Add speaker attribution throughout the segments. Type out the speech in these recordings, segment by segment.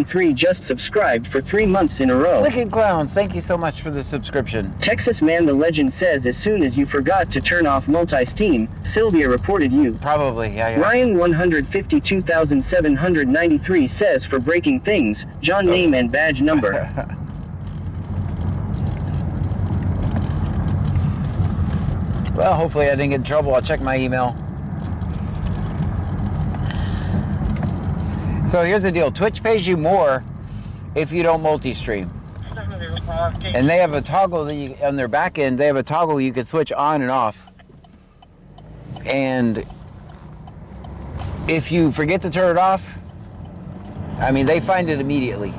Speaker 1: 83 just subscribed for 3 months in a row.
Speaker 2: Wicked Clowns, thank you so much for the subscription.
Speaker 1: Texas Man the Legend says as soon as you forgot to turn off multi-steam, Sylvia reported you.
Speaker 2: Probably, yeah.
Speaker 1: Ryan 152,793 says for breaking things, John name and badge number.
Speaker 2: Well, hopefully I didn't get in trouble. I'll check my email. So here's the deal. Twitch pays you more if you don't multi-stream. And they have a toggle that you, on their back end, they have a toggle you can switch on and off. And if you forget to turn it off, I mean, they find it immediately.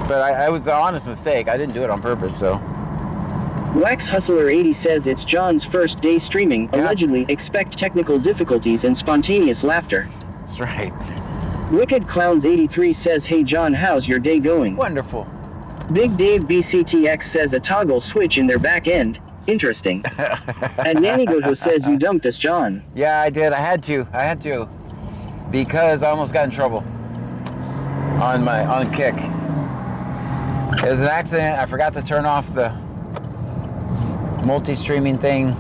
Speaker 2: But it was an honest mistake. I didn't do it on purpose, so.
Speaker 1: Wax Hustler 80 says it's John's first day streaming.
Speaker 2: Yeah.
Speaker 1: Allegedly, expect technical difficulties and spontaneous laughter.
Speaker 2: That's right.
Speaker 1: Wicked Clowns 83 says, hey John, how's your day going?
Speaker 2: Wonderful.
Speaker 1: Big Dave BCTX says a toggle switch in their back end. Interesting. And Nanny Goto says you dumped us, John.
Speaker 2: Yeah, I did. I had to. Because I almost got in trouble on Kick. It was an accident. I forgot to turn off the multi-streaming thing.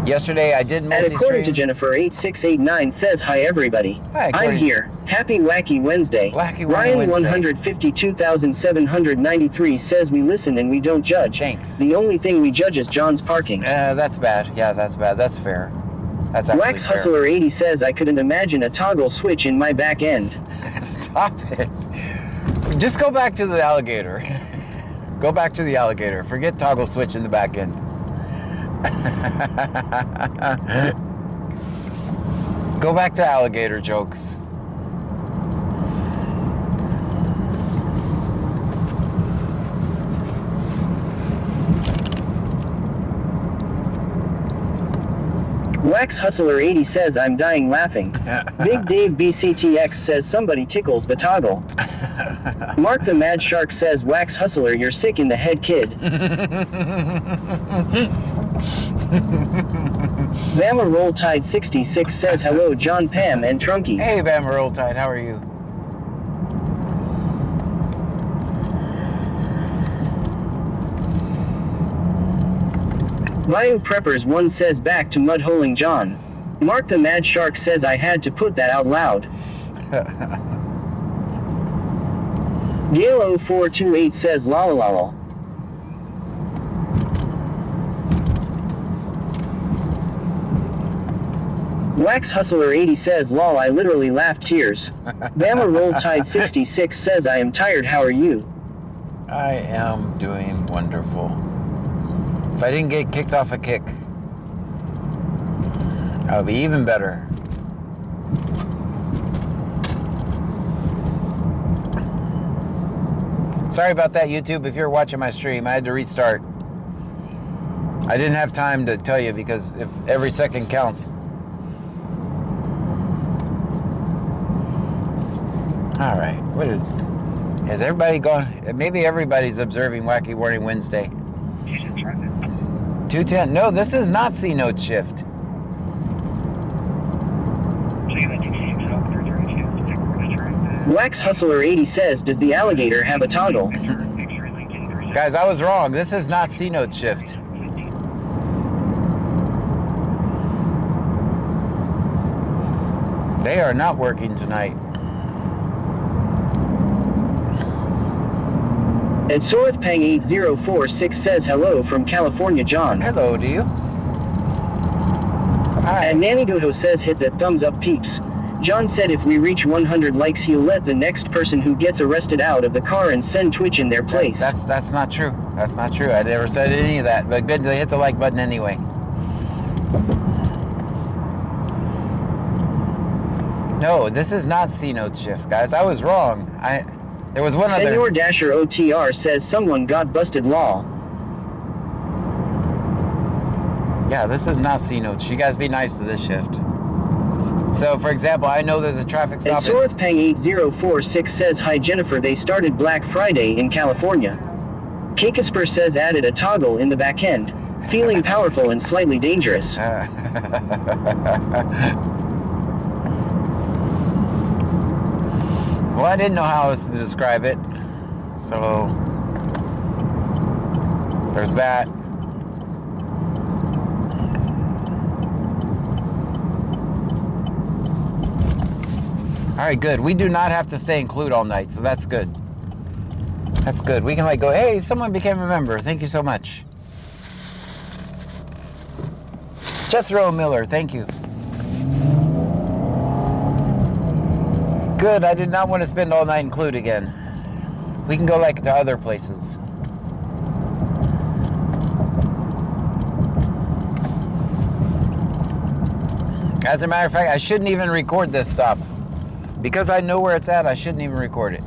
Speaker 2: Yesterday I did multi-stream.
Speaker 1: And according to Jennifer 8689 says, hi everybody.
Speaker 2: Hi,
Speaker 1: I'm here. Happy Wacky Wednesday.
Speaker 2: Wacky
Speaker 1: Ryan
Speaker 2: Wednesday.
Speaker 1: 152,793 says we listen and we don't judge.
Speaker 2: Thanks.
Speaker 1: The only thing we judge is John's parking.
Speaker 2: That's bad. Yeah, that's bad. That's fair. That's actually
Speaker 1: Wax
Speaker 2: fair.
Speaker 1: Hustler 80 says I couldn't imagine a toggle switch in my back end.
Speaker 2: Stop it. Just go back to the alligator. Go back to the alligator. Forget toggle switch in the back end. Go back to alligator jokes.
Speaker 1: Wax Hustler 80 says I'm dying laughing. Big Dave BCTX says somebody tickles the toggle. Mark the Mad Shark says Wax Hustler, you're sick in the head, kid. Bama Roll Tide 66 says hello John, Pam, and Trunkies.
Speaker 2: Hey Bama Roll Tide, how are you?
Speaker 1: Bio Preppers 1 says back to mudholing John. Mark the Mad Shark says I had to put that out loud. Gale 0428 says lalalala. Wax Hustler 80 says lol, I literally laughed tears. Bama Roll Tide 66 says I am tired, how are you?
Speaker 2: I am doing wonderful. If I didn't get kicked off a Kick, I would be even better. Sorry about that, YouTube. If you're watching my stream, I had to restart. I didn't have time to tell you because if every second counts. All right, what is everybody going? Maybe everybody's observing Wacky Warning Wednesday. 210. No, this is not C Note Shift.
Speaker 1: Wax Hustler 80 says, does the alligator have a toggle?
Speaker 2: Guys, I was wrong. This is not C Note Shift. They are not working tonight.
Speaker 1: And Sorthpang 8046 says hello from California, John.
Speaker 2: Hello to you. Hi.
Speaker 1: And Nanny Goto says hit that thumbs up, peeps. John said if we reach 100 likes he'll let the next person who gets arrested out of the car and send Twitch in their place.
Speaker 2: That's not true. That's not true. I never said any of that. But good, they hit the like button anyway. No, this is not C Note Shift, guys. I was wrong. There was one
Speaker 1: Senor
Speaker 2: other.
Speaker 1: Dasher OTR says someone got busted law.
Speaker 2: Yeah, this is not C Note. You guys be nice to this shift. So, for example, I know there's a traffic stop.
Speaker 1: And Sorthpang 8046 says hi Jennifer, they started Black Friday in California. Kakasper says added a toggle in the back end. Feeling powerful and slightly dangerous.
Speaker 2: Well, I didn't know how else to describe it. So, there's that. Alright, good. We do not have to stay in Clute all night, so that's good. That's good. We can like go, hey, someone became a member. Thank you so much. Jethro Miller, thank you. Good, I did not want to spend all night in Clute again. We can go like to other places. As a matter of fact, I shouldn't even record this stop. Because I know where it's at, I shouldn't even record it.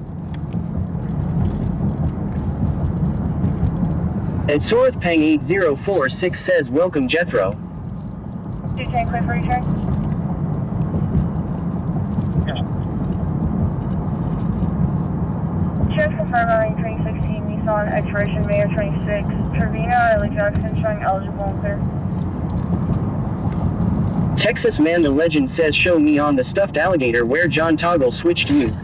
Speaker 1: And Sorth Pang 8046 says, welcome Jethro.
Speaker 3: 210 clear for return. Sheriff confirmed on 2016 Nissan expiration May of 26. Trevino, Ellie Jackson showing eligible and clear.
Speaker 1: Texas Man the Legend says, show me on the stuffed alligator where John Toggle switched you.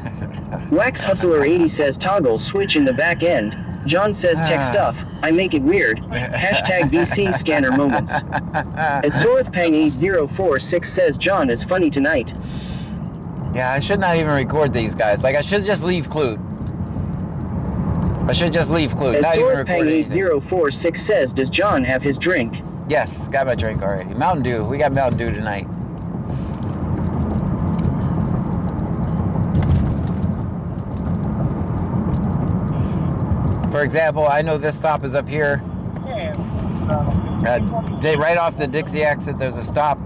Speaker 1: Wax Hustler 80 says, toggle switch in the back end. John says, tech stuff. I make it weird. Hashtag BC scanner moments. And Sorth Pang 8046 says, John is funny tonight.
Speaker 2: Yeah, I should not even record these guys. Like, I should just leave Clute. I should just leave Clute.
Speaker 1: And
Speaker 2: Not even
Speaker 1: Sorth Pang
Speaker 2: record anything.
Speaker 1: 8046 says, does John have his drink?
Speaker 2: Yes, got my drink already. Mountain Dew. We got Mountain Dew tonight. For example, I know this stop is up here. Right off the Dixie exit, there's a stop.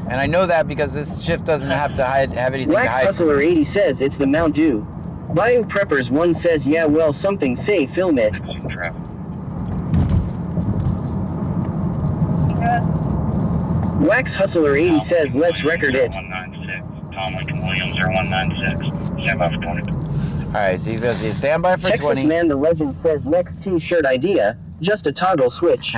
Speaker 2: And I know that because this shift doesn't have to have anything
Speaker 1: Wax
Speaker 2: to hide.
Speaker 1: Hustler 80 says, it's the Mount Dew. Bio Preppers 1 says, yeah, well, something say, film it. Wax Hustler 80 says, let's record it.
Speaker 4: 196. Tom Lincoln Williams 0196. Stand by for 20.
Speaker 2: Alright, so he says you stand by for
Speaker 1: Texas
Speaker 2: 20.
Speaker 1: Man the Legend says, next t-shirt idea, just a toggle switch.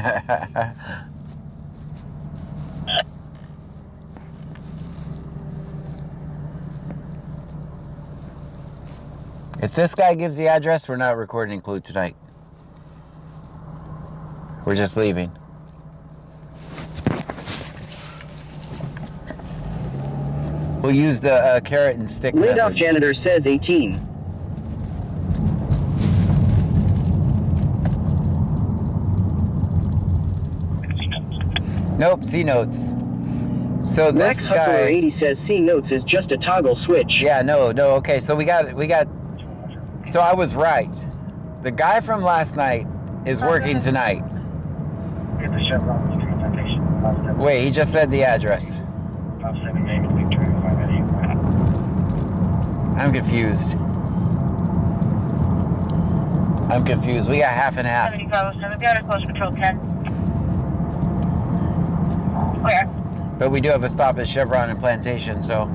Speaker 2: If this guy gives the address, we're not recording Clute tonight. We're just leaving. We'll use the carrot and stick
Speaker 1: Laid off
Speaker 2: method.
Speaker 1: Janitor says 18.
Speaker 2: Nope, C notes. So this
Speaker 1: Wax Hustler
Speaker 2: guy.
Speaker 1: 80 says C notes is just a toggle switch.
Speaker 2: Yeah, no, okay. So we got. So I was right. The guy from last night is working tonight. Wait, he just said the address. I'm confused. We got half and half.
Speaker 3: 7507, got a close patrol 10. Clear.
Speaker 2: But we do have a stop at Chevron and Plantation, so.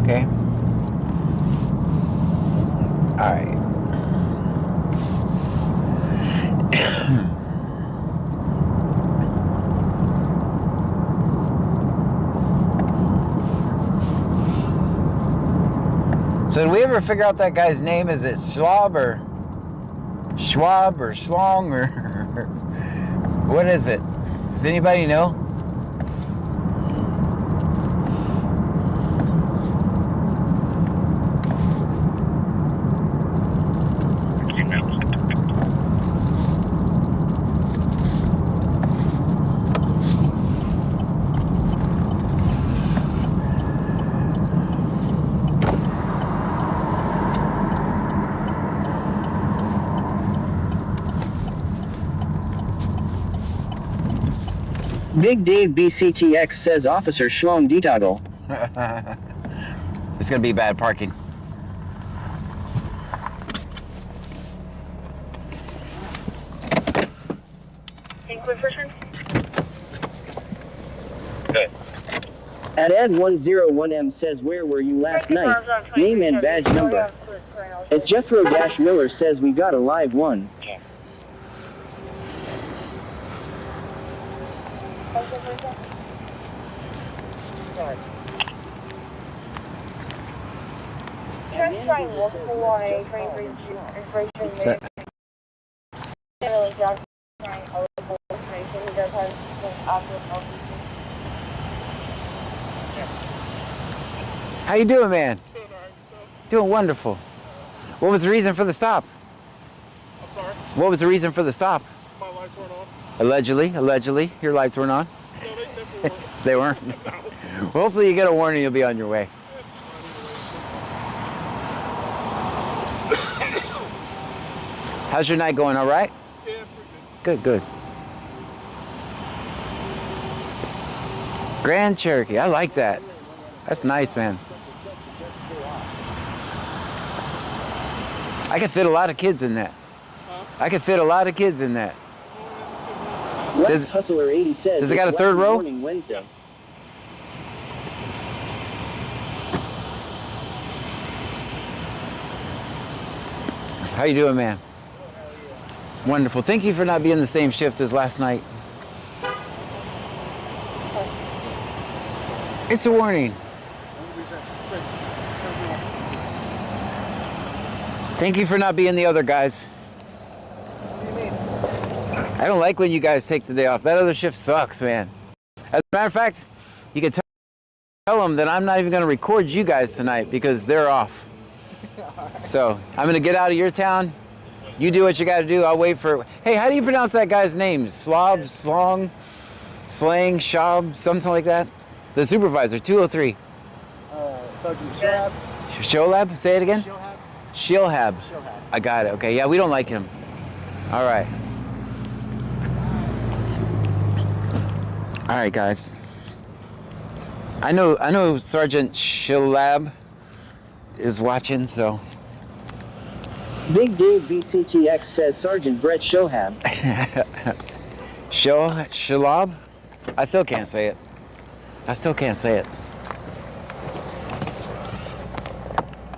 Speaker 2: Okay. All right. So did we ever figure out that guy's name? Is it Schwab or Schlong or what is it? Does anybody know?
Speaker 1: Big Dave BCTX says Officer Schlong detoggle.
Speaker 2: It's gonna be bad parking.
Speaker 3: Inquisition.
Speaker 4: Good.
Speaker 1: At Ed101M says where were you last night? Name and badge number. At Jethro-Miller says we got a live one.
Speaker 4: Yeah.
Speaker 3: Trying multiple on a train information. Really, Josh trying eligible information. He does have some actual health issues.
Speaker 2: How you doing, man? Doing wonderful. What was the reason for the stop?
Speaker 5: I'm sorry?
Speaker 2: What was the reason for the stop?
Speaker 5: My lights weren't on.
Speaker 2: Allegedly, your lights weren't on.
Speaker 5: No, they definitely weren't.
Speaker 2: They weren't.
Speaker 5: No.
Speaker 2: Well, hopefully you get a warning. You'll be on your way. How's your night going? All right?
Speaker 5: Yeah, pretty
Speaker 2: Good. Grand Cherokee. I like that. That's nice, man. I could fit a lot of kids in that. I could fit a lot of kids in that.
Speaker 1: Lex Hustler 80 says
Speaker 2: does it got a
Speaker 1: it's
Speaker 2: third row?
Speaker 1: Morning Wednesday.
Speaker 2: How you doing, man? Wonderful. Thank you for not being the same shift as last night. It's a warning. Thank you for not being the other guys.
Speaker 5: What do you mean?
Speaker 2: I don't like when you guys take the day off. That other shift sucks, man. As a matter of fact, you can tell them that I'm not even going to record you guys tonight because they're off. So I'm going to get out of your town. You do what you got to do. I'll wait for... Hey, how do you pronounce that guy's name? Slob, Slong, Slang, Shab, something like that? The supervisor, 203.
Speaker 5: Sergeant Shohab.
Speaker 2: Sholab? Say it again?
Speaker 5: Shohab.
Speaker 2: Shilhab.
Speaker 5: Shohab.
Speaker 2: I got it. Okay, yeah, we don't like him. All right. All right, guys. I know Sergeant Shilab is watching, so...
Speaker 1: Big Dave BCTX says Sergeant Brett Shohab.
Speaker 2: Shilab? I still can't say it.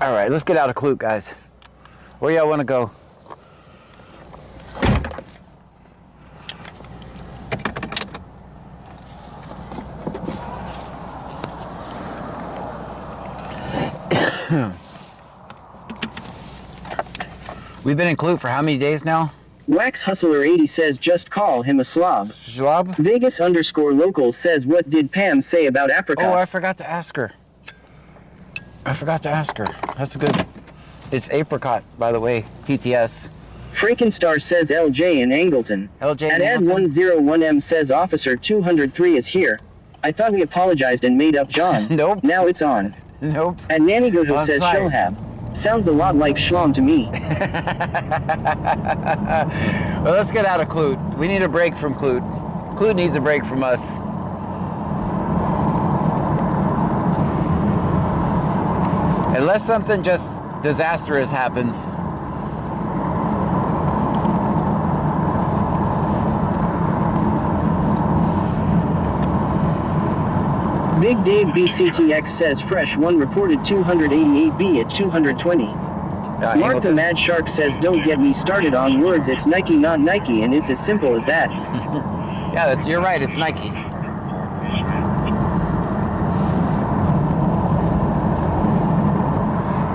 Speaker 2: All right, let's get out of Clute, guys. Where y'all want to go? We've been in Clute for how many days now?
Speaker 1: Wax Hustler 80 says just call him a slob.
Speaker 2: Shilab?
Speaker 1: Vegas_locals says what did Pam say about apricot?
Speaker 2: Oh, I forgot to ask her. That's good. It's apricot, by the way. TTS.
Speaker 1: Frankenstar says LJ in Angleton.
Speaker 2: LJ
Speaker 1: At
Speaker 2: in Angleton?
Speaker 1: Ed101M says Officer 203 is here. I thought we apologized and made up John.
Speaker 2: Nope.
Speaker 1: Now it's on.
Speaker 2: Nope.
Speaker 1: At Nanny Gojo
Speaker 2: I'm
Speaker 1: says
Speaker 2: sorry.
Speaker 1: Shohab. Sounds a lot like Schlong to me.
Speaker 2: Well, let's get out of Clute. We need a break from Clute. Clute needs a break from us. Unless something just disastrous happens.
Speaker 1: Big Dave BCTX says Fresh 1 reported 288B at 220. Mark the Mad Shark says don't get me started on words, it's Nike not Nike, and it's as simple as that.
Speaker 2: Yeah, you're right, it's Nike.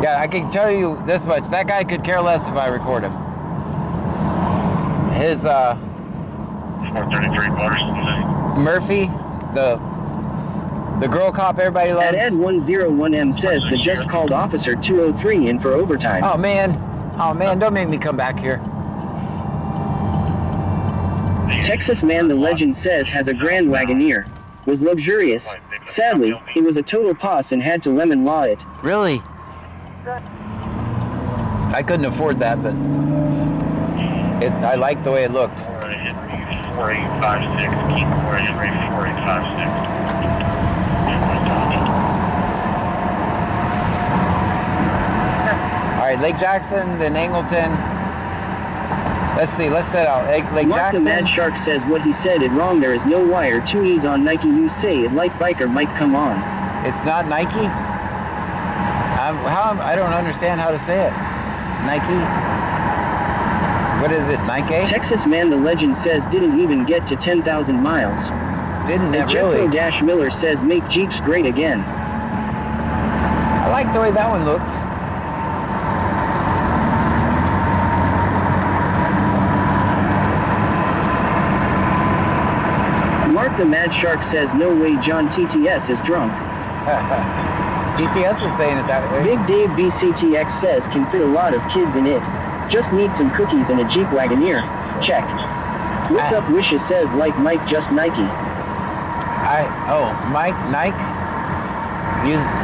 Speaker 2: Yeah, I can tell you this much, that guy could care less if I record him. His
Speaker 4: 433 bars.
Speaker 2: Murphy, the girl cop everybody loves.
Speaker 1: At Ed101M says the just called Officer 203 in for overtime.
Speaker 2: Oh man, don't make me come back here.
Speaker 1: Texas Man the Legend says has a Grand Wagoneer. Was luxurious. Sadly, he was a total poss and had to lemon law it.
Speaker 2: Really? I couldn't afford that, but I liked the way it looked.
Speaker 4: 4856, keep runway 4856.
Speaker 2: All right, Lake Jackson, then Angleton. Let's see, let's set out. Lake
Speaker 1: Mark the
Speaker 2: Jackson.
Speaker 1: Mad Shark says what he said it wrong. There is no wire. 2 E's on Nike. You say it like biker might come on.
Speaker 2: It's not Nike? I don't understand how to say it. Nike? What is it, Nike?
Speaker 1: Texas Man the Legend says didn't even get to 10,000 miles.
Speaker 2: Didn't it
Speaker 1: And
Speaker 2: really?
Speaker 1: Jeffro Miller says make Jeeps great again.
Speaker 2: I like the way that one looked.
Speaker 1: Mark the Mad Shark says no way John TTS is drunk.
Speaker 2: TTS is saying it that way.
Speaker 1: Big Dave BCTX says can fit a lot of kids in it. Just need some cookies and a Jeep Wagoneer. Check. Looked up Wishes says like Mike just Nike.
Speaker 2: Mike, Nike?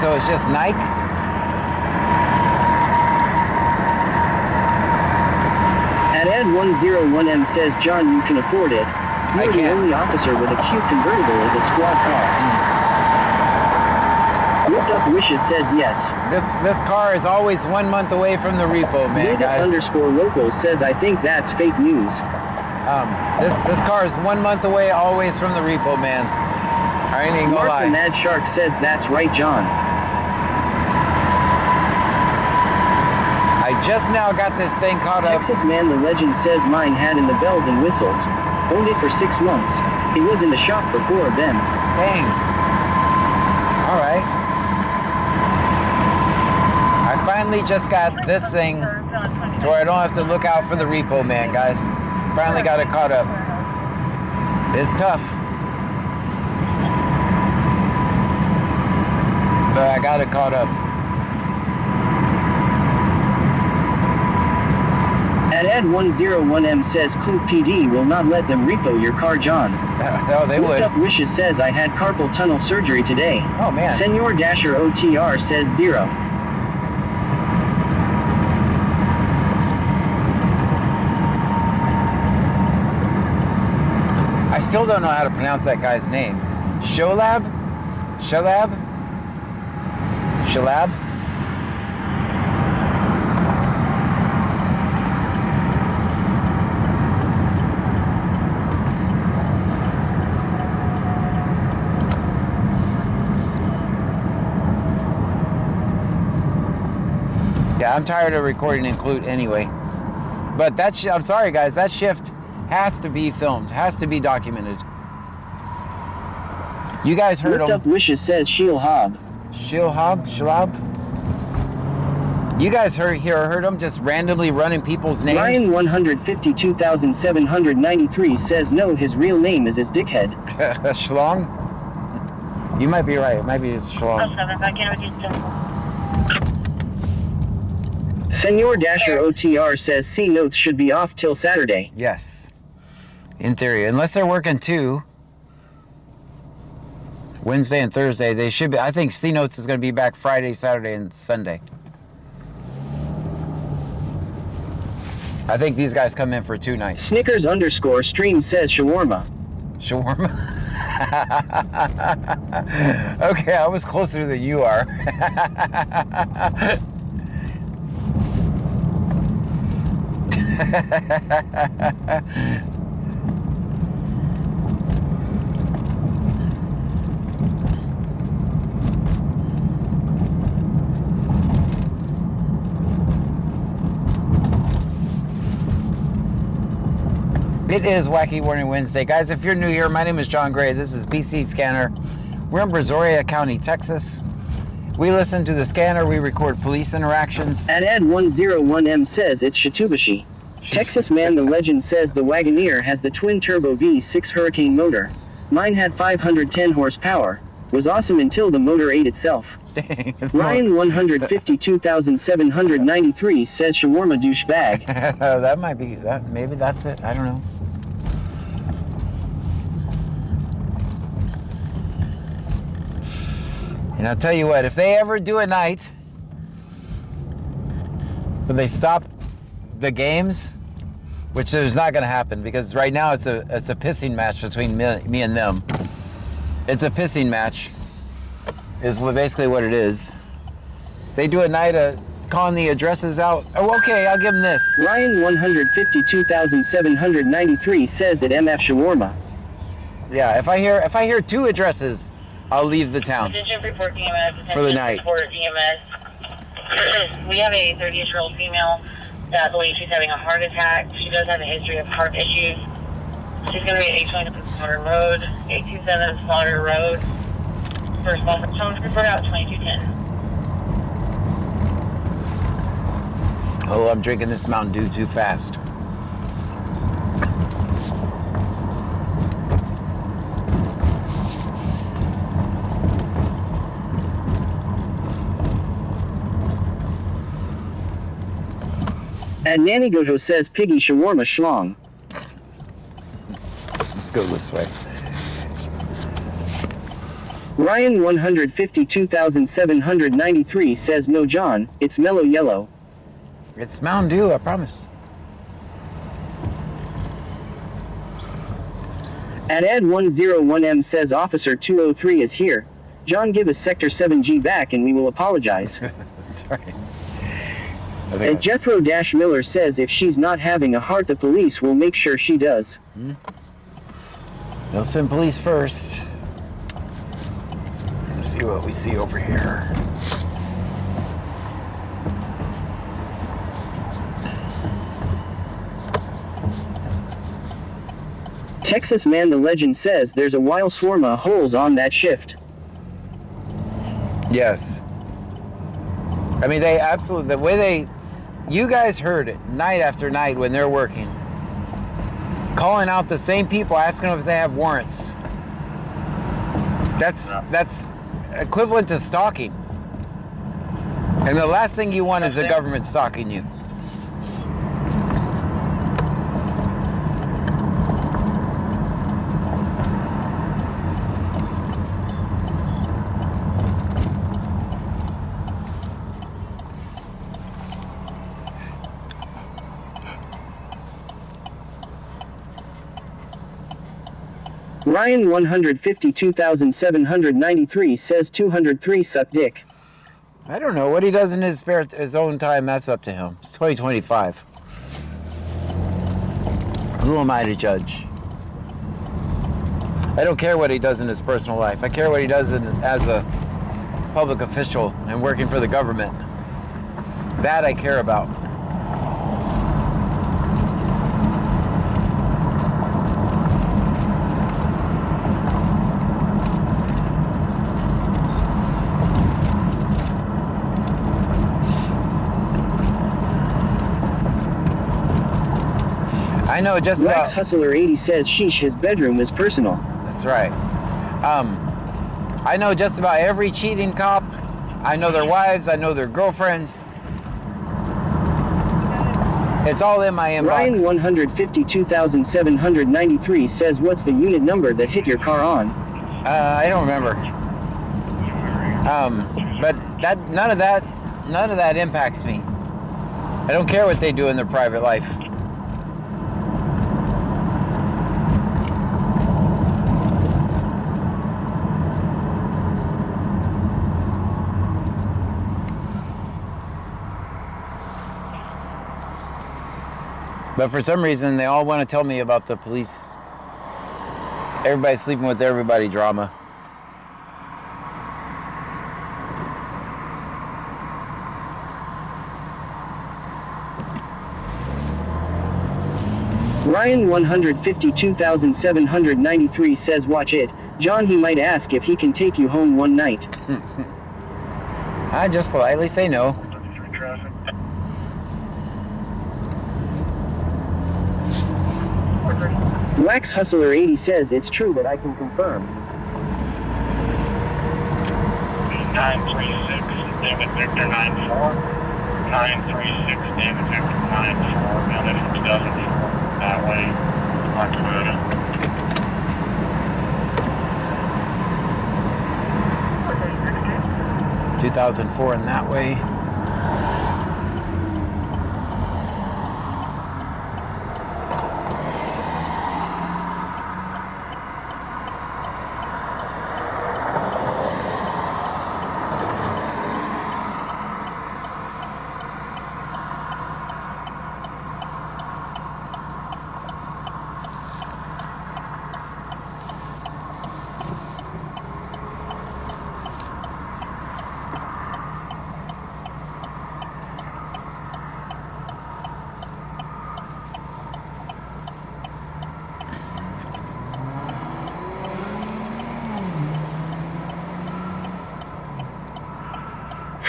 Speaker 2: So it's just Nike?
Speaker 1: At Ed101M says John you can afford it.
Speaker 2: I
Speaker 1: You're the
Speaker 2: can't.
Speaker 1: only officer with a cute convertible as a squad car. Looked up Wishes says yes.
Speaker 2: This car is always 1 month away from the repo, man,
Speaker 1: Vegas
Speaker 2: guys.
Speaker 1: _local says I think that's fake news.
Speaker 2: This car is 1 month away, always from the repo, man. I ain't even gonna
Speaker 1: Mark the
Speaker 2: lie.
Speaker 1: Mad Shark says that's right, John.
Speaker 2: I just now got this thing caught up.
Speaker 1: Texas Man the Legend says mine had in the bells and whistles. Owned it for 6 months. It was in the shop for 4 of them.
Speaker 2: Dang. All right. I finally just got this thing to where I don't have to look out for the repo, man, guys. Finally got it caught up. It's tough. But I got it caught up.
Speaker 1: At Ed101M says Clue PD will not let them repo your car, John.
Speaker 2: No, they
Speaker 1: Looked
Speaker 2: would.
Speaker 1: up Wishes says I had carpal tunnel surgery today.
Speaker 2: Oh, man.
Speaker 1: Senor Dasher OTR says 0.
Speaker 2: I still don't know how to pronounce that guy's name. Sholab? Shalab? Shalab? Yeah, I'm tired of recording Include anyway. But I'm sorry guys, that shift has to be filmed, has to be documented. You guys heard
Speaker 1: Looked
Speaker 2: him.
Speaker 1: up Wishes says Sheil Hob.
Speaker 2: Shalab? You guys heard him just randomly running people's names?
Speaker 1: Ryan 152,793 says no, his real name is his dickhead.
Speaker 2: Schlong? You might be right, it might be Schlong.
Speaker 3: 07, back in with you still.
Speaker 1: Senor Dasher OTR says C notes should be off till Saturday.
Speaker 2: Yes. In theory, unless they're working 2 Wednesday and Thursday, they should be. I think C Notes is going to be back Friday, Saturday, and Sunday. I think these guys come in for 2 nights.
Speaker 1: Snickers _stream says shawarma.
Speaker 2: Shawarma. Okay, I was closer than you are. It is Wacky Warning Wednesday. Guys, if you're new here, my name is John Gray. This is BC Scanner. We're in Brazoria County, Texas. We listen to the scanner. We record police interactions.
Speaker 1: At Ed101M says it's Shitubashi. Texas Man the Legend says the Wagoneer has the twin-turbo V6 Hurricane motor. Mine had 510 horsepower. Was awesome until the motor ate itself.
Speaker 2: Dang.
Speaker 1: Ryan 152,793 says shawarma douchebag.
Speaker 2: That might be that. Maybe that's it. I don't know. And I'll tell you what, if they ever do a night where they stop the games which is not going to happen because right now it's a pissing match between me and them. It's a pissing match, is basically what it is. They do a night of calling the addresses out. Oh, okay, I'll give them this.
Speaker 1: Ryan 152,793 says at MF Shawarma.
Speaker 2: Yeah, if I hear 2 addresses, I'll leave the town
Speaker 3: Attention, report EMS.
Speaker 2: for the night.
Speaker 3: Report EMS. We have a 38-year-old female that believes she's having a heart attack. She does have a history of heart issues. She's going to be at 827 Slaughter Road, 827 Slaughter Road. First call from Jones, report out 2210.
Speaker 2: Oh, I'm drinking this Mountain Dew too fast.
Speaker 1: And Nanny Gojo says Piggy Shawarma Schlong.
Speaker 2: Let's go this way.
Speaker 1: Ryan 152,793 says no John, it's mellow yellow.
Speaker 2: It's Mountain Dew, I promise.
Speaker 1: And Ed101M says Officer 203 is here. John, give us Sector 7G back and we will apologize.
Speaker 2: That's right.
Speaker 1: And Jethro Miller says if she's not having a heart, the police will make sure she does.
Speaker 2: They'll send police first. Let's see what we see over here.
Speaker 1: Texas Man the Legend says there's a wild swarm of holes on that shift.
Speaker 2: Yes. I mean, they absolutely, the way they, you guys heard it night after night when they're working. Calling out the same people, asking them if they have warrants. That's equivalent to stalking. And the last thing you want is the government stalking you.
Speaker 1: Ryan 152,793 says 203 suck dick.
Speaker 2: I don't know what he does in his own time. That's up to him. It's 2025. Who am I to judge? I don't care what he does in his personal life. I care what he does as a public official and working for the government. That I care about. I know just about...
Speaker 1: Wax Hustler 80 says sheesh, his bedroom is personal.
Speaker 2: That's right. I know just about every cheating cop. I know their wives. I know their girlfriends. It's all in my inbox.
Speaker 1: Ryan 152,793 says what's the unit number that hit your car on?
Speaker 2: I don't remember. But none of that impacts me. I don't care what they do in their private life. But for some reason, they all want to tell me about the police. Everybody's sleeping with everybody drama.
Speaker 1: Ryan 152,793 says watch it. John, he might ask if he can take you home one night.
Speaker 2: I just politely say no.
Speaker 1: Wax Hustler 80 says it's true that I can confirm.
Speaker 4: 936 David Victor 94. 936 David Victor 94. Now this is 2004. That way, on Toyota.
Speaker 2: 2004 in that way.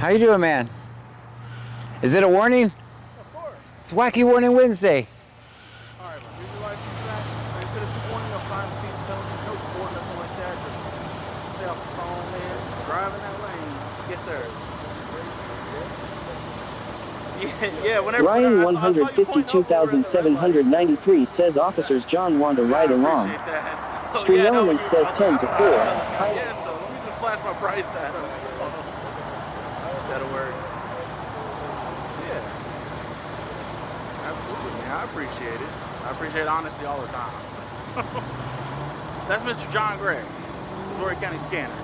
Speaker 2: How you doing, man? Is it a warning?
Speaker 5: Of course.
Speaker 2: It's Wacky Warning Wednesday.
Speaker 5: All right, man. Here's your license back. Like I said, it's a warning, no fines, fees, penalties, no court, nothing like that. Just stay off the phone, man. Driving that lane. Yes, sir. Yeah, whenever
Speaker 1: Ryan
Speaker 5: I saw you pointing over the red light.
Speaker 1: 152,793 says officers John want to ride along.
Speaker 5: Appreciate that. So,
Speaker 1: Stream
Speaker 5: yeah, no,
Speaker 1: Element says 10 to 4.
Speaker 5: Yeah, so let me just flash my brights at him. So that'll work. Yeah. Absolutely, man. I appreciate it. I appreciate honesty all the time. That's Mr. John Gray, Missouri County Scanner.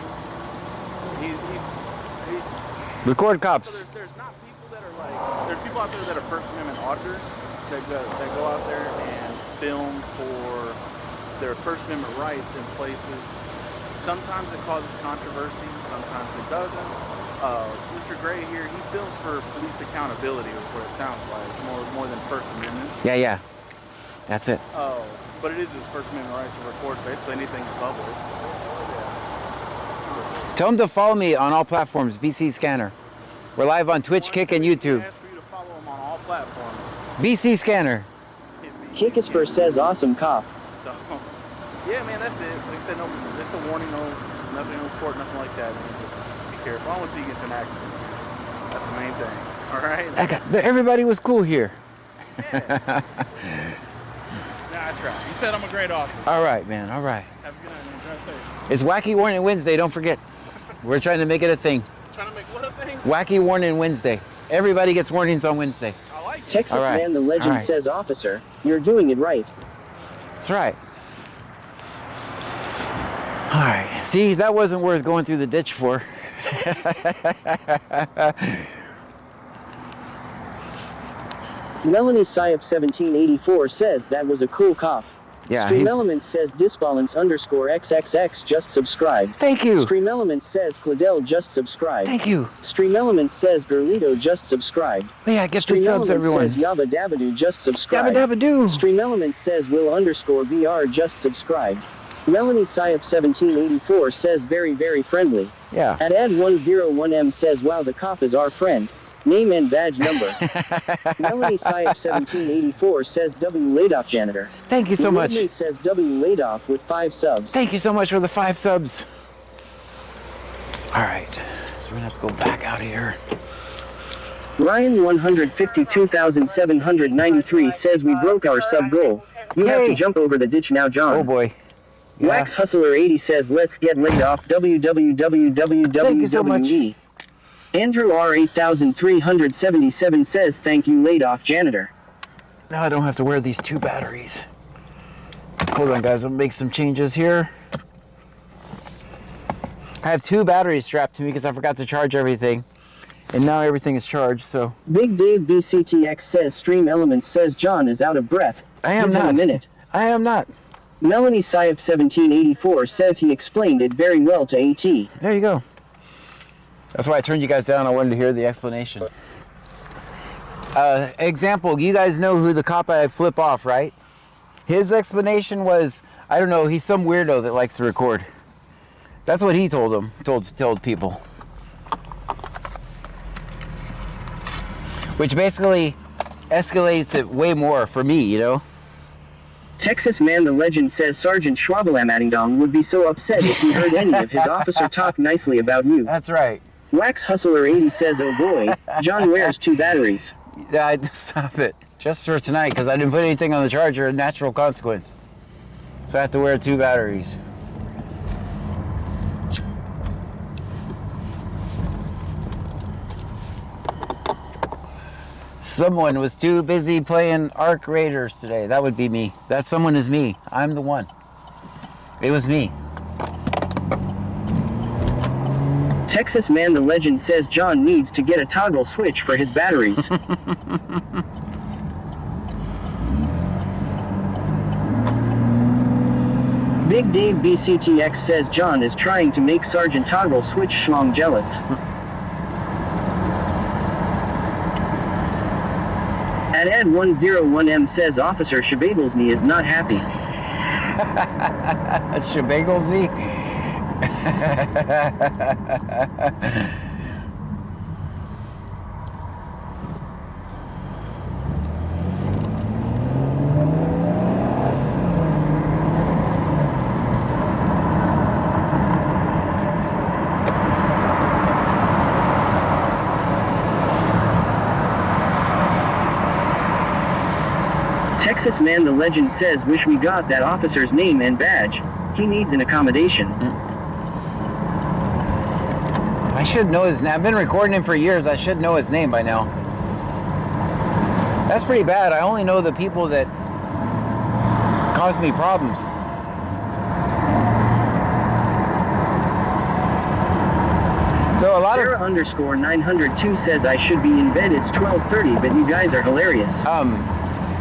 Speaker 5: He
Speaker 2: Record cops.
Speaker 5: So there's not people that are like, there's people out there that are First Amendment auditors that go out there and film for their First Amendment rights in places. Sometimes it causes controversy, sometimes it doesn't. Mr. Gray here, he films for police accountability, is what it sounds like, more than First Amendment.
Speaker 2: Yeah. That's it.
Speaker 5: But it is his First Amendment right to record basically anything in public.
Speaker 2: Tell them to follow me on all platforms, BC Scanner. We're live on Twitch, Kick, and YouTube.
Speaker 5: Ask for you to follow him on all platforms.
Speaker 2: BC Scanner.
Speaker 1: Kickisper says awesome cop.
Speaker 5: So, yeah, man, that's it. Like I said, no, it's a warning, nothing, no court, nothing like that. Man. Just be careful. I don't want to see you get into an accident. That's the main thing. All right.
Speaker 2: Everybody was cool here.
Speaker 5: Yeah. Nah, I try. You said I'm a great officer.
Speaker 2: All right, man. All right.
Speaker 5: Have a good night, man. Drive safe.
Speaker 2: It's Wacky Warning Wednesday. Don't forget. We're trying to make it a thing.
Speaker 5: Trying to make what a thing?
Speaker 2: Wacky Warning Wednesday. Everybody gets warnings on Wednesday.
Speaker 5: I like it.
Speaker 1: Texas
Speaker 2: All right.
Speaker 1: Man the Legend
Speaker 2: All right.
Speaker 1: says officer, you're doing it right.
Speaker 2: That's right. All right. See, that wasn't worth going through the ditch for.
Speaker 1: Melanie Syop 1784 says that was a cool cop.
Speaker 2: Yeah.
Speaker 1: Stream Element says disbalance_XXX just subscribed.
Speaker 2: Thank you.
Speaker 1: Stream Element says Cladell just subscribed.
Speaker 2: Thank you.
Speaker 1: Stream Element says Gerlito just subscribed.
Speaker 2: Yeah, get the
Speaker 1: Stream
Speaker 2: subs,
Speaker 1: Element
Speaker 2: everyone.
Speaker 1: says Yabba Dabadoo just subscribed.
Speaker 2: Dabba dabba doo.
Speaker 1: Stream Element says Will_VR just subscribed. Melanie Syop 1784 says very very friendly.
Speaker 2: Yeah.
Speaker 1: At Ed101M says wow the cop is our friend. Name and badge number. Melanie Syop 1784 says W Ladoff janitor.
Speaker 2: Thank you so much.
Speaker 1: Movement says W Ladoff with 5 subs.
Speaker 2: Thank you so much for the 5 subs. All right. So we're going to have to go back out here.
Speaker 1: Ryan 152,793 says we broke our sub goal. You have to
Speaker 2: Yay.
Speaker 1: jump over the ditch now, John.
Speaker 2: Oh boy. Yeah.
Speaker 1: Wax Hustler 80 says let's get laid off.
Speaker 2: Thank you so much.
Speaker 1: WWE. Andrew R 8377 says thank you laid off janitor.
Speaker 2: Now I don't have to wear these 2 batteries. Hold on, guys. I'll make some changes here. I have 2 batteries strapped to me because I forgot to charge everything. And now everything is charged, so.
Speaker 1: Big Dave BCTX says Stream Elements says John is out of breath.
Speaker 2: I am
Speaker 1: Give him
Speaker 2: not.
Speaker 1: a minute.
Speaker 2: I am not.
Speaker 1: Melanie Syop 1784 says he explained it very well to AT.
Speaker 2: There you go. That's why I turned you guys down. I wanted to hear the explanation. Example, you guys know who the cop I flip off, right? His explanation was, I don't know, he's some weirdo that likes to record. That's what he told them, told people. Which basically escalates it way more for me, you know?
Speaker 1: Texas Man the Legend says Sergeant Schwabelamadingdong would be so upset if he heard any of his officer talk nicely about you.
Speaker 2: That's right.
Speaker 1: Wax Hustler 80 says oh boy, John wears 2 batteries.
Speaker 2: Stop it. Just for tonight, because I didn't put anything on the charger, a natural consequence. So I have to wear 2 batteries. Someone was too busy playing Ark Raiders today. That would be me. That someone is me. I'm the one. It was me.
Speaker 1: Texas Man the Legend says John needs to get a toggle switch for his batteries. Big Dave BCTX says John is trying to make Sergeant Toggle Switch Schlong jealous. At Ed101M says Officer Shabaglesney is not happy.
Speaker 2: Shabaglesy?
Speaker 1: Texas Man the Legend says, wish we got that officer's name and badge. He needs an accommodation.
Speaker 2: I should know his name. I've been recording him for years. I should know his name by now. That's pretty bad. I only know the people that cause me problems. So a lot
Speaker 1: Sarah
Speaker 2: of
Speaker 1: _902 says I should be in bed. It's 12:30, but you guys are hilarious.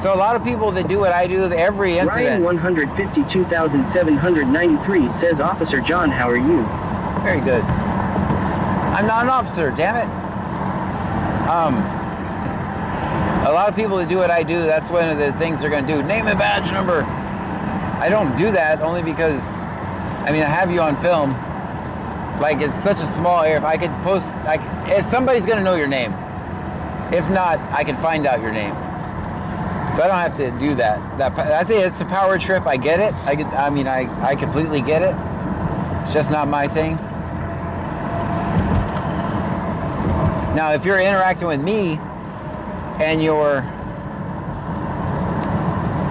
Speaker 2: so a lot of people that do what I do, every
Speaker 1: Ryan
Speaker 2: incident.
Speaker 1: 152,793 says, Officer John, how are you?
Speaker 2: Very good. I'm not an officer, damn it. A lot of people that do what I do, that's one of the things they're going to do. Name and badge number. I don't do that only because, I mean, I have you on film. Like, it's such a small area. If I could post, if somebody's going to know your name. If not, I can find out your name. So I don't have to do that. I think it's a power trip. I get it. I completely get it. It's just not my thing. Now, if you're interacting with me and you're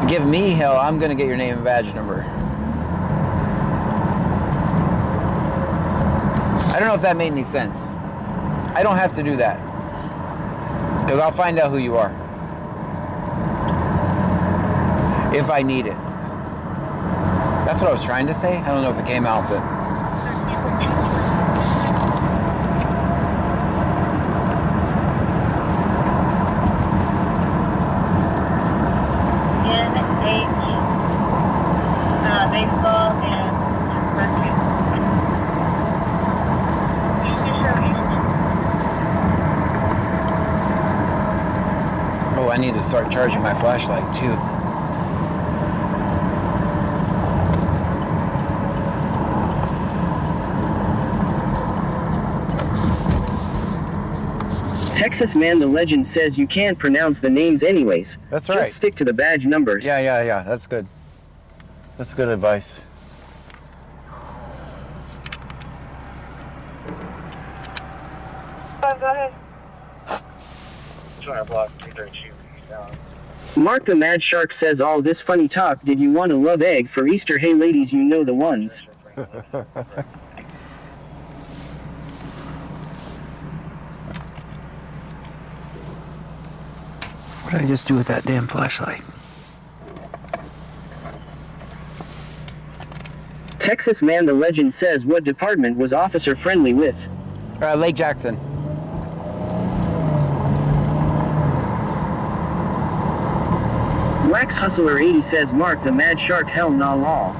Speaker 2: giving me hell, I'm going to get your name and badge number. I don't know if that made any sense. I don't have to do that. Because I'll find out who you are. If I need it. That's what I was trying to say. I don't know if it came out, but...
Speaker 3: baseball and rescue.
Speaker 2: Oh, I need to start charging my flashlight too.
Speaker 1: Texas Man the Legend says you can't pronounce the names anyways.
Speaker 2: That's right.
Speaker 1: Just stick to the badge numbers.
Speaker 2: Yeah. That's good. That's good advice.
Speaker 3: Go ahead.
Speaker 4: Block 332.
Speaker 1: Mark the Mad Shark says, all this funny talk, did you want a love egg for Easter? Hey ladies, you know the ones.
Speaker 2: What did I just do with that damn flashlight?
Speaker 1: Texas Man the Legend says, what department was officer friendly with?
Speaker 2: Lake Jackson.
Speaker 1: Wax Hustler 80 says, Mark the Mad Shark, hell nah law.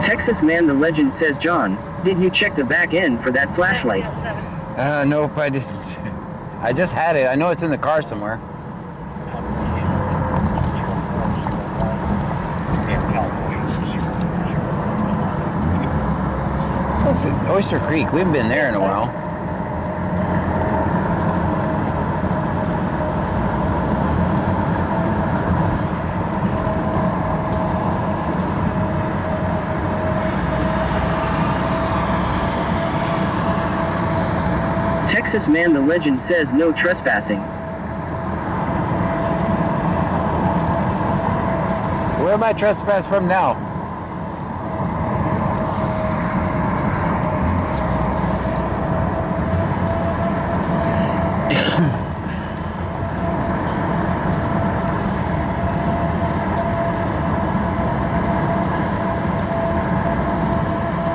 Speaker 1: Texas Man the Legend says, John, did you check the back end for that flashlight?
Speaker 2: Nope, I didn't. I just had it. I know it's in the car somewhere. So it's Oyster Creek. We haven't been there in a while.
Speaker 1: Texas Man the Legend says, no trespassing.
Speaker 2: Where am I trespass from now?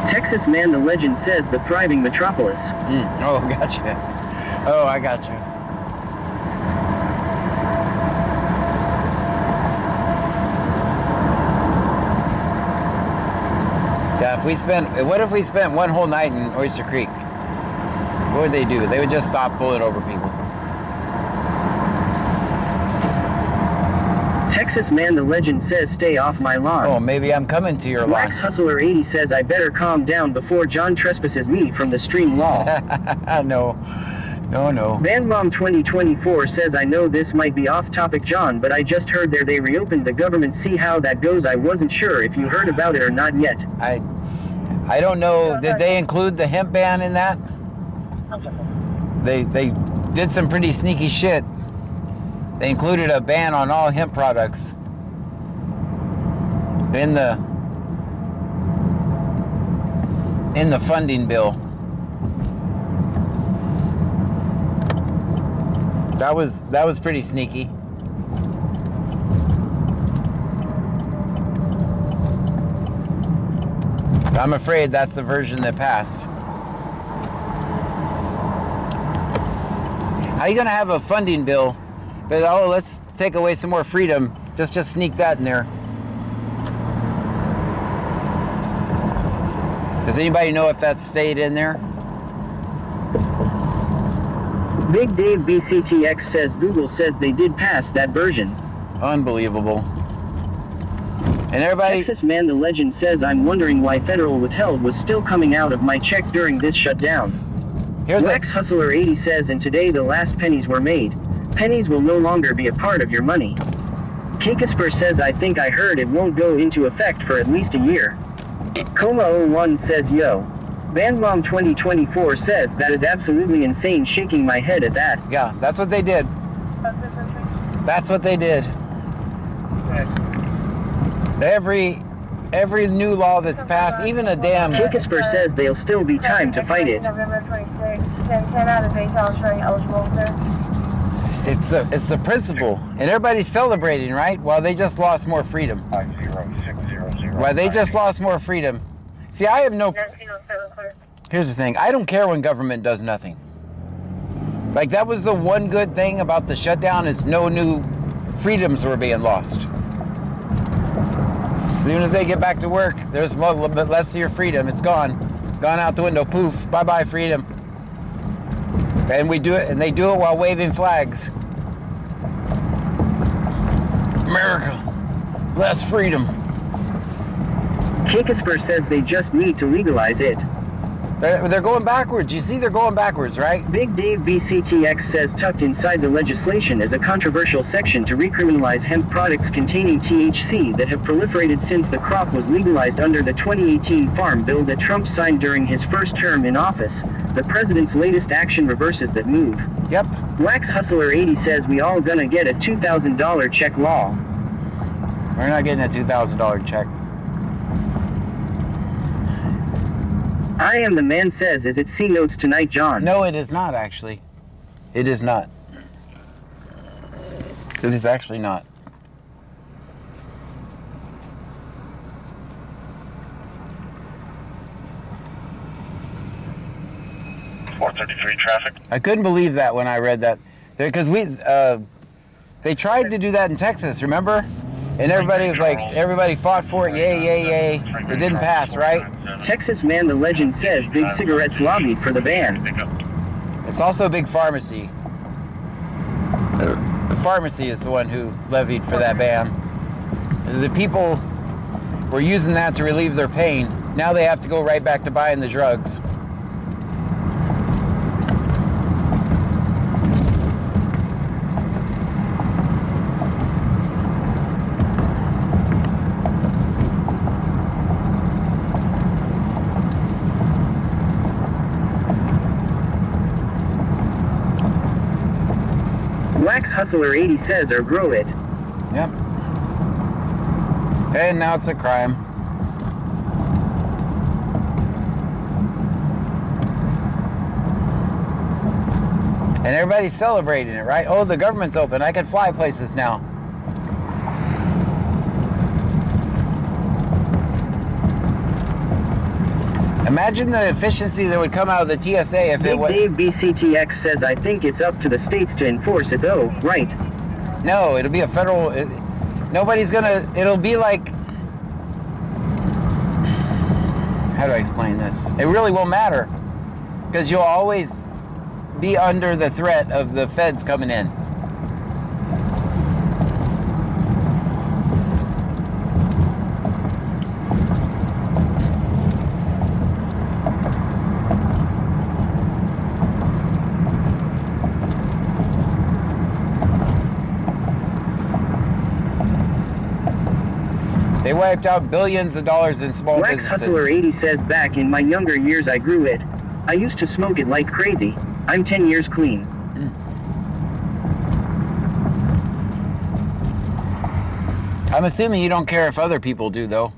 Speaker 1: Texas Man the Legend says, the thriving metropolis.
Speaker 2: Oh, gotcha. Oh, I got you. Yeah, what if we spent one whole night in Oyster Creek? What would they do? They would just stop pulling over people.
Speaker 1: Texas Man the Legend says stay off my lawn.
Speaker 2: Oh, maybe I'm coming to your lawn.
Speaker 1: Wax Hustler 80 says I better calm down before John trespasses me from the stream wall.
Speaker 2: No.
Speaker 1: Van Mom 2024 says I know this might be off topic John, but I just heard they reopened the government. See how that goes. I wasn't sure if you heard about it or not yet.
Speaker 2: I don't know. Did they include the hemp ban in that? They did some pretty sneaky shit. They included a ban on all hemp products in the funding bill. That was pretty sneaky. I'm afraid that's the version that passed. How are you gonna have a funding bill, but let's take away some more freedom? Just sneak that in there. Does anybody know if that stayed in there?
Speaker 1: Big Dave BCTX says Google says they did pass that version.
Speaker 2: Unbelievable. And everybody...
Speaker 1: Texas Man the Legend says I'm wondering why federal withheld was still coming out of my check during this shutdown. Wax Hustler 80 says and today the last pennies were made. Pennies will no longer be a part of your money. Kikasper says I think I heard it won't go into effect for at least a year. Coma01 says yo. Van Mom 2024 says that is absolutely insane, shaking my head at that.
Speaker 2: Yeah, that's what they did. That's what they did. Every new law that's passed, even a damn...
Speaker 1: Kikasper says there'll still be time to fight it.
Speaker 6: November 26th, 10 out of 8 showing eligible, sir.
Speaker 2: It's the principle, and everybody's celebrating, right? While they just lost more freedom.
Speaker 4: 50600.
Speaker 2: While they just lost more freedom. See, I have no... Here's the thing. I don't care when government does nothing. Like, that was the one good thing about the shutdown is no new freedoms were being lost. As soon as they get back to work, there's a little bit less of your freedom. It's gone. Gone out the window. Poof. Bye-bye, freedom. And we do it, and they do it while waving flags. America. Less freedom.
Speaker 1: Kikasper says they just need to legalize it.
Speaker 2: They're going backwards. You see, they're going backwards, right?
Speaker 1: Big Dave BCTX says tucked inside the legislation is a controversial section to recriminalize hemp products containing THC that have proliferated since the crop was legalized under the 2018 Farm Bill that Trump signed during his first term in office. The president's latest action reverses that move.
Speaker 2: Yep.
Speaker 1: Wax Hustler 80 says we all gonna get a $2,000 check law.
Speaker 2: We're not getting a $2,000 check.
Speaker 1: I am the man says, is it C notes tonight, John?
Speaker 2: No, it is not, actually. It is not. It is actually not.
Speaker 4: .433 traffic.
Speaker 2: I couldn't believe that when I read that. Because they tried to do that in Texas, remember? And everybody was like, everybody fought for it, yay, yay, yay. It didn't pass, right?
Speaker 1: Texas Man the Legend says Big Cigarettes lobbied for the ban.
Speaker 2: It's also Big Pharmacy. The pharmacy is the one who levied for that ban. The people were using that to relieve their pain. Now they have to go right back to buying the drugs.
Speaker 1: Wax Hustler 80 says or grow it.
Speaker 2: Yep. And now it's a crime. And everybody's celebrating it, right? Oh, the government's open. I can fly places now. Imagine the efficiency that would come out of the TSA if it was...
Speaker 1: Dave BCTX says I think it's up to the states to enforce it though, right?
Speaker 2: No, it'll be a federal... nobody's gonna... It'll be like... How do I explain this? It really won't matter. Because you'll always be under the threat of the feds coming in. They wiped out billions of dollars in small
Speaker 1: Wax
Speaker 2: businesses.
Speaker 1: Hustler 80 says back in my younger years I grew it. I used to smoke it like crazy. I'm 10 years clean.
Speaker 2: I'm assuming you don't care if other people do, though.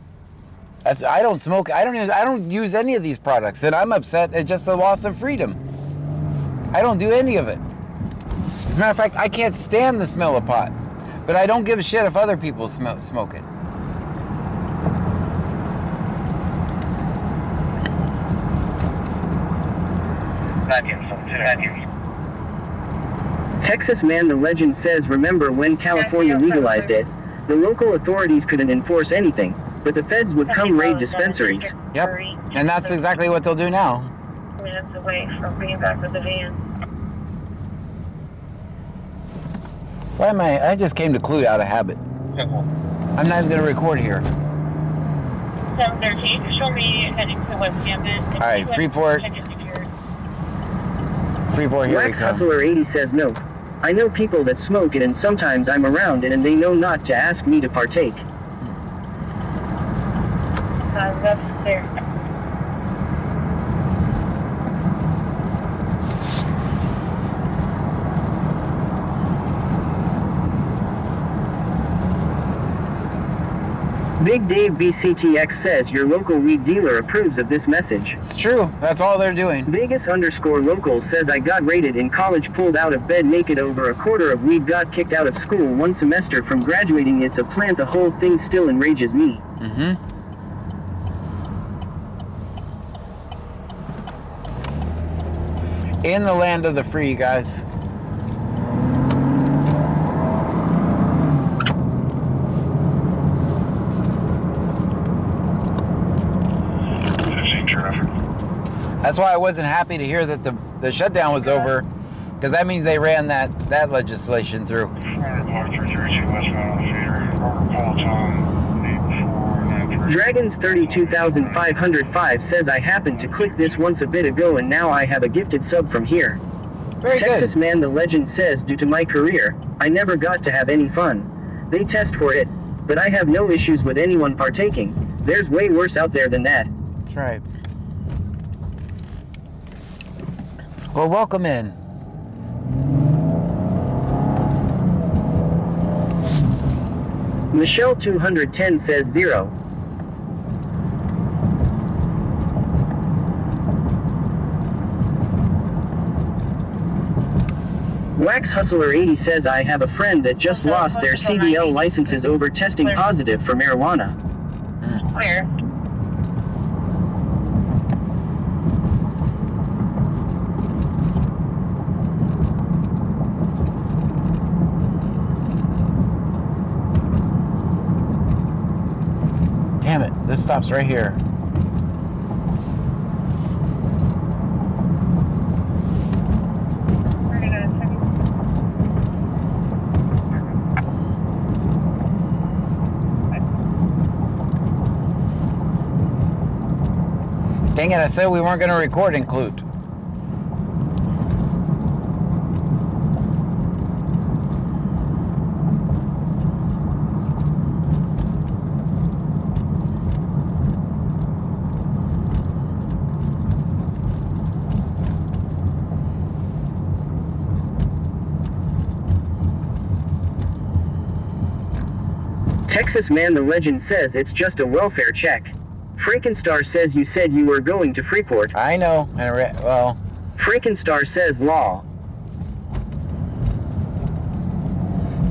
Speaker 2: I don't smoke. I don't use any of these products, and I'm upset at just the loss of freedom. I don't do any of it. As a matter of fact, I can't stand the smell of pot, but I don't give a shit if other people smoke it.
Speaker 1: Texas Man the Legend says remember when California legalized it? The local authorities couldn't enforce anything, but the feds would come raid dispensaries.
Speaker 2: Yep, and that's exactly what they'll do now.
Speaker 3: Minutes away from being back with the van.
Speaker 2: Why am I just came to Clute out of habit. I'm not even going to record here.
Speaker 3: 713, show me heading to West Camden.
Speaker 2: All right, Freeport. Freeport, here we
Speaker 1: Wax
Speaker 2: come.
Speaker 1: Hustler 80 says no. I know people that smoke it and sometimes I'm around it and they know not to ask me to partake.
Speaker 3: That's there.
Speaker 1: Big Dave BCTX says your local weed dealer approves of this message.
Speaker 2: It's true. That's all they're doing.
Speaker 1: Vegas_local says I got raided in college, pulled out of bed naked over a quarter of weed, got kicked out of school 1 semester from graduating. It's a plant, the whole thing still enrages me.
Speaker 2: In the land of the free, guys. That's why I wasn't happy to hear that the shutdown was over, because that means they ran that legislation through.
Speaker 1: Dragons 32,505 says I happened to click this once a bit ago and now I have a gifted sub from here.
Speaker 2: Very
Speaker 1: Texas
Speaker 2: good.
Speaker 1: Man the Legend says due to my career, I never got to have any fun. They test for it, but I have no issues with anyone partaking. There's way worse out there than that.
Speaker 2: That's right. Well, welcome in.
Speaker 1: Michelle 210 says 0. Wax Hustler 80 says I have a friend that just lost their CDL licenses over testing positive for marijuana.
Speaker 3: Where?
Speaker 2: Damn it, this stops right here. Dang it, I said we weren't going to record in Clute.
Speaker 1: Texas Man the Legend says it's just a welfare check. Frankenstein says you said you were going to Freeport.
Speaker 2: I know, well...
Speaker 1: Frankenstein says law.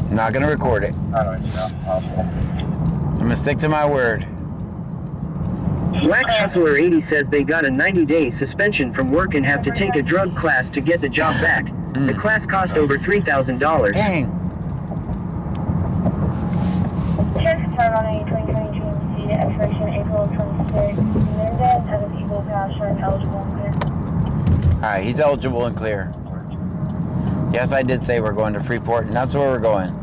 Speaker 2: I'm not going to record it. I'm going to stick to my word.
Speaker 1: Wax Hustler 80 says they got a 90-day suspension from work and have to take a drug class to get the job back. The class cost over $3,000.
Speaker 2: Dang.
Speaker 6: Check time on a 2022 MC, expiration April 26th. Mendez has an Eagle Pass showing eligible and clear.
Speaker 2: Alright, he's eligible and clear. Yes, I did say we're going to Freeport, and that's where we're going.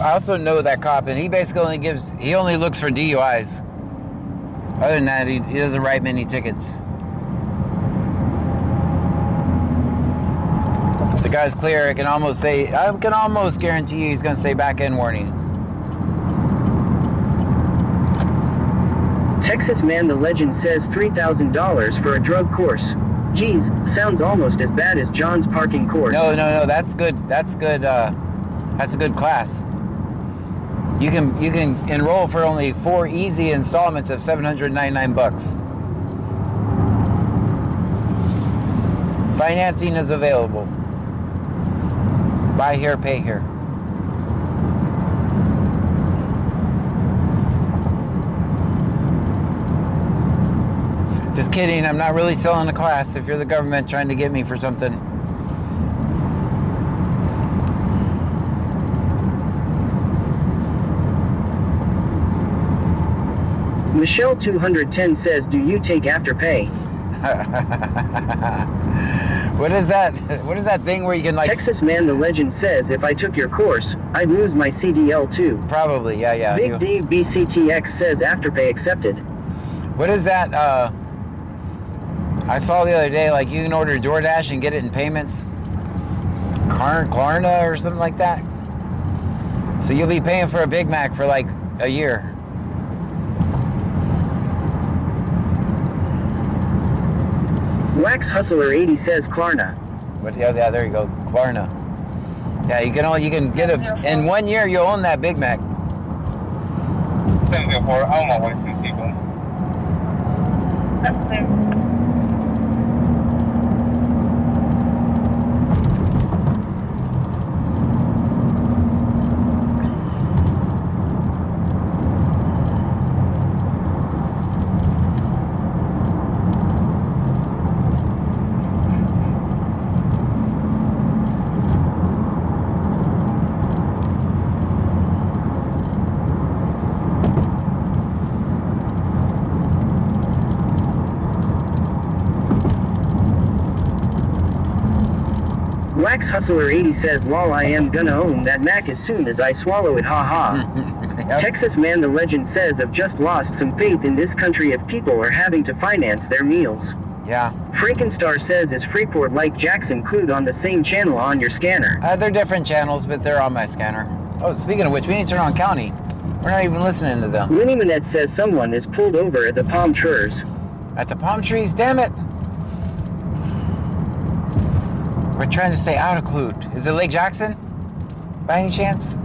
Speaker 2: I also know that cop, and he basically he only looks for DUIs. Other than that, he doesn't write many tickets. The guy's clear. I can almost guarantee you he's going to say back end warning.
Speaker 1: Texas Man the Legend says $3,000 for a drug course. Geez, sounds almost as bad as John's parking course.
Speaker 2: No, that's good. That's good. That's a good class. You can enroll for only 4 easy installments of $799. Financing is available. Buy here, pay here. Just kidding, I'm not really selling a class if you're the government trying to get me for something.
Speaker 1: Michelle 210 says, do you take Afterpay?
Speaker 2: What is that? What is that thing where you can like...
Speaker 1: Texas Man the Legend says, if I took your course, I'd lose my CDL too.
Speaker 2: Probably, yeah.
Speaker 1: Big Dave BCTX says Afterpay accepted.
Speaker 2: What is that? I saw the other day, like you can order DoorDash and get it in payments. Klarna or something like that. So you'll be paying for a Big Mac for like a year.
Speaker 1: Wax Hustler 80 says Klarna.
Speaker 2: But yeah, there you go, Klarna. Yeah, you can get it in 1 year. You'll own that Big Mac.
Speaker 4: 10-4, I'm on my way to people.
Speaker 6: That's clear.
Speaker 1: Wax Hustler 80 says, lol, I am gonna own that Mac as soon as I swallow it, haha.
Speaker 2: Yep.
Speaker 1: Texas Man the Legend says, I've just lost some faith in this country if people are having to finance their meals.
Speaker 2: Yeah.
Speaker 1: Frankenstar says, is Freeport like Jackson Clued on the same channel on your scanner?
Speaker 2: They're different channels, but they're on my scanner. Oh, speaking of which, we need to turn on county. We're not even listening to them.
Speaker 1: Winnie Manette says someone is pulled over at the palm trees.
Speaker 2: At the palm trees, damn it. We're trying to stay out of Clute. Is it Lake Jackson? By any chance?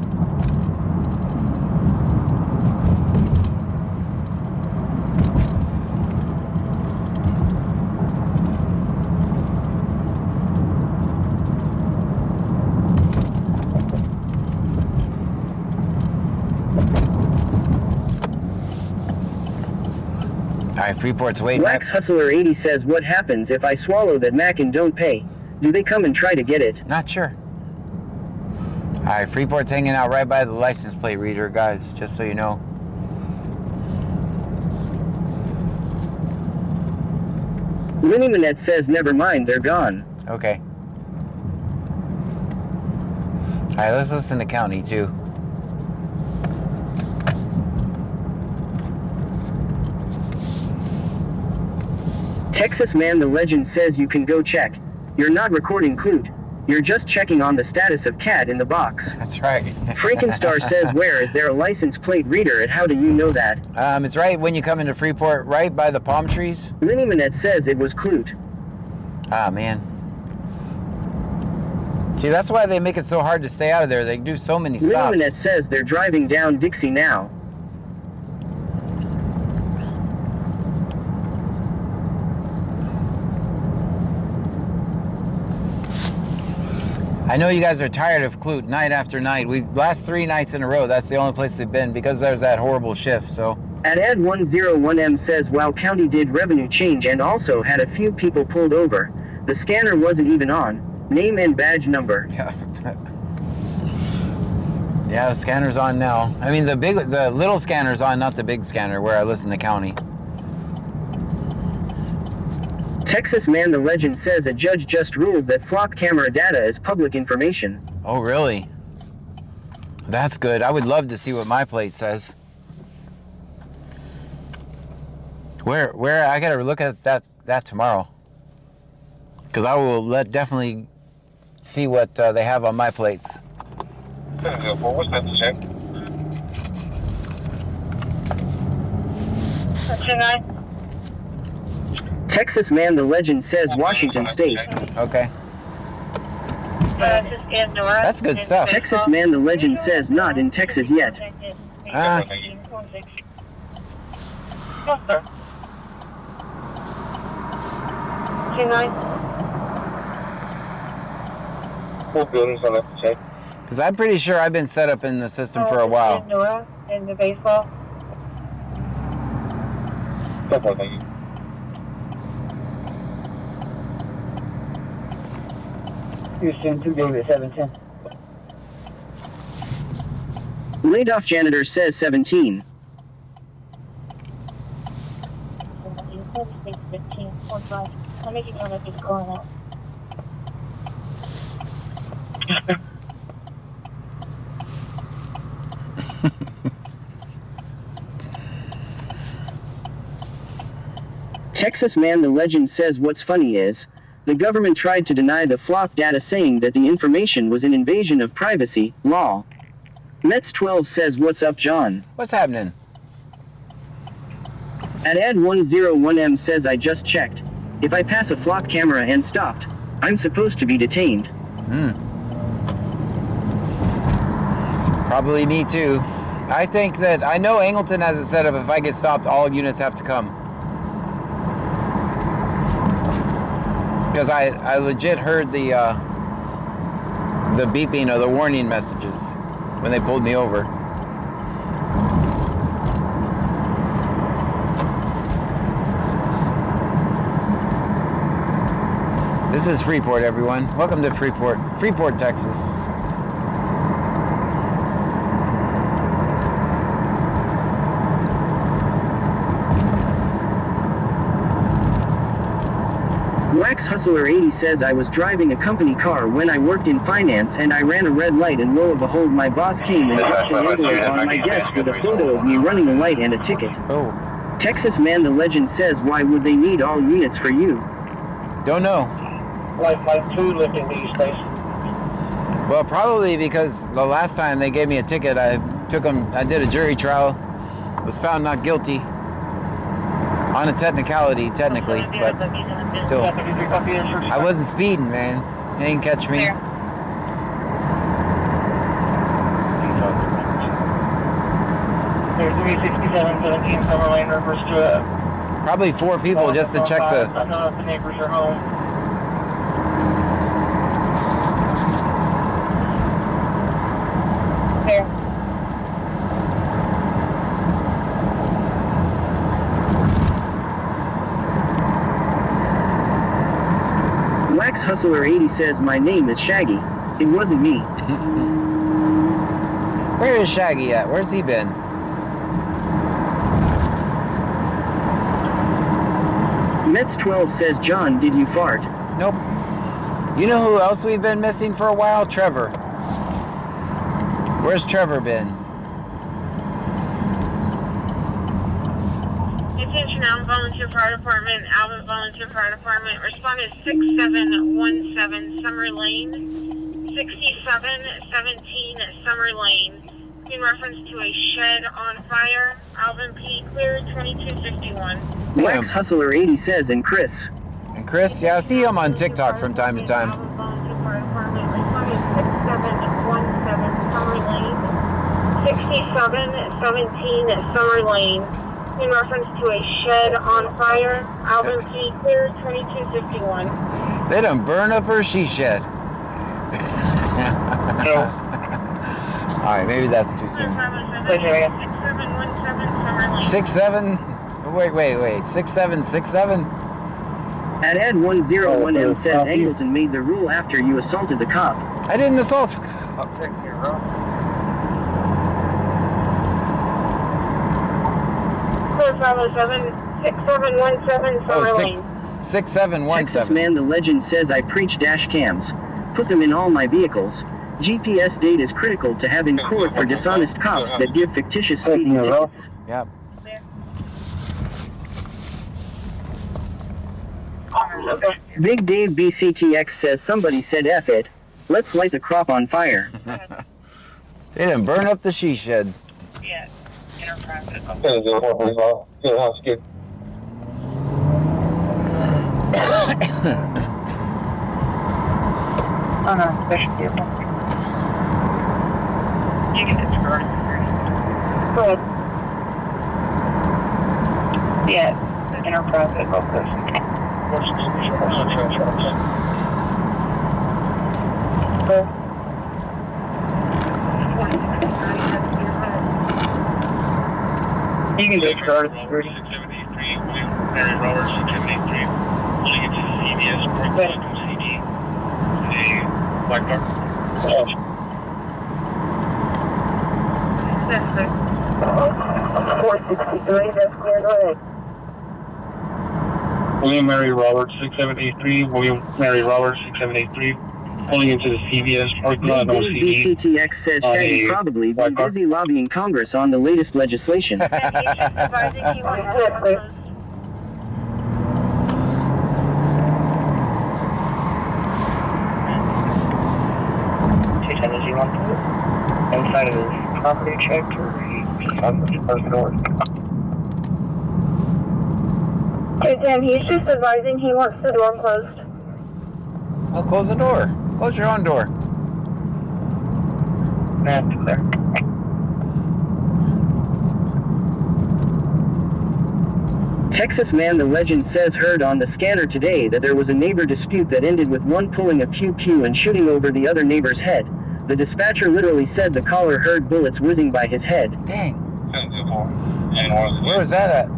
Speaker 2: Alright, Freeport's waiting.
Speaker 1: Wax Hustler 80 says, what happens if I swallow that Mac and don't pay? Do they come and try to get it?
Speaker 2: Not sure. Alright, Freeport's hanging out right by the license plate reader, guys, just so you know.
Speaker 1: Winnie Manette says, never mind, they're gone.
Speaker 2: Okay. Alright, let's listen to county too.
Speaker 1: Texas Man the Legend says you can go check. You're not recording Clute. You're just checking on the status of cat in the box.
Speaker 2: That's right.
Speaker 1: Frankenstar says, where is there a license plate reader and how do you know that?
Speaker 2: It's right when you come into Freeport, right by the palm trees.
Speaker 1: Winnie Manette says it was Clute.
Speaker 2: Ah, man. See, that's why they make it so hard to stay out of there. They do so many stops.
Speaker 1: Winnie Manette says they're driving down Dixie now.
Speaker 2: I know you guys are tired of Clute night after night. Last 3 nights in a row, that's the only place we've been because there's that horrible shift, so.
Speaker 1: At Ed101M says, wow, county did revenue change and also had a few people pulled over. The scanner wasn't even on. Name and badge number.
Speaker 2: Yeah. Yeah, the scanner's on now. I mean, the little scanner's on, not the big scanner where I listen to county.
Speaker 1: Texas Man the Legend says a judge just ruled that flock camera data is public information.
Speaker 2: Oh, really? That's good. I would love to see what my plate says. Where I gotta look at that tomorrow. Because I will definitely see what they have on my plates.
Speaker 4: What's that to check?
Speaker 3: What's your name?
Speaker 1: Texas Man the Legend says Washington State.
Speaker 2: Okay.
Speaker 3: Just Andorra.
Speaker 2: That's good stuff.
Speaker 1: Texas Man the Legend says not in Texas yet.
Speaker 2: Ah.
Speaker 3: Yes, sir. What's your name?
Speaker 4: What buildings I left to check?
Speaker 2: Because I'm pretty sure I've been set up in the system for a while.
Speaker 3: Andorra in the baseball.
Speaker 4: Couple, thank you.
Speaker 7: Houston, 2 David 710.
Speaker 1: Laid off janitor says 17.
Speaker 6: I'll make you know if it's going out.
Speaker 1: Texas Man the Legend says what's funny is, the government tried to deny the flock data saying that the information was an invasion of privacy, law. Mets 12 says what's up John.
Speaker 2: What's happening?
Speaker 1: At Ad101M says I just checked. If I pass a flock camera and stopped, I'm supposed to be detained.
Speaker 2: Probably me too. I think that, I know Angleton has it set up if I get stopped, all units have to come. Because I legit heard the beeping or the warning messages when they pulled me over. This is Freeport, everyone. Welcome to Freeport, Texas.
Speaker 1: Wax Hustler 80 says I was driving a company car when I worked in finance and I ran a red light and lo and behold my boss came and dropped an envelope on my desk with a photo of me running a light and a ticket.
Speaker 2: Oh.
Speaker 1: Texas Man the Legend says why would they need all units for you?
Speaker 2: Don't know.
Speaker 7: Like 2 lifting these days.
Speaker 2: Well, probably because the last time they gave me a ticket, I did a jury trial, was found not guilty. On a technicality, technically, but still. I wasn't speeding, man. They didn't catch me.
Speaker 7: There's 36717 Summer Lane, reverse to
Speaker 2: Probably 4 people just to check the...
Speaker 7: I don't know if the neighbors are home.
Speaker 6: Here.
Speaker 1: Wax Hustler 80 says my name is Shaggy. It wasn't me.
Speaker 2: Where is Shaggy at? Where's he been?
Speaker 1: Mets 12 says John, did you fart?
Speaker 2: Nope. You know who else we've been missing for a while? Trevor. Where's Trevor been?
Speaker 3: Attention, Alvin Volunteer Fire Department. Alvin Volunteer Fire Department. Responded 6717 Summer Lane. 6717 Summer Lane. In reference to a shed on fire. Alvin P. Clear 2251.
Speaker 1: Wax Hustler 80 says and Chris.
Speaker 2: And Chris? Yeah, I see him on TikTok from time to time.
Speaker 3: Alvin Volunteer Fire Department. Responded 6717 Summer Lane. 6717 Summer Lane. In reference to a shed on fire. Alvin P. Clear 2251.
Speaker 2: They done burn up her she shed. Alright, maybe that's too soon.
Speaker 3: 6717 Summer Lane.
Speaker 2: 67? Wait. 6767?
Speaker 1: At Ad101M says Angleton made the rule after you assaulted the cop.
Speaker 2: I didn't assault.
Speaker 3: 6717 Summer Lane.
Speaker 2: 6717.
Speaker 1: Texas Man the Legend says I preach dash cams. Put them in all my vehicles. GPS data is critical to have in court for dishonest cops that give fictitious speeding tickets.
Speaker 2: Yep.
Speaker 1: Big Dave BCTX says somebody said F it. Let's light the crop on fire.
Speaker 2: They didn't burn up the she shed.
Speaker 3: Yeah. Enterprise.
Speaker 7: Oh no, special vehicle.
Speaker 3: You can disregard it.
Speaker 7: Go ahead.
Speaker 3: Yeah. Enterprise.
Speaker 7: You can disregard it.
Speaker 4: 673, Mary Roberts, 673. Pulling into the CVS parking lot from CD. A black car.
Speaker 7: 463, that's clear, go ahead.
Speaker 4: William Mary Roberts, 6783. William Mary Roberts, 6783. Pulling into the CVS parking lot
Speaker 1: Big
Speaker 4: on
Speaker 1: Dave
Speaker 4: CD.
Speaker 1: BCTX says Shaggy probably been busy lobbying Congress on the latest legislation.
Speaker 6: And he's just advising he wants to close.
Speaker 7: Inside of his property checked, or he's on the first door?
Speaker 6: Okay, Tim, he's just advising he wants the door closed.
Speaker 2: Well, close the door. Close your own door.
Speaker 7: That's clear.
Speaker 1: Texas Man the Legend says heard on the scanner today that there was a neighbor dispute that ended with one pulling a pew-pew and shooting over the other neighbor's head. The dispatcher literally said the caller heard bullets whizzing by his head.
Speaker 2: Dang.
Speaker 4: And one
Speaker 2: Where was that at?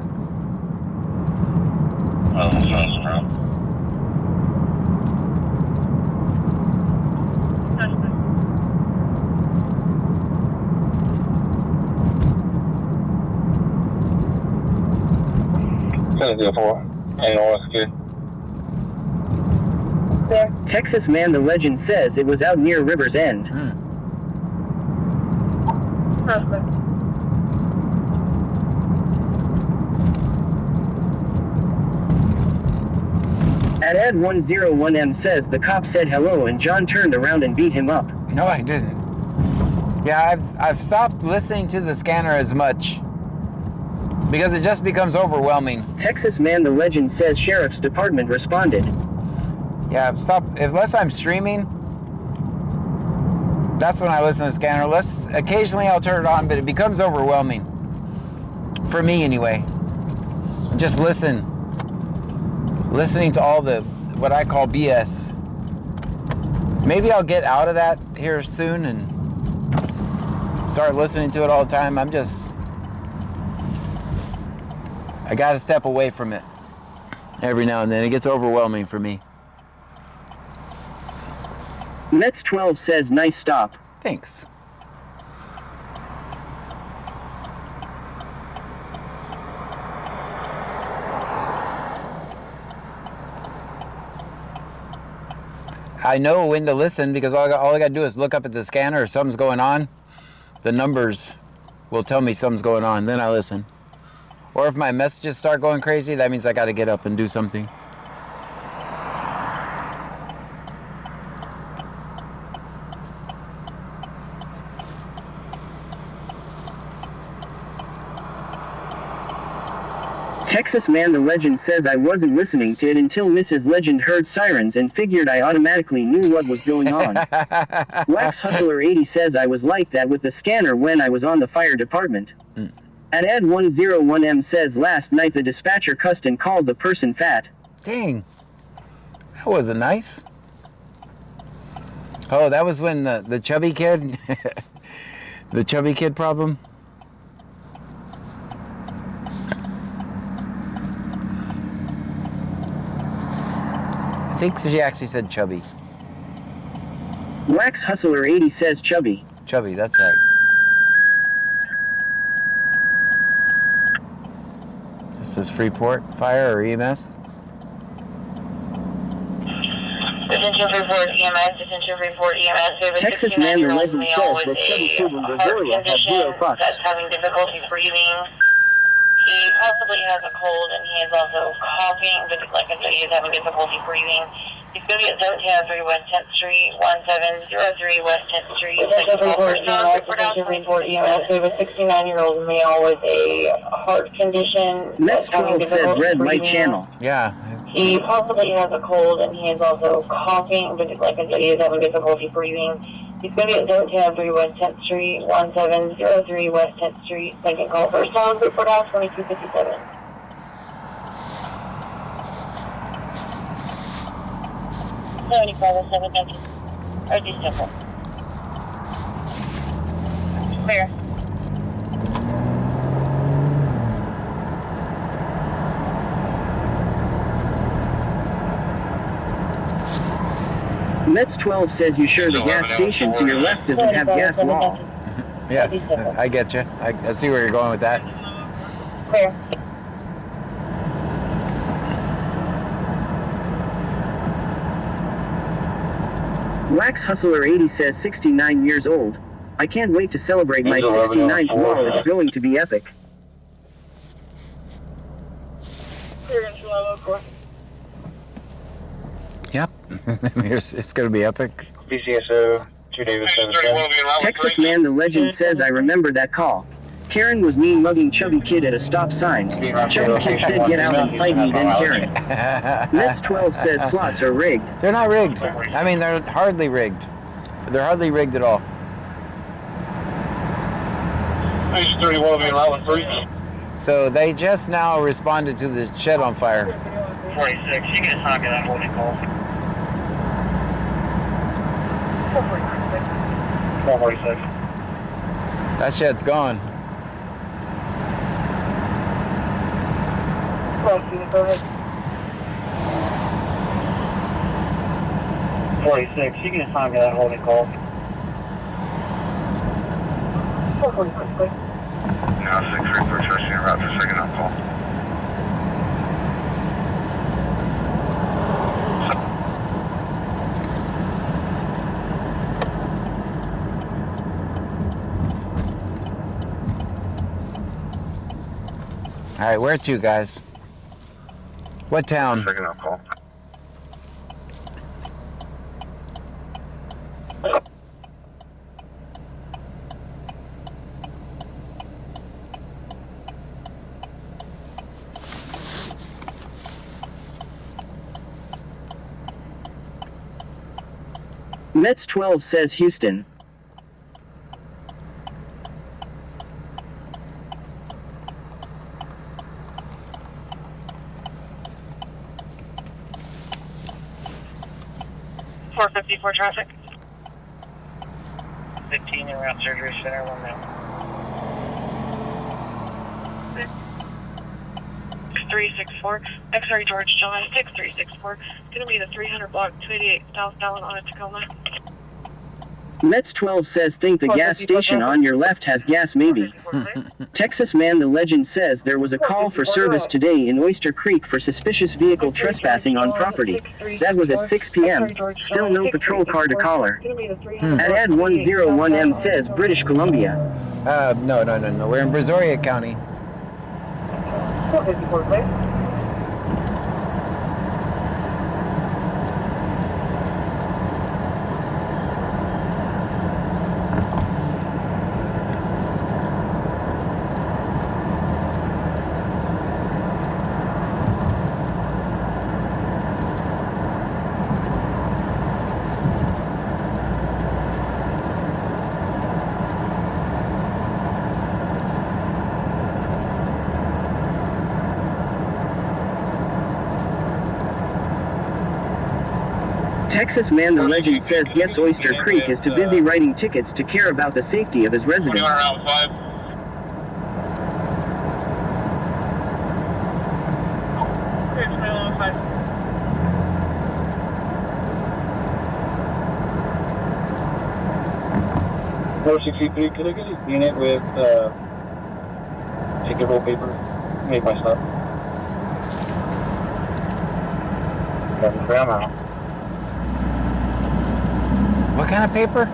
Speaker 6: There.
Speaker 1: Texas Man the Legend says it was out near River's End.
Speaker 6: Perfect.
Speaker 1: Ad101M says the cop said hello and John turned around and beat him up.
Speaker 2: No, I didn't. Yeah, I've stopped listening to the scanner as much because it just becomes overwhelming.
Speaker 1: Texas Man the Legend says Sheriff's Department responded.
Speaker 2: Yeah, I've stopped, unless I'm streaming, that's when I listen to the scanner. Occasionally I'll turn it on, but it becomes overwhelming. For me anyway. Just listening to all the, what I call BS. Maybe I'll get out of that here soon and start listening to it all the time. I gotta step away from it every now and then. It gets overwhelming for me.
Speaker 1: Mets12 says nice stop.
Speaker 2: Thanks. I know when to listen because all I got to do is look up at the scanner if something's going on. The numbers will tell me something's going on, then I listen. Or if my messages start going crazy, that means I got to get up and do something.
Speaker 1: Texas Man the Legend says I wasn't listening to it until Mrs. Legend heard sirens and figured I automatically knew what was going on. Wax Hustler 80 says I was like that with the scanner when I was on the fire department. And Ad101M says last night the dispatcher cussed and called the person fat.
Speaker 2: Dang. That wasn't nice. Oh, that was when the chubby kid, the chubby kid problem. I think she actually said chubby.
Speaker 1: Wax Hustler 80 says chubby.
Speaker 2: Chubby, that's right. This is Freeport Fire or EMS?
Speaker 3: Detention report EMS, detention report EMS. We have a
Speaker 1: Texas man the
Speaker 3: 69-year-old
Speaker 1: legend
Speaker 3: male
Speaker 1: says
Speaker 3: with
Speaker 1: that
Speaker 3: a
Speaker 1: 72 in
Speaker 3: heart
Speaker 1: Brazoria has
Speaker 3: condition
Speaker 1: 0 fucks.
Speaker 3: that's having difficulty breathing. He possibly has a cold and he is also coughing, but like I said, he is having difficulty breathing. He's going to be at 1703 West 10th Street, 1703 West 10th Street.
Speaker 6: Detention report EMS, detention report EMS. We have a 69-year-old male with a heart condition
Speaker 1: Mets
Speaker 6: that's having
Speaker 1: 12 says
Speaker 6: difficulty
Speaker 1: red light
Speaker 6: breathing.
Speaker 1: channel.
Speaker 2: Yeah.
Speaker 6: He possibly has a cold and he is also coughing, but like I said, he is having difficulty breathing. He's going to be at 1703 West 10th Street, 1703 West 10th Street. Second call, first time, report out 2257.
Speaker 3: Or December. Clear.
Speaker 1: Mets 12 says you sure the gas station to your left doesn't have gas law.
Speaker 2: Yes, I get you. I see where you're going with that.
Speaker 6: Clear.
Speaker 1: Wax Hustler 80 says 69 years old. I can't wait to celebrate my 69th wall. It's going to be epic.
Speaker 2: Yep. It's going to be epic.
Speaker 7: BCSO 2 David 77.
Speaker 1: Texas man the legend says I remember that call. Karen was mean mugging chubby kid at a stop sign. Chubby kid said get out and fight me then Karen. Mets 12 says slots are rigged.
Speaker 2: They're not rigged. I mean, they're hardly rigged. They're hardly rigged at all.
Speaker 4: Page 31 being allowed 3.
Speaker 2: So they just now responded to the shed on fire.
Speaker 4: 46, you get a sock of that holding call. 446.
Speaker 2: That shed's gone.
Speaker 6: Go ahead.
Speaker 4: 46, you get a sock of that holding call.
Speaker 6: 446, please.
Speaker 4: Now 6 reports are seen route for second on call.
Speaker 2: All right, where to, guys? What town?
Speaker 4: Second on call.
Speaker 1: Mets 12 says Houston.
Speaker 3: .454 traffic.
Speaker 4: 15 in route surgery center, 1 now.
Speaker 3: 364, X-ray George July 6364. It's going to be the 300 block 288 southbound on a Tacoma.
Speaker 1: Mets 12 says think the gas station on your left has gas maybe. Texas man the legend says there was a call for service today in Oyster Creek for suspicious vehicle trespassing on property. That was at 6 p.m. Still no patrol car to caller. Ad 101M says British Columbia.
Speaker 2: No. We're in Brazoria County.
Speaker 6: 454, please.
Speaker 1: Texas man the legend says yes Oyster Creek is too busy writing tickets to care about the safety of his residents.
Speaker 4: Route 5. Could I get a unit with ticket roll paper? Make my stop. Got the ground out.
Speaker 2: What kind of paper?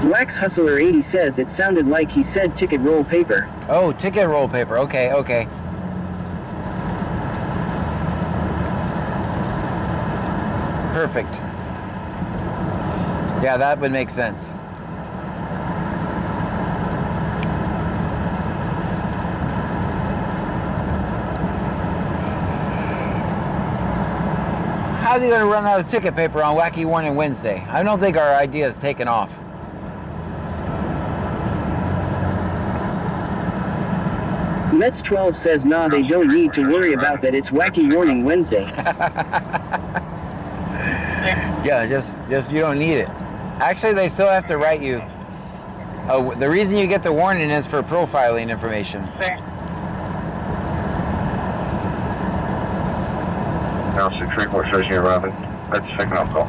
Speaker 1: Wax Hustler 80 says it sounded like he said ticket roll paper.
Speaker 2: Oh, ticket roll paper. Okay, okay. Perfect. Yeah, that would make sense. How are they going to run out of ticket paper on Wacky Warning Wednesday? I don't think our idea is taken off.
Speaker 1: Mets 12 says nah, they don't need to worry about that, it's Wacky Warning Wednesday.
Speaker 2: Yeah, just you don't need it. Actually, they still have to write you. The reason you get the warning is for profiling information.
Speaker 4: Now 634 shows you arriving. That's the second call.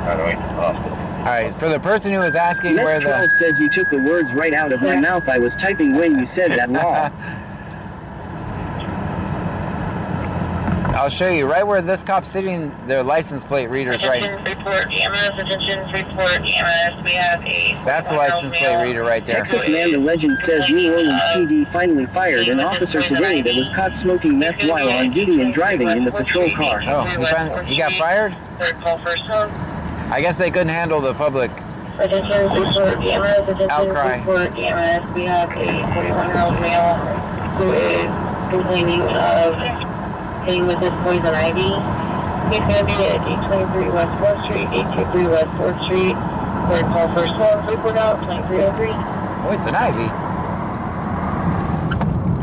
Speaker 4: By the way, to the hospital.
Speaker 2: All right, for the person who was asking where
Speaker 1: Mets 12
Speaker 2: the...
Speaker 1: says you took the words right out of my mouth. I was typing when you said that law.
Speaker 2: I'll show you right where this cop's sitting. Their license plate reader's right.
Speaker 3: Report EMS, attention, report EMS. We have a...
Speaker 2: That's the license plate reader right there.
Speaker 1: Texas Man the Legend says New Orleans PD finally fired an officer today that was caught smoking meth while on duty and driving in the patrol car.
Speaker 2: Oh, he got fired?
Speaker 3: Third call, first home.
Speaker 2: I guess they couldn't handle the public
Speaker 3: Attention, report EMS, attention,
Speaker 2: outcry.
Speaker 3: report EMS. We have a 41-year-old male who is complaining of pain with his poison ivy. He's going to be at 823 West 4th Street, 823 West 4th Street. Third call, first home. Report out, 2303.
Speaker 2: Poison ivy?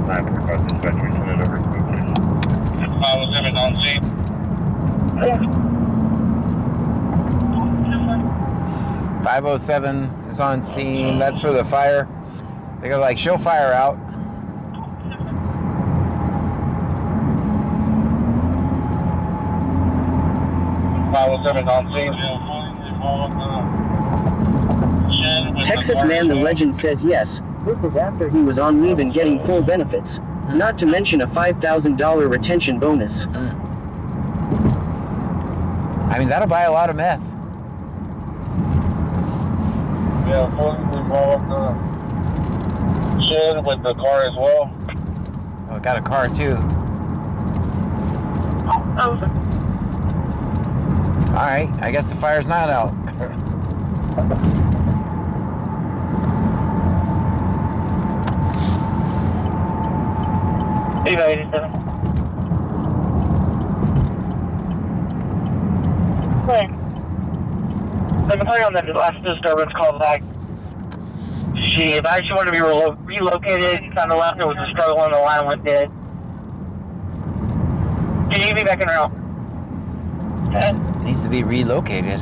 Speaker 4: I have request dispatcher, send it over quickly. 507 on scene.
Speaker 2: 507 is on scene. That's for the fire. They go like, show fire out.
Speaker 4: On scene.
Speaker 1: Texas Man the Legend says yes. This is after he was on leave and getting full benefits. Not to mention a $5,000 retention bonus.
Speaker 2: I mean, that'll buy a lot of meth.
Speaker 4: Yeah, we involved shed with the car as well.
Speaker 2: Oh, got a car too. All right, I guess the fire's not out.
Speaker 7: The party on the last disturbance called back. She actually wanted to be relocated. On the left, there was a struggle and the line went dead. Can you be back in route?
Speaker 2: Needs to be relocated.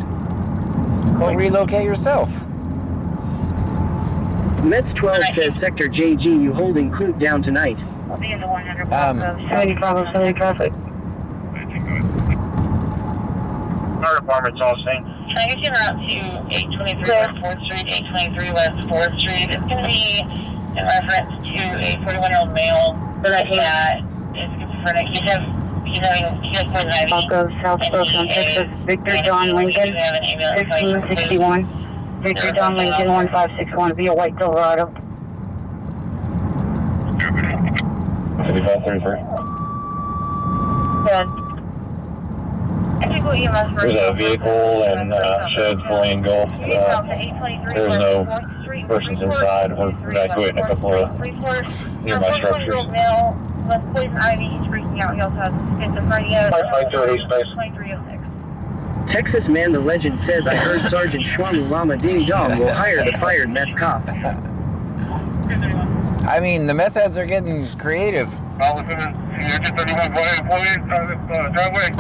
Speaker 2: Go relocate yourself.
Speaker 1: Mets 12 says Sector JG you holding Clute down tonight.
Speaker 3: I'll be in the 100
Speaker 2: Um,
Speaker 3: block of
Speaker 7: 70 traffic.
Speaker 4: Fire department's all same.
Speaker 3: Can I get you en route to 823 West 4th Street, 823 West 4th Street? It's going to be in reference to a 41-year-old male that is schizophrenic. He has poison ivy.
Speaker 6: Bronco, South Oakland, Texas, Victor John Lincoln, 1561. Victor John Lincoln, 1561, via White Silverado.
Speaker 4: 5533.
Speaker 3: Good.
Speaker 4: There's a vehicle and shed fully engulfed. There's no persons inside. We're evacuating a couple of nearby structures.
Speaker 3: Male with poison ivy. He's freaking out. He also has schizophrenia.
Speaker 4: 2306.
Speaker 1: Texas Man the Legend says I heard Sergeant Shwamu Lama Ding Dong will hire the fired meth cop.
Speaker 2: I mean, the meth heads are getting creative.
Speaker 4: All within the 31 driveway.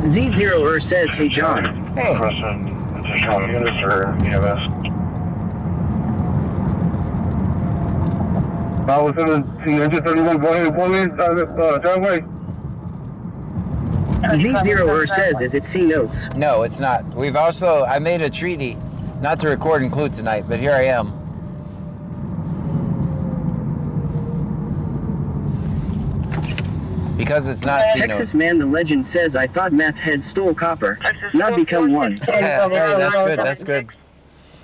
Speaker 1: Z0er says, hey John.
Speaker 2: Hey.
Speaker 4: Question, additional units or EMS? Within the engine 31, go ahead and pull in, driveway.
Speaker 1: Z0er says, is it C notes?
Speaker 2: No, it's not. We've also, I made a treaty not to record and include tonight, but here I am. Because it's not C notes.
Speaker 1: Texas Man the Legend says, I thought meth head stole copper, not become one.
Speaker 2: Hey, that's good, that's good.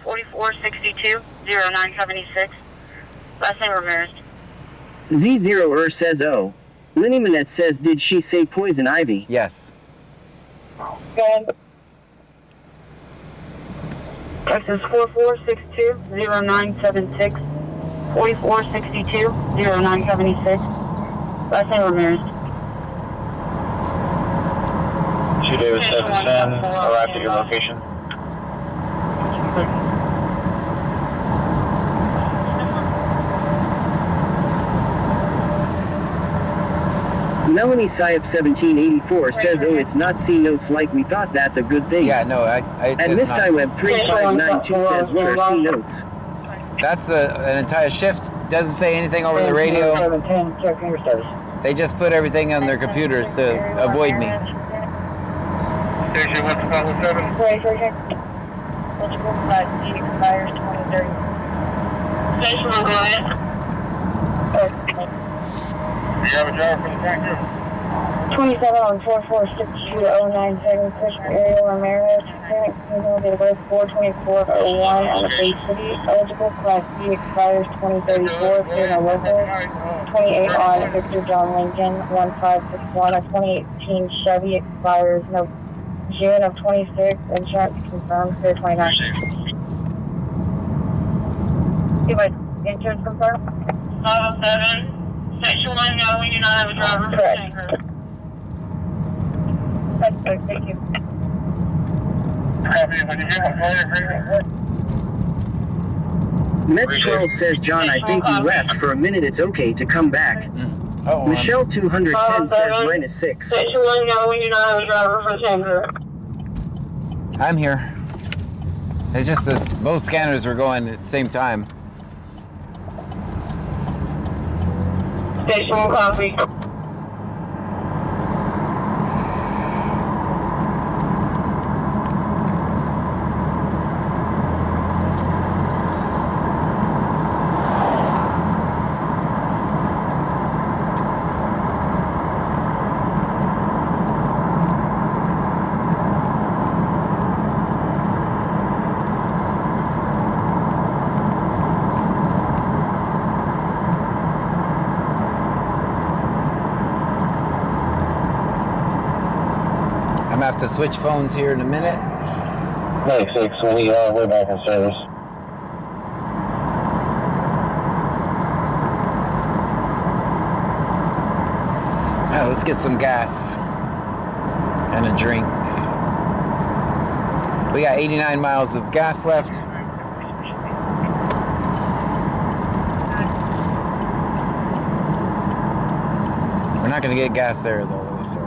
Speaker 3: 4462 0976. Last name Ramirez.
Speaker 1: Z0er says, oh. Lenny Manette says, did she say poison ivy?
Speaker 2: Yes.
Speaker 6: Texas 4462 0976. 4462 0976. Last name Ramirez.
Speaker 4: 2 David 710, arrived at your location.
Speaker 1: Melanie Syop 1784 says, oh, it's not C notes like we thought. That's a good thing.
Speaker 2: Yeah, no,
Speaker 1: And Miss Web 3592 says, what are C notes?
Speaker 2: That's an entire shift. Doesn't say anything over the radio. They just put everything on their computers to avoid me.
Speaker 4: Station 157.
Speaker 3: Eligible class D expires 2030. Station 1, go ahead.
Speaker 4: Do you have a driver for the tanker?
Speaker 6: 27 on 4462 0976. Ariel Ramirez. Parent signal date of birth 4/24/01 on the Bay City. Eligible class D expires 2034. Clear no local. 28 on Victor John Lincoln 1561. A 2018 Chevy expires June of 26. Insurance confirmed. Clear 29. Insurance confirmed.
Speaker 3: 507. Section 1, no, we do not have a driver for the
Speaker 6: Correct.
Speaker 3: tanker.
Speaker 6: That's good. Thank you.
Speaker 4: Copy, when you get my phone agreement.
Speaker 1: Mets12 says, John, I think you left for a minute. It's okay to come back.
Speaker 2: Oh,
Speaker 1: Michelle 210 says, minus 6.
Speaker 3: Section 1, no, we do not have a driver for the tanker.
Speaker 2: I'm here. It's just that both scanners were going at the same time.
Speaker 3: Station 1, copy.
Speaker 2: I'm gonna have to switch phones here in a minute.
Speaker 4: 96, we're back in service.
Speaker 2: Now let's get some gas and a drink. We got 89 miles of gas left. We're not gonna get gas there though, so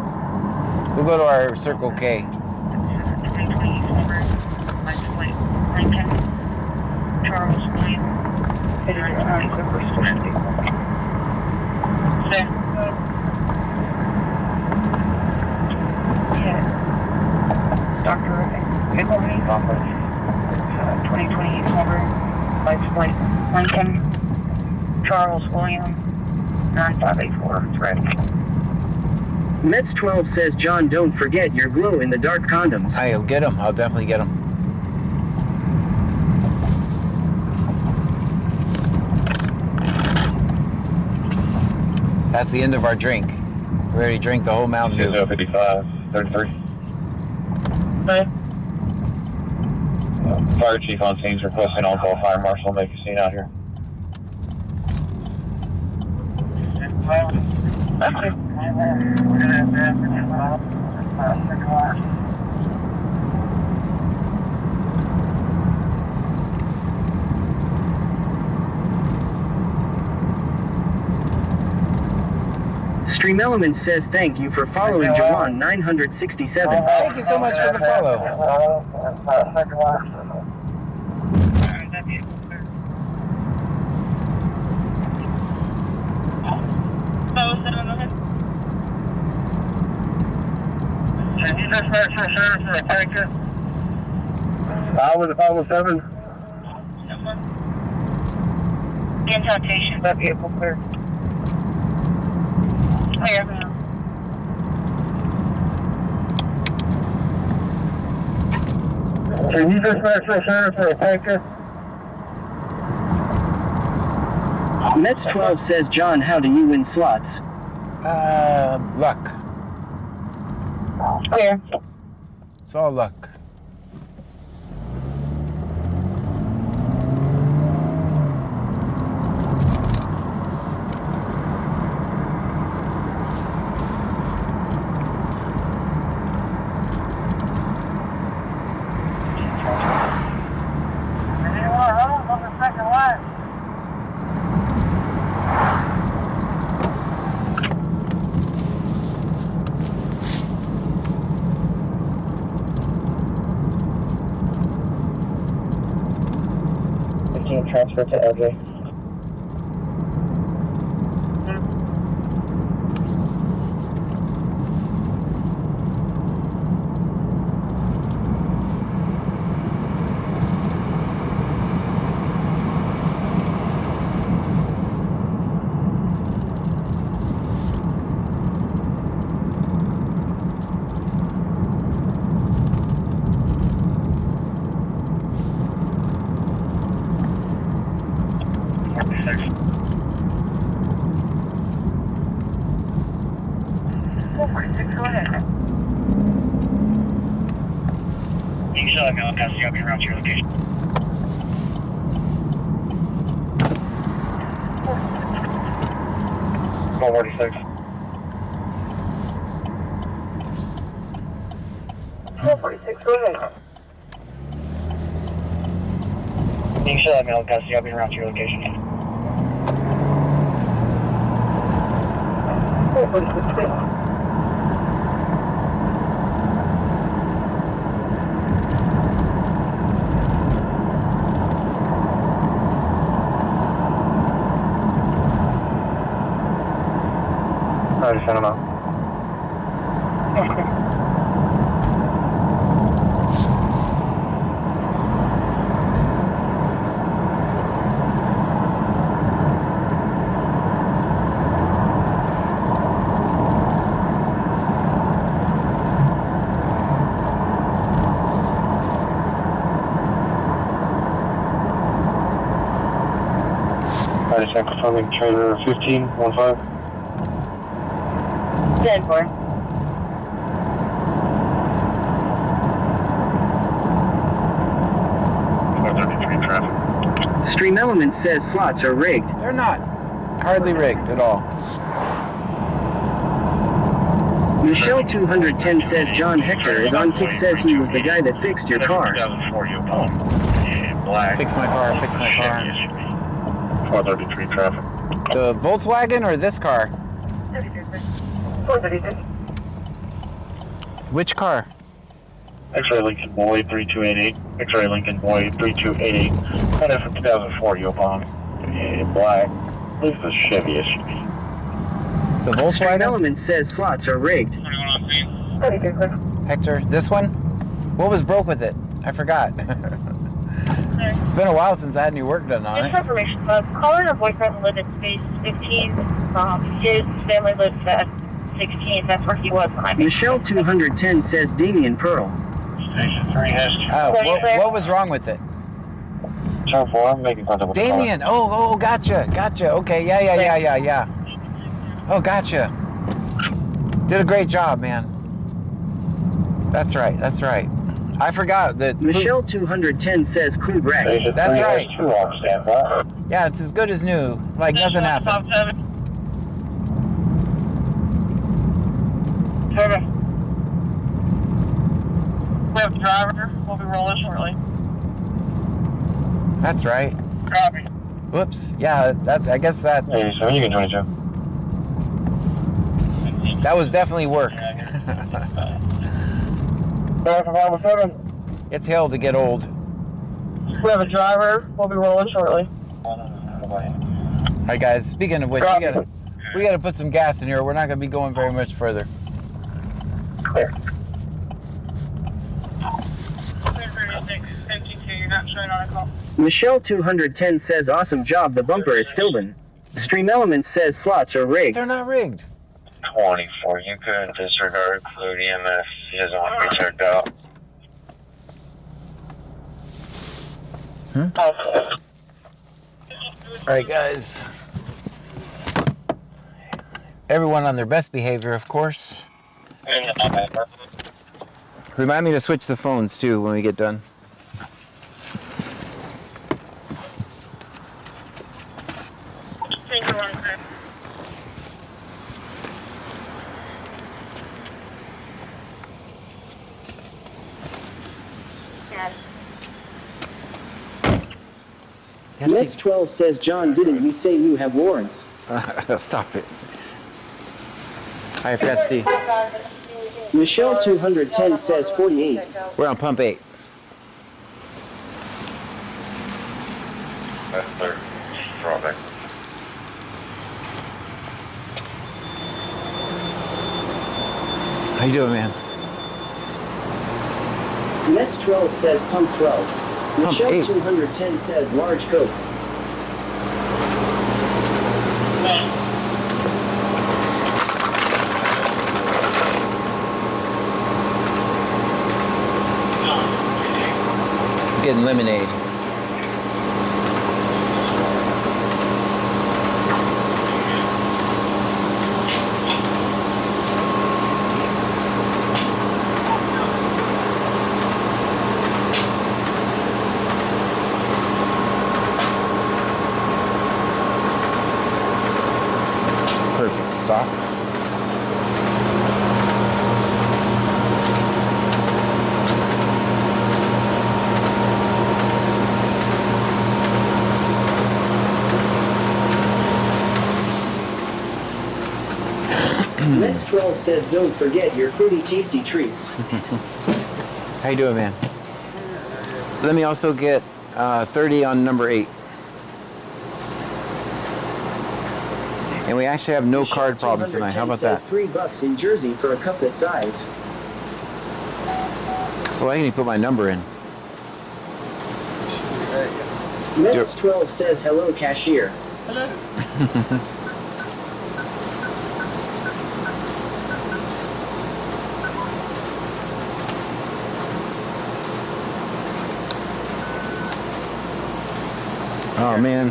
Speaker 2: we'll go to our Circle K.
Speaker 3: 2020 Silver, license plate, Lincoln, Charles William, Dr. Edward's office, 2020 Silver, license plate, Lincoln, Charles William, 9584, it's ready.
Speaker 1: Mets12 says, John, don't forget your glow-in-the-dark condoms.
Speaker 2: I'll get them. I'll definitely get them. That's the end of our drink. We already drank the whole Mountain Dew.
Speaker 4: 55, 33.
Speaker 3: Okay.
Speaker 4: Fire chief on scene's requesting on-call fire marshal make a scene out here.
Speaker 3: Thank you.
Speaker 1: Stream Elements says thank you for following Jawan 967.
Speaker 2: Thank you so much for the follow.
Speaker 7: Can you just make sure service for a tanker? I was 507.
Speaker 6: Incantation, that vehicle clear. Clear.
Speaker 7: Can you just make sure service for a tanker?
Speaker 1: Mets 12 says, John, how do you win slots?
Speaker 2: Luck.
Speaker 6: Clear.
Speaker 2: It's all luck.
Speaker 6: Transfer to LJ.
Speaker 7: You should let me know, guys. You'll be around your location. Call 46.
Speaker 6: 46, go ahead.
Speaker 7: You should let me know, guys. You'll be around your location.
Speaker 6: 46.
Speaker 7: I just sent him out. I just sent confirming trailer 1515.
Speaker 6: 10-4.
Speaker 7: Traffic.
Speaker 1: Stream Elements says slots are rigged.
Speaker 2: They're not. Hardly rigged at all.
Speaker 1: Michelle 210 says John Hector is on kick, says he was the guy that fixed your car.
Speaker 4: 2004 Yukon. Black.
Speaker 2: Fix my car, fix my car.
Speaker 4: 433 traffic.
Speaker 2: The Volkswagen or this car?
Speaker 6: 436.
Speaker 2: Which car?
Speaker 4: X-Ray Lincoln Boy 3288. X-Ray Lincoln Boy 3288. Kind of from 2004 Yukon. Black. This is a Chevy SUV.
Speaker 2: The
Speaker 1: Stream
Speaker 2: Volkswagen?
Speaker 1: Elements says slots are rigged.
Speaker 6: 32, clear.
Speaker 2: Hector, this one? What was broke with it? I forgot. It's been a while since I had any work done on
Speaker 6: Just
Speaker 2: it.
Speaker 6: information, caller and a boyfriend live at space 15. His family lives at 16. That's where he was when I made
Speaker 1: Michelle 210 says Damian Pearl.
Speaker 4: Station 3 has
Speaker 2: Oh, what was wrong with it?
Speaker 4: Turn 4, I'm making contact with the car.
Speaker 2: Damien. Oh, gotcha. Okay, yeah. Oh, gotcha. Did a great job, man. That's right. I forgot that.
Speaker 1: Michelle 210 says Clue Wreck.
Speaker 4: Station
Speaker 2: That's
Speaker 4: 3
Speaker 2: right.
Speaker 4: has 2 on standby.
Speaker 2: Yeah, it's as good as new. Like nothing happened.
Speaker 7: Okay. We have the driver. We'll be rolling shortly.
Speaker 2: That's right.
Speaker 7: Copy.
Speaker 2: Whoops. Yeah, I guess that.
Speaker 4: 87, you can 22.
Speaker 2: That was definitely work. It's hell to get old.
Speaker 7: We have a driver. We'll be rolling shortly.
Speaker 2: All right, guys. Speaking of which, we gotta put some gas in here. We're not gonna be going very much further.
Speaker 7: Clear.
Speaker 1: Michelle 210 says awesome job, the bumper is still in. Stream Elements says slots are rigged.
Speaker 2: They're not rigged.
Speaker 4: 24, you could disregard Fluid EMS. He doesn't want to be checked out.
Speaker 2: All right, guys. Everyone on their best behavior, of course. Remind me to switch the phones too when we get done.
Speaker 1: Next 12 says, John, didn't you say you have warrants?
Speaker 2: Stop it. I forgot to see.
Speaker 1: Michelle 210 says 48.
Speaker 2: We're on pump 8.
Speaker 4: That's their drawback.
Speaker 2: How you doing, man?
Speaker 1: Next 12 says pump 12.
Speaker 2: Pump
Speaker 1: Michelle
Speaker 2: 8.
Speaker 1: 210 says large coke.
Speaker 2: Getting lemonade. Perfect. Stop.
Speaker 1: Next 12 says don't forget your fruity tasty treats.
Speaker 2: How you doing, man? Let me also get 30 on number 8. And we actually have no card problems tonight. How about that?
Speaker 1: $3 in Jersey for a cup that size.
Speaker 2: Well, I can even put my number in.
Speaker 1: Next 12 says hello, cashier.
Speaker 2: Oh, man.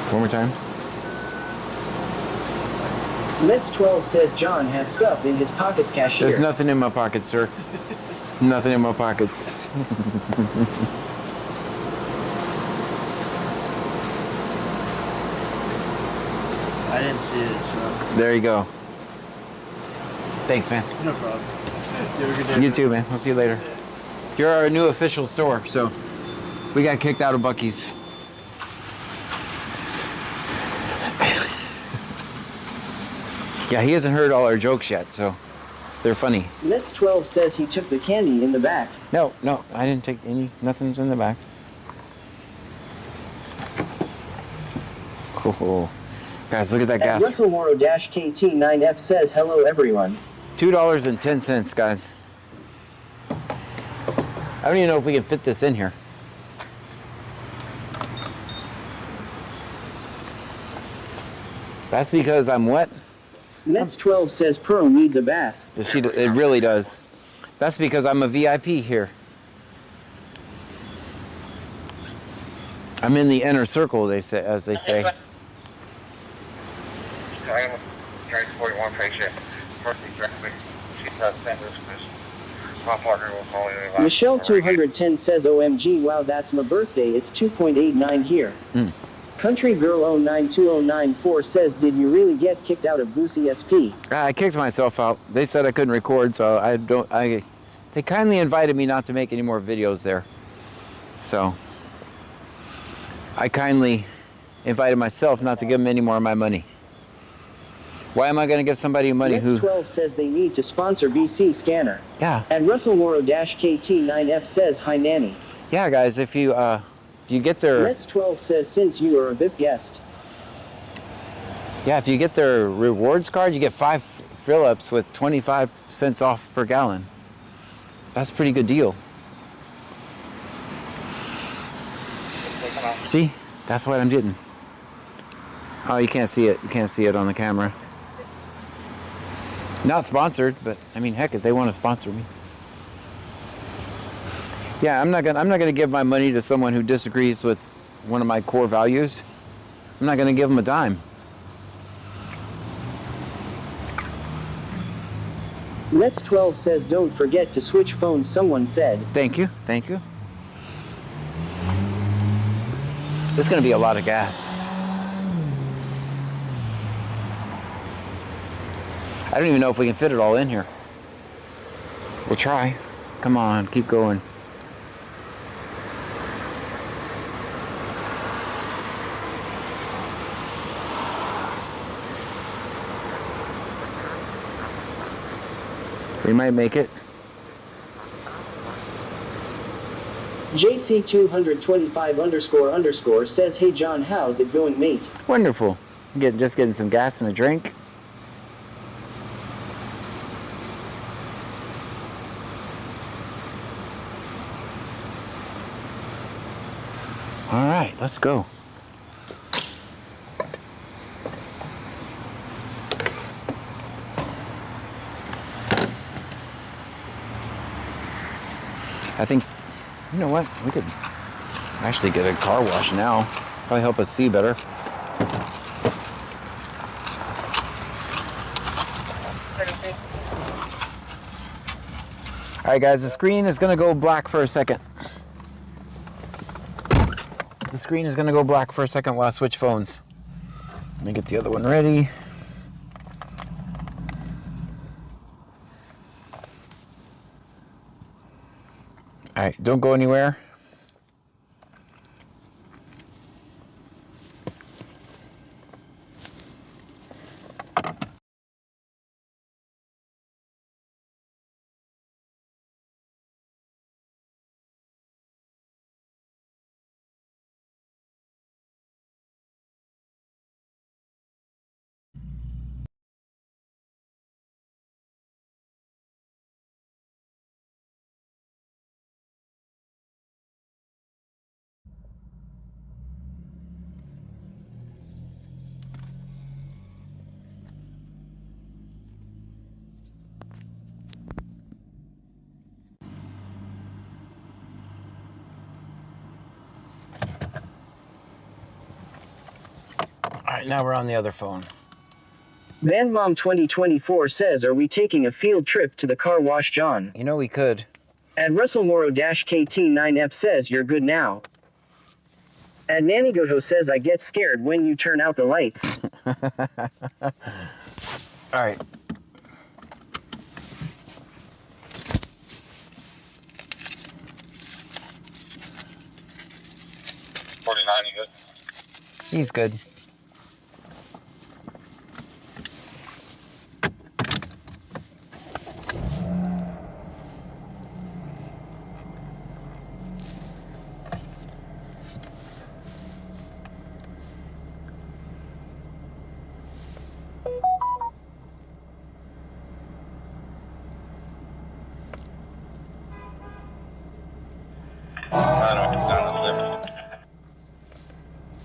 Speaker 2: One more time.
Speaker 1: Mets 12 says John has stuff in his pockets, cashier.
Speaker 2: There's nothing in my pockets, sir. Nothing in my pockets.
Speaker 8: I didn't see it, so.
Speaker 2: There you go. Thanks, man.
Speaker 8: No problem. You have a good day.
Speaker 2: You too, man. I'll see you later. You're our new official store, so we got kicked out of Buc-ee's. Yeah, he hasn't heard all our jokes yet, so they're funny.
Speaker 1: Mets 12 says he took the candy in the back.
Speaker 2: No, I didn't take any. Nothing's in the back. Cool. Guys, look at that gas.
Speaker 1: Russell Moro-KT9F says hello, everyone.
Speaker 2: $2.10, guys. I don't even know if we can fit this in here. That's because I'm wet.
Speaker 1: Mets 12 says Pearl needs a bath.
Speaker 2: It really does. That's because I'm a VIP here. I'm in the inner circle, they say, as they say.
Speaker 4: Train 41 patient. Perfect traffic. She does send us because my partner will call you.
Speaker 1: Michelle 210 says OMG, wow, that's my birthday. It's 2.89 here. Country Girl 092094 says, did you really get kicked out of Boosie SP?
Speaker 2: I kicked myself out. They said I couldn't record, so they kindly invited me not to make any more videos there. So I kindly invited myself not to give them any more of my money. Why am I going to give somebody money
Speaker 1: Next
Speaker 2: who...
Speaker 1: 12 says they need to sponsor BC Scanner.
Speaker 2: Yeah.
Speaker 1: And Russell Morrow-KT9F says, hi, Nanny.
Speaker 2: Yeah, guys, if you get their...
Speaker 1: Next 12 says, since you are a VIP guest.
Speaker 2: Yeah, if you get their rewards card, you get 5 fill-ups with 25 cents off per gallon. That's a pretty good deal. See? That's what I'm getting. Oh, you can't see it. You can't see it on the camera. Not sponsored, but I mean, heck, if they want to sponsor me. Yeah, I'm not gonna give my money to someone who disagrees with one of my core values. I'm not gonna give them a dime.
Speaker 1: Let's 12 says, don't forget to switch phones, someone said.
Speaker 2: Thank you, thank you. There's gonna be a lot of gas. I don't even know if we can fit it all in here. We'll try. Come on, keep going. We might make it.
Speaker 1: JC225__ says, hey John, how's it going, mate?
Speaker 2: Wonderful. Just getting some gas and a drink. All right, let's go. I think, you know what, we could actually get a car wash now. Probably help us see better. All right, guys, the screen is gonna go black for a second. The screen is gonna go black for a second while I switch phones. Let me get the other one ready. All right, don't go anywhere. All right, now we're on the other phone.
Speaker 1: VanMom 2024 says, are we taking a field trip to the car wash, John?
Speaker 2: You know we could.
Speaker 1: And Russell Morrow-KT9F says, you're good now. And Nanny Goto says, I get scared when you turn out the lights.
Speaker 2: All right.
Speaker 4: $49, you good?
Speaker 2: He's good.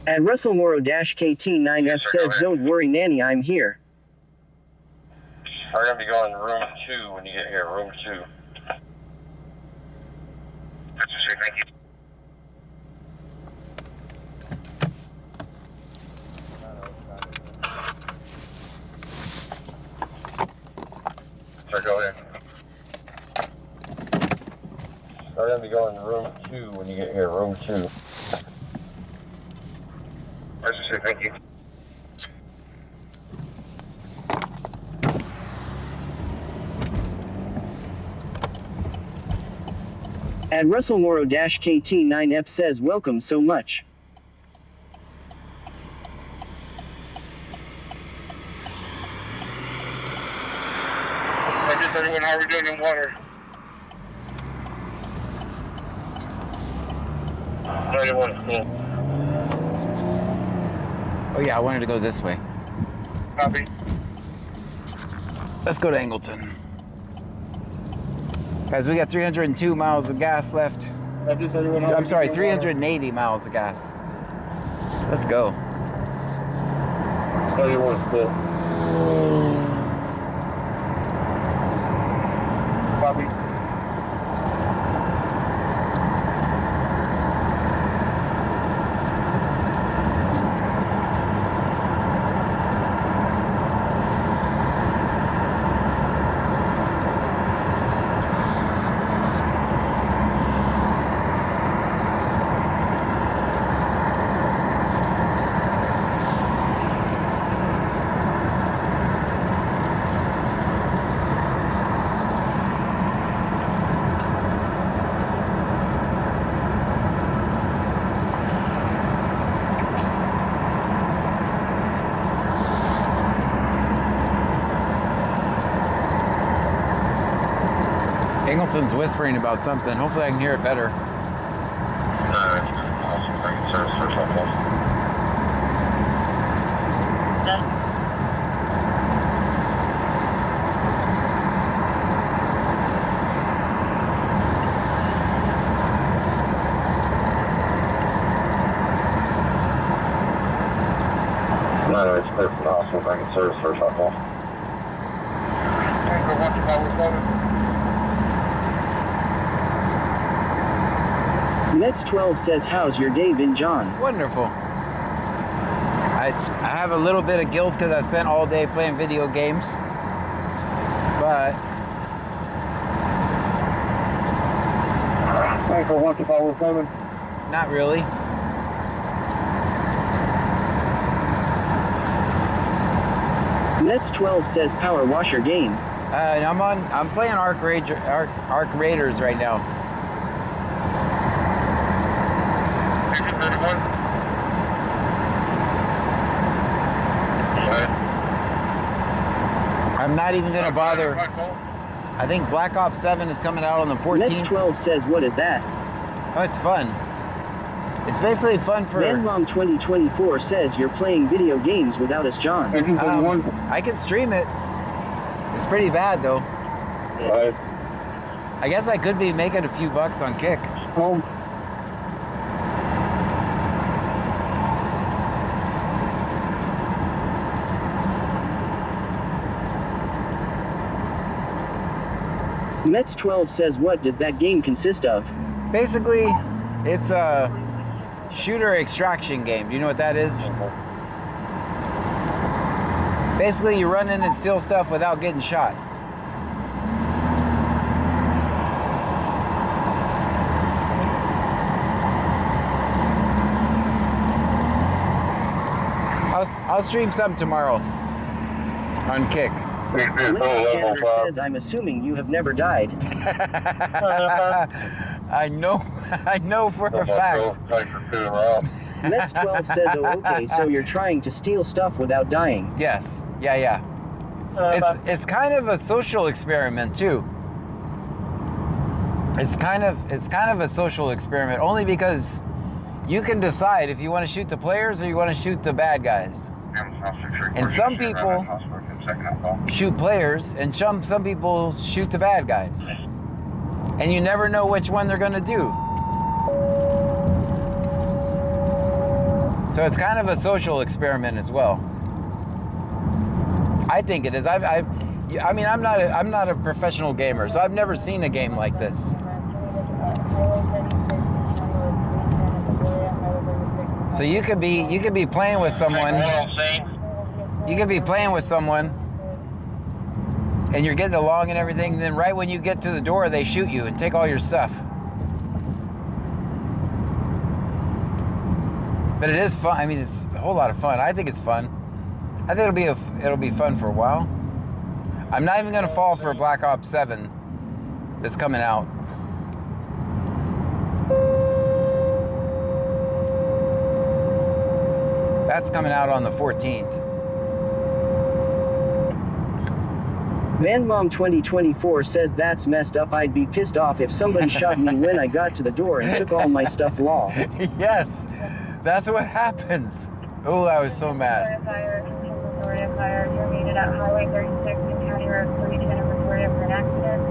Speaker 1: And Russell Morrow-KT9F says, don't worry, Nanny, I'm here.
Speaker 4: We're going to be going to room 2 when you get here, room 2. Thank you. Sir, go ahead. We're going to be going to room 2 when you get here, room 2. Thank you.
Speaker 1: And Russell Morrow-KT9F says, welcome so much.
Speaker 4: Roger, 31, how are we doing in water? 31 is cool.
Speaker 2: Oh yeah, I wanted to go this way.
Speaker 4: Copy.
Speaker 2: Let's go to Angleton. Guys, we got 302 miles of gas left.
Speaker 4: Roger, 31, how are
Speaker 2: I'm
Speaker 4: we
Speaker 2: sorry,
Speaker 4: doing in water?
Speaker 2: 380 miles of gas. Let's go.
Speaker 4: 31 is cool. Copy.
Speaker 2: Angleton's whispering about something. Hopefully I can hear it better.
Speaker 4: Awesome. Thank you, service for helpful. No, it's clear from the hospital. Thank you, service for helpful. Thank you, watch power 7.
Speaker 1: Nets 12 says, how's your day been, John?
Speaker 2: Wonderful. I have a little bit of guilt because I spent all day playing video games. But
Speaker 4: Thank you, watch power 7.
Speaker 2: not really.
Speaker 1: Nets 12 says, power washer game.
Speaker 2: I'm playing Arc Raiders right now.
Speaker 4: 31.
Speaker 2: I'm not even gonna bother. I think Black Ops 7 is coming out on the 14th.
Speaker 1: Nets 12 says, what is that?
Speaker 2: Oh, it's fun. It's basically fun for.
Speaker 1: Landmom 2024 says, you're playing video games without us, John.
Speaker 2: I can stream it. It's pretty bad though.
Speaker 4: Right.
Speaker 2: I guess I could be making a few bucks on Kick.
Speaker 4: Home.
Speaker 1: Mets 12 says, what does that game consist of?
Speaker 2: Basically, it's a shooter extraction game. Do you know what that is? Basically, you run in and steal stuff without getting shot. I'll stream some tomorrow on Kick.
Speaker 1: Alexander says, I'm assuming you have never died.
Speaker 2: I know for a fact.
Speaker 1: Mets 12 says, oh, okay, so you're trying to steal stuff without dying.
Speaker 2: Yes. Yeah. It's kind of a social experiment too. It's kind of a social experiment only because you can decide if you want to shoot the players or you want to shoot the bad guys. And some people shoot players and some people shoot the bad guys. And you never know which one they're going to do. So it's kind of a social experiment as well. I think it is. I mean, I'm not a professional gamer, so I've never seen a game like this. So you could be playing with someone. You could be playing with someone, and you're getting along and everything. And then right when you get to the door, they shoot you and take all your stuff. But it is fun. I mean, it's a whole lot of fun. I think it's fun. I think it'll be fun for a while. I'm not even gonna fall for Black Ops 7 that's coming out. That's coming out on the 14th.
Speaker 1: VanMom2024 says that's messed up. I'd be pissed off if somebody shot me when I got to the door and took all my stuff. Law.
Speaker 2: Yes, that's what happens. Oh, I was so mad.
Speaker 6: Fire, you're needed at Highway 36 and County Road 310 in Victoria for an accident.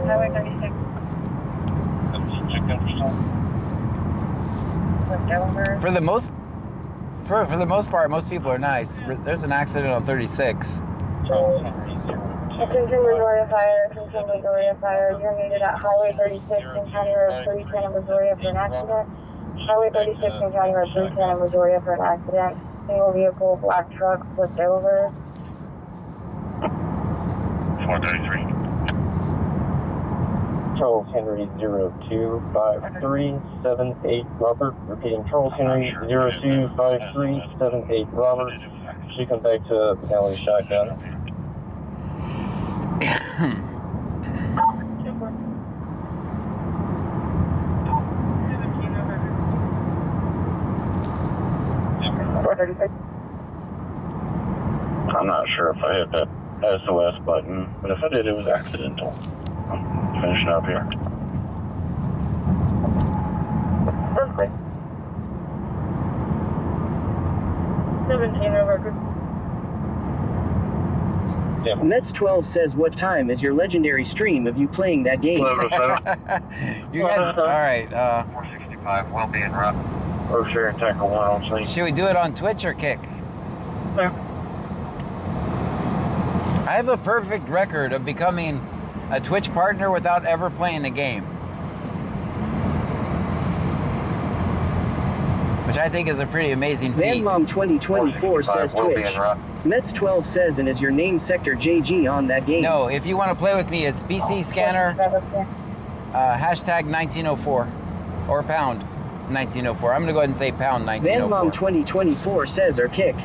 Speaker 6: Highway 36. Flipped over.
Speaker 2: For the most part, most people are nice. There's an accident on 36.
Speaker 6: Attention Missouri Fire, you're needed at Highway 36 and County Road 310 in Missouri for an accident. Highway 36 and County Road 310 in Missouri for an accident. Single vehicle, black truck, flipped over.
Speaker 4: 433.
Speaker 9: Charles Henry 025378 Robert. Repeating, Charles Henry 025378 Robert. She come back to Valley Shotgun.
Speaker 4: I'm not sure if I hit that SOS button, but if I did, it was accidental. I'm finishing up here.
Speaker 6: Perfect. 17 over.
Speaker 9: Yeah.
Speaker 1: Mets12 says, what time is your legendary stream of you playing that game?
Speaker 2: You guys, all right.
Speaker 4: 465, well being rough. Or sharing tackle 1 on scene.
Speaker 2: Should we do it on Twitch or Kick? I have a perfect record of becoming a Twitch partner without ever playing a game, which I think is a pretty amazing feat.
Speaker 1: VanMom2024 says Twitch. Mets12 says, and is your name Sector JG on that game?
Speaker 2: No, if you want to play with me, it's BC Scanner, hashtag 1904, or pound 1904. I'm going to go ahead and say pound 1904.
Speaker 1: VanMom2024 says, or Kick.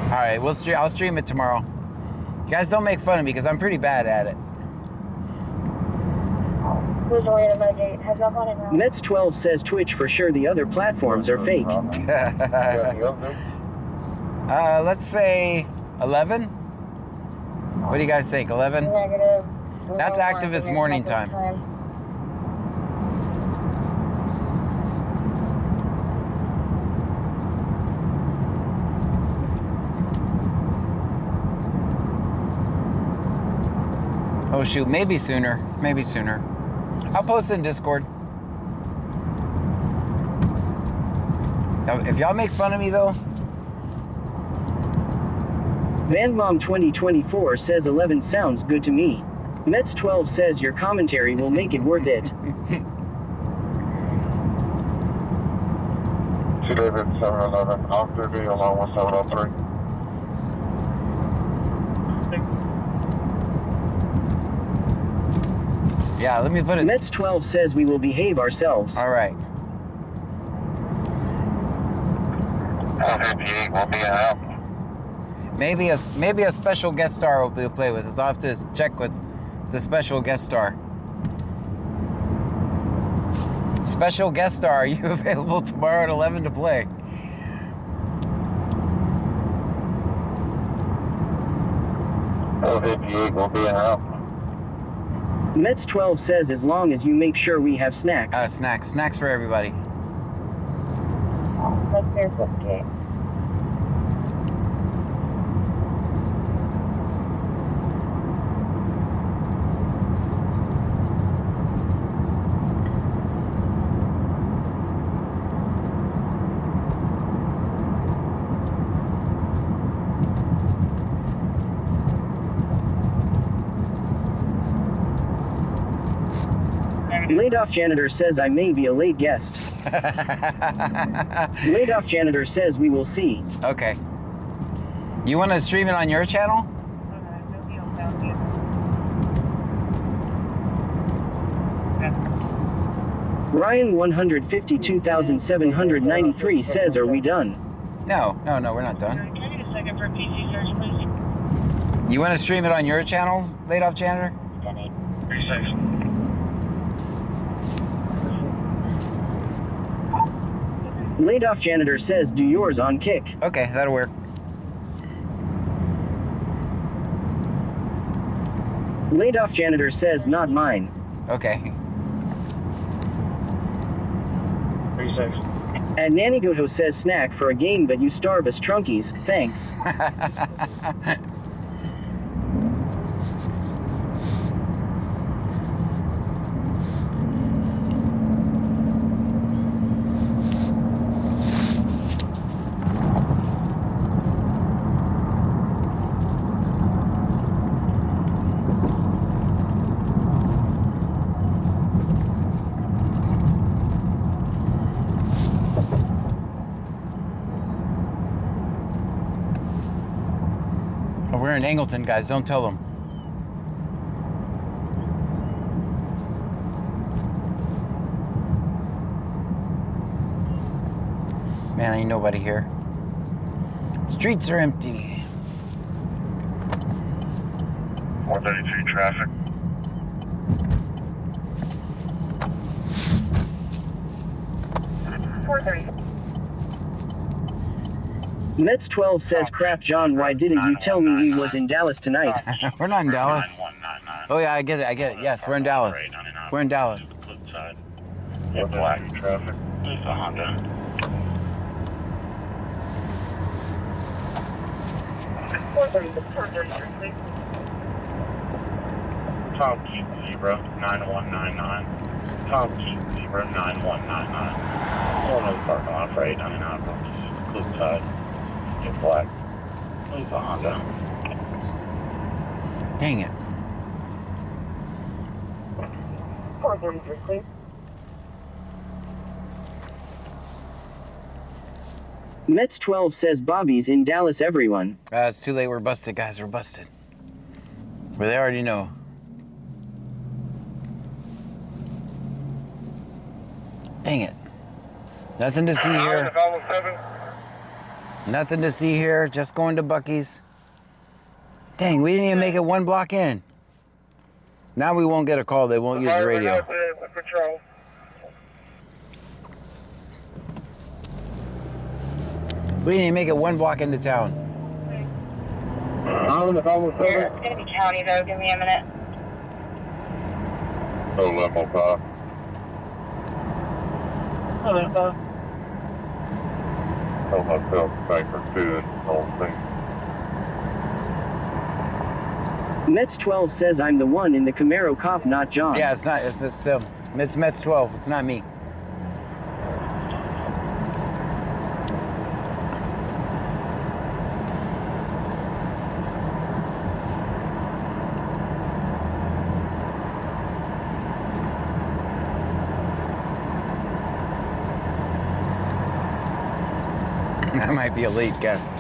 Speaker 2: All right, I'll stream it tomorrow. You guys don't make fun of me because I'm pretty bad at it.
Speaker 1: Mets12 says Twitch for sure. The other platforms are fake.
Speaker 2: Let's say 11. What do you guys think? 11?
Speaker 6: Negative.
Speaker 2: That's activist morning time. Oh shoot, maybe sooner. Maybe sooner. I'll post it in Discord. Now, if y'all make fun of me though.
Speaker 1: VanMom2024 says 11 sounds good to me. Mets12 says your commentary will make it worth it.
Speaker 4: David 711, off duty along with 703.
Speaker 2: Yeah, let me put it.
Speaker 1: Mets12 says we will behave ourselves.
Speaker 2: All right.
Speaker 4: LVP will be out.
Speaker 2: Maybe a special guest star we'll play with us. I'll have to check with the special guest star. Special guest star, are you available tomorrow at 11 to play?
Speaker 4: LVP will be out.
Speaker 1: Mets12 says as long as you make sure we have snacks.
Speaker 2: Snacks for everybody.
Speaker 6: That's fair, 58.
Speaker 1: Laid off janitor says I may be a late guest. Laid off janitor says we will see.
Speaker 2: Okay. You want to stream it on your channel?
Speaker 1: Ryan 152,793 says, are we done?
Speaker 2: No, we're not done.
Speaker 3: Can I get a second for a PC search, please?
Speaker 2: You want to stream it on your channel, Laid Off Janitor?
Speaker 4: 36.
Speaker 1: Laid off janitor says do yours on Kick.
Speaker 2: Okay, that'll work.
Speaker 1: Laid off janitor says not mine.
Speaker 2: Okay.
Speaker 9: 36.
Speaker 1: And Nanny Goto says snack for a game but you starve us trunkies, thanks.
Speaker 2: We're in Angleton, guys. Don't tell them. Man, ain't nobody here. Streets are empty.
Speaker 4: 432 traffic.
Speaker 1: Mets 12 says crap John, why didn't you tell me he was in Dallas tonight?
Speaker 2: We're not in Dallas. Oh yeah, I get it. Yes, we're in Dallas. We're in Dallas.
Speaker 4: Yeah, black traffic. There's a Honda. Tom Keith Zebra 9199. Tom Keith Zebra 9199. Pulling over parking lot for 899 from Cliffside. Get black. There's a Honda.
Speaker 2: Dang it.
Speaker 6: 433, please.
Speaker 1: Mets 12 says Bobby's in Dallas everyone.
Speaker 2: It's too late. We're busted, guys. We're busted. But they already know. Dang it. Nothing to see here. Nothing to see here. Just going to Buc-ee's. Dang, we didn't even make it one block in. Now we won't get a call. They won't use the radio. We didn't even make it one block into town.
Speaker 6: It's gonna be county though, give me a minute.
Speaker 4: Oh, level car. Tell myself back for two and whole thing.
Speaker 1: Mets 12 says I'm the one in the Camaro cop, not John.
Speaker 2: Yeah, it's not. It's Mets 12. It's not me. That might be a late guest.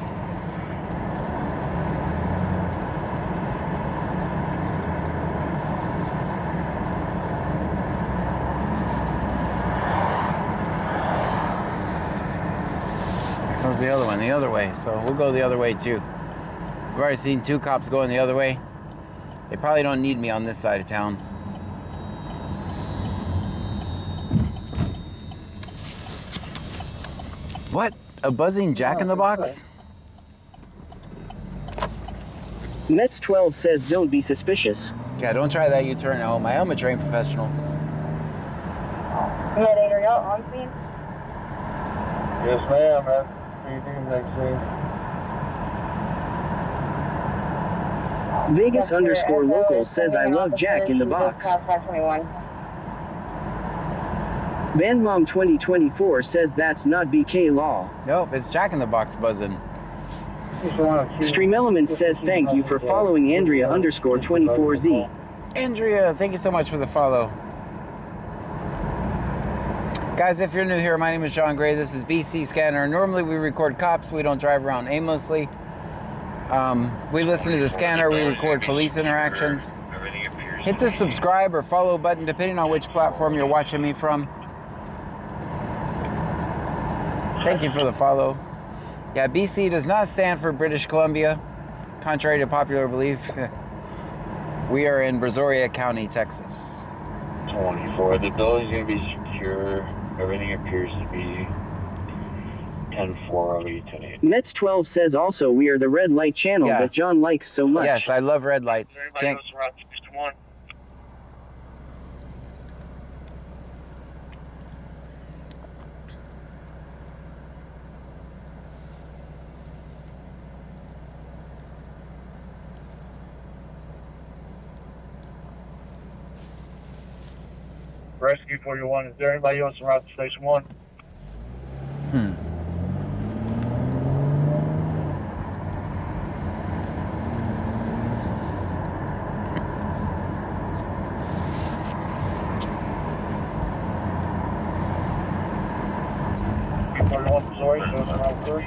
Speaker 2: Here comes the other one, the other way. So we'll go the other way too. We've already seen two cops going the other way. They probably don't need me on this side of town. What? A buzzing jack-in-the-box?
Speaker 1: Mets 12 says don't be suspicious.
Speaker 2: Yeah, don't try that U-turn at home. I am a trained professional.
Speaker 6: Are y'all on scene?
Speaker 4: Yes, ma'am. That's next scene.
Speaker 1: Vegas _ local says I love Jack in the Box. Bandmom 2024 says that's not BK law.
Speaker 2: Nope, it's Jack in the Box buzzing.
Speaker 1: Stream Elements says thank you for following Andrea _ 24Z.
Speaker 2: Andrea, thank you so much for the follow. Guys, if you're new here, my name is John Gray. This is BC Scanner. Normally we record cops. We don't drive around aimlessly. We listen to the scanner. We record police interactions. Hit the subscribe or follow button depending on which platform you're watching me from. Thank you for the follow. Yeah, BC does not stand for British Columbia, contrary to popular belief. We are in Brazoria County, Texas.
Speaker 9: 24. The building's going to be secure. Everything appears to be 10-4 10-8.
Speaker 1: Mets 12 says also we are the red light channel
Speaker 2: Yeah.
Speaker 1: that John likes so much.
Speaker 2: Yes, I love red lights.
Speaker 4: Everybody knows we're on
Speaker 7: 1. Rescue 41, is there anybody else around Station 1?
Speaker 2: Hmm.
Speaker 7: Missouri, so it's around 3.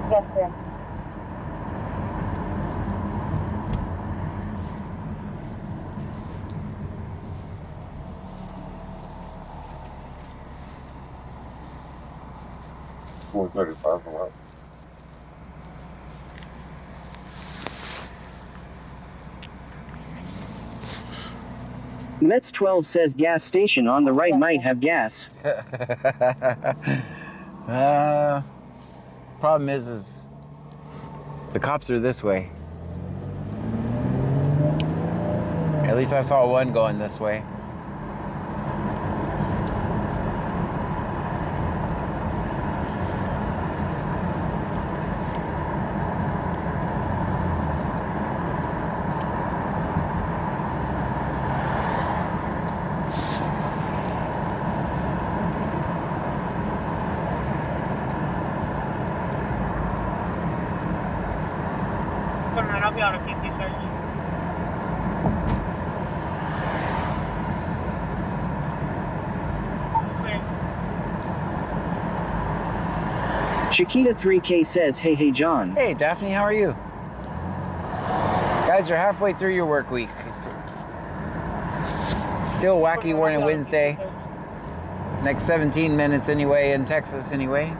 Speaker 6: Yes, sir.
Speaker 1: Mets 12 says gas station on the right might have gas.
Speaker 2: Problem is the cops are this way. At least I saw one going this way.
Speaker 3: I'll be on a 50 search.
Speaker 1: Chiquita 3K says, hey John.
Speaker 2: Hey Daphne, how are you? Guys, you're halfway through your work week. It's still Wacky Warning Wednesday. Next 17 minutes anyway, in Texas anyway.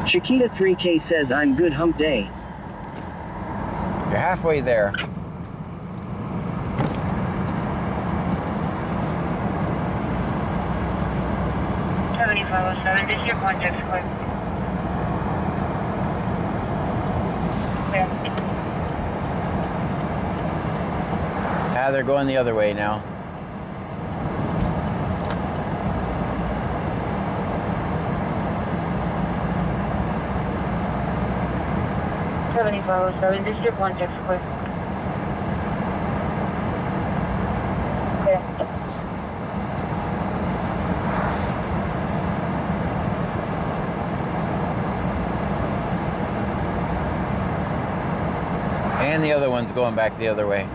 Speaker 1: Chiquita 3K says, I'm good hump day.
Speaker 2: You're halfway there.
Speaker 3: This is your contact score.
Speaker 2: Ah, they're going the other way now.
Speaker 3: This is your contact score.
Speaker 2: And the other one's going back the other way.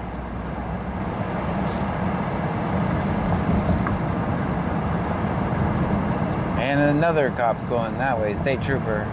Speaker 2: And another cop's going that way, state trooper.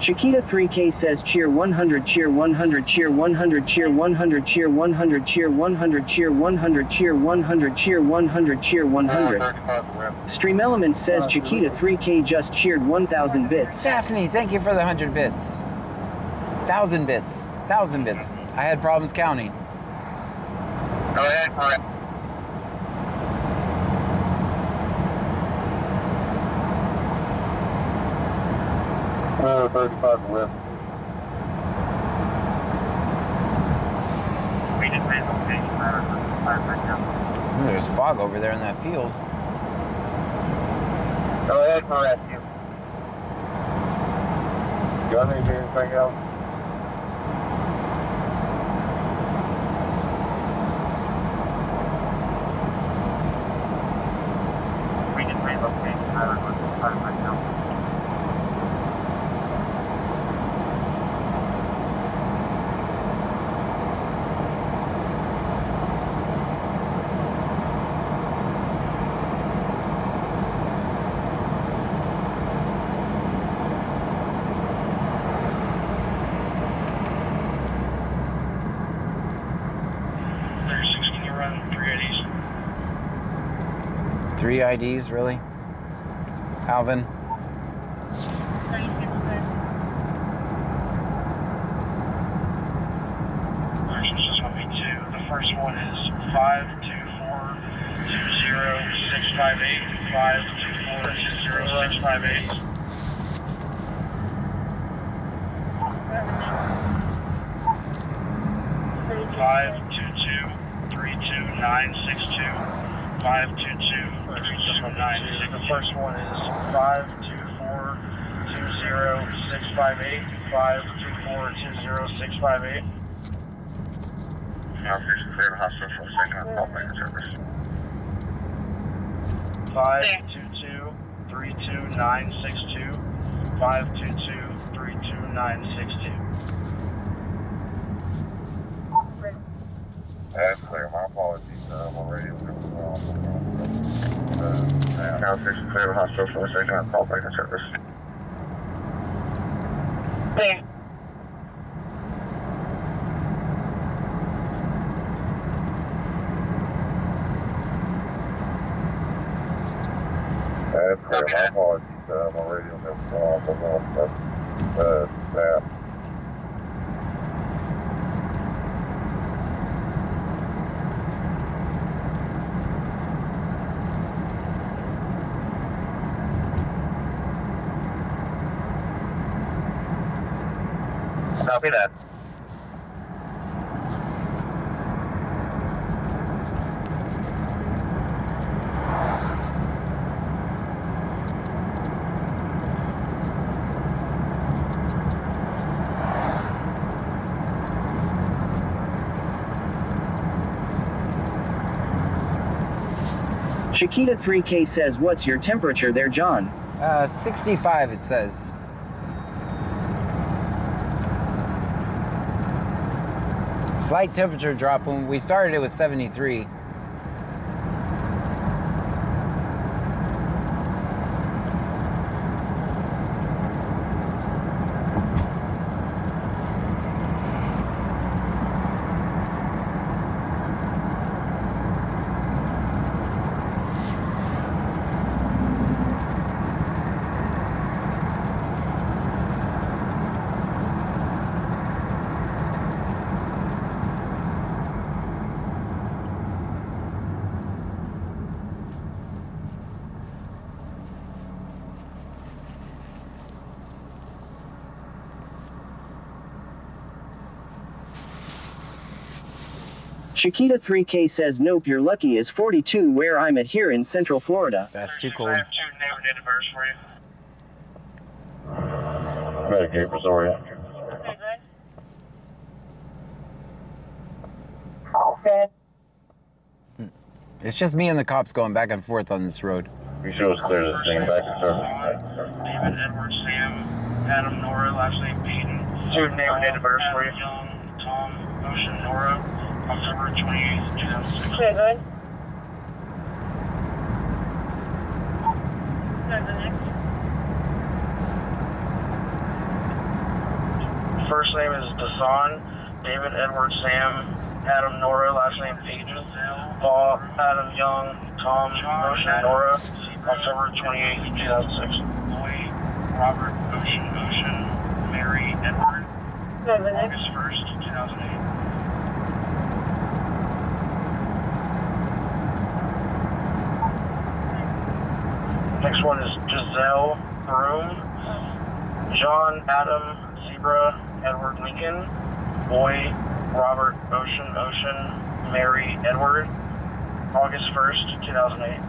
Speaker 1: Chiquita 3K says cheer 100, cheer 100, cheer 100, cheer 100, cheer 100, cheer 100, cheer 100, cheer 100, cheer 100, cheer 100. Stream Elements says Chiquita 3K just cheered 1,000 bits.
Speaker 2: Daphne, thank you for the 100 bits. 1,000 bits. 1,000 bits. I had problems counting.
Speaker 7: Go ahead, correct.
Speaker 4: Oh, 35 left.
Speaker 2: There's fog over there in that field.
Speaker 7: Go ahead for rescue.
Speaker 4: Got anything else?
Speaker 7: We just made location. I don't know right now.
Speaker 2: 3 IDs, really? Alvin?
Speaker 3: 36
Speaker 7: Just want me to. The first one is 524-20658. 524-20658. 522-32962. 522-32962. The first one is 524-20658. 524-20658.
Speaker 4: Now, please clear the hospital for a second. I'll call back service.
Speaker 7: 522-32962. 522-32962.
Speaker 4: That's clear. My apologies. I'm already now, please clear the hospital for a second. I'll call back service.
Speaker 3: Clear.
Speaker 4: That's clear. My apologies. I'm already on the staff. Copy that.
Speaker 1: Chiquita 3K says, what's your temperature there, John?
Speaker 2: 65 it says. Slight temperature drop. When we started it was 73.
Speaker 1: Chiquita 3K says, nope, you're lucky is 42 where I'm at here in Central Florida.
Speaker 2: That's too cold.
Speaker 7: I have 2 name and date of birth for you.
Speaker 4: Medicaid, Brazoria.
Speaker 3: Okay, good.
Speaker 2: It's just me and the cops going back and forth on this road.
Speaker 4: You sure it's clear to stay back to service?
Speaker 7: David, Edward, Sam, Adam, Nora, last name Peyton. 2 name and date of birth for you. Young, Tom, Ocean, Nora, October 28th, 2006.
Speaker 3: Okay, good. Good, the next.
Speaker 7: First name is Dasan, David, Edward, Sam, Adam, Nora, last name Peyton, Paul, Adam, Young, Tom, Ocean, Nora, October 28th, 2006. Lloyd, Robert, Ocean, Mary, Edward,
Speaker 3: Good, the next.
Speaker 7: August 1st, 2008. Next one is Giselle Broom, John, Adam, Zebra, Edward, Lincoln, Boy, Robert, Ocean, Mary, Edward, August 1st, 2008.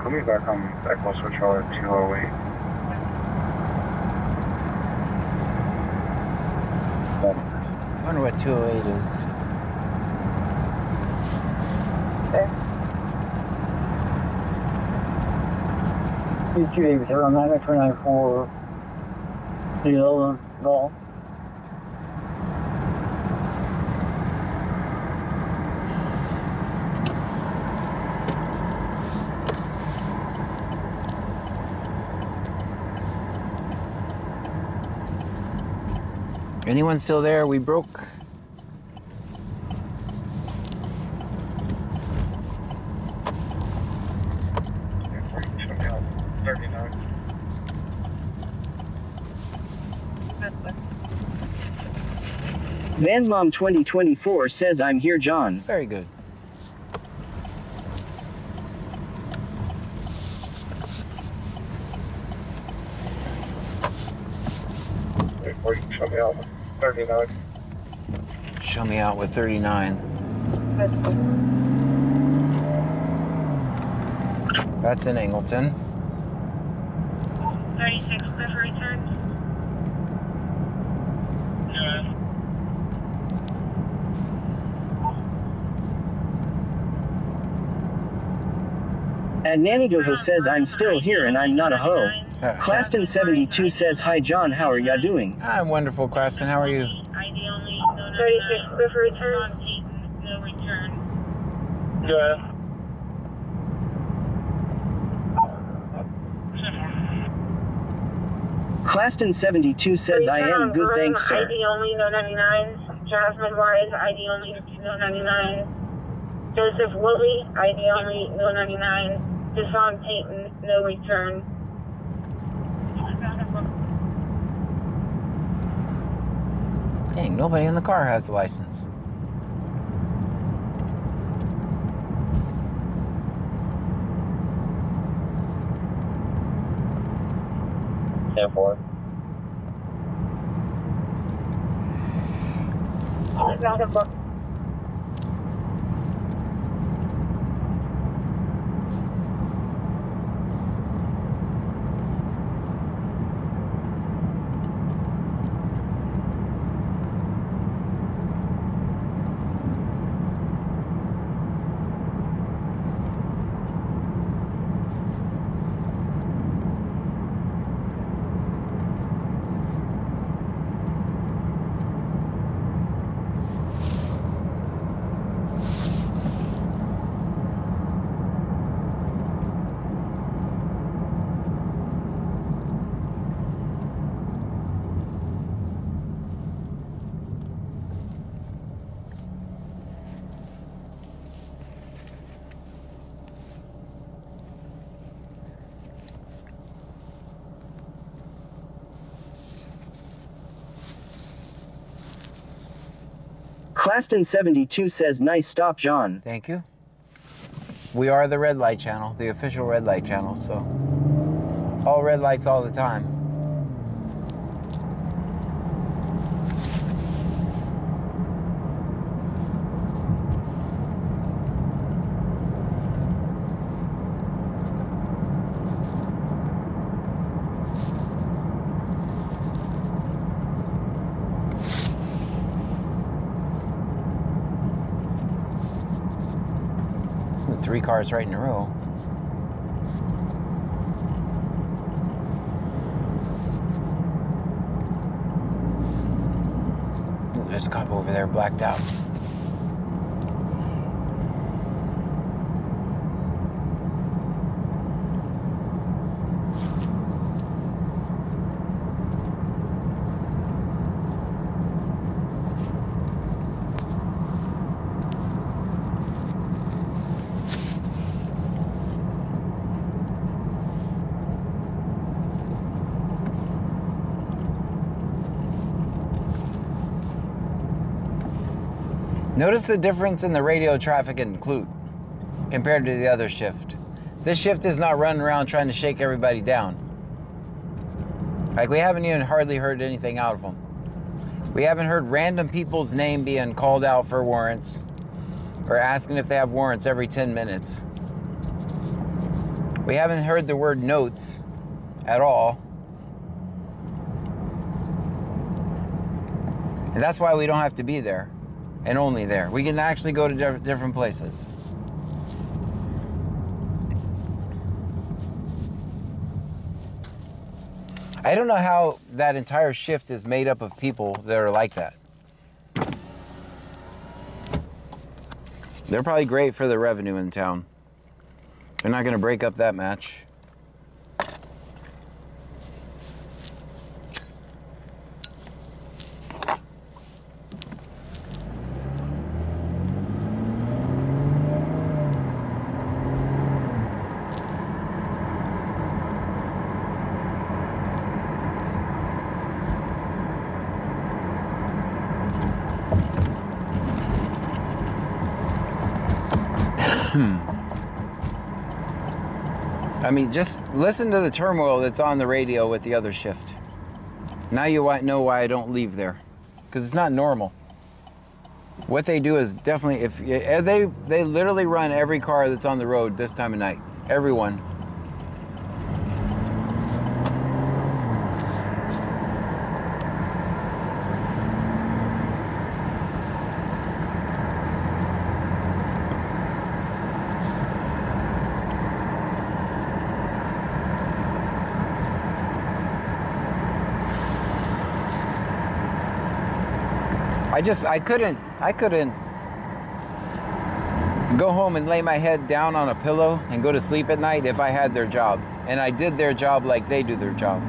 Speaker 4: Call me back on Echo Switch at 208.
Speaker 2: I wonder what 208 is.
Speaker 3: Okay.
Speaker 10: 280 on 994 the yellow ball.
Speaker 2: Anyone still there? We broke.
Speaker 1: Van Mom 2024 says I'm here, John.
Speaker 2: Very good.
Speaker 4: Show me out with 39.
Speaker 2: Show me out with 39. That's in Angleton.
Speaker 3: 36, clear for return. Yeah.
Speaker 1: And Nanny Doho says I'm still here and I'm not a hoe. Claston 72 says hi John, how are ya doing?
Speaker 2: I'm wonderful, Claston. How are you?
Speaker 3: 36, clear for return. No return.
Speaker 4: Yeah.
Speaker 1: Claston 72 says I am good, thanks sir.
Speaker 3: ID only, no 99. Jasmine Wise, ID only, no 99. Joseph Woolley, ID only, no 99. Deshaun Payton, no return.
Speaker 2: Dang, nobody in the car has a license.
Speaker 4: Airport.
Speaker 1: Claston 72 says nice stop, John.
Speaker 2: Thank you. We are the red light channel, the official red light channel, so all red lights all the time. Ooh, 3 cars right in a row. Ooh, there's a cop over there blacked out. Notice the difference in the radio traffic in Clute compared to the other shift. This shift is not running around trying to shake everybody down. Like, we haven't even hardly heard anything out of them. We haven't heard random people's name being called out for warrants or asking if they have warrants every 10 minutes. We haven't heard the word notes at all. And that's why we don't have to be there. And only there. We can actually go to different places. I don't know how that entire shift is made up of people that are like that. They're probably great for the revenue in town. They're not going to break up that match. I mean, just listen to the turmoil that's on the radio with the other shift. Now you know why I don't leave there, because it's not normal. What they do is definitely, if they literally run every car that's on the road this time of night, everyone. I couldn't go home and lay my head down on a pillow and go to sleep at night if I had their job. And I did their job like they do their job.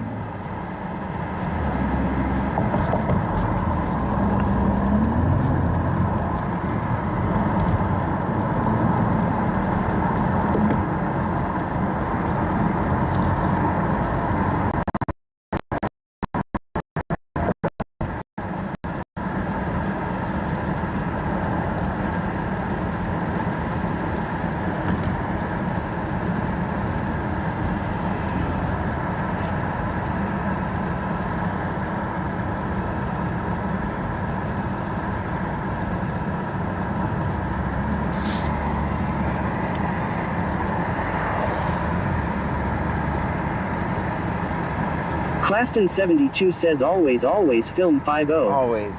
Speaker 1: Claston 72 says always film 50.
Speaker 2: Always.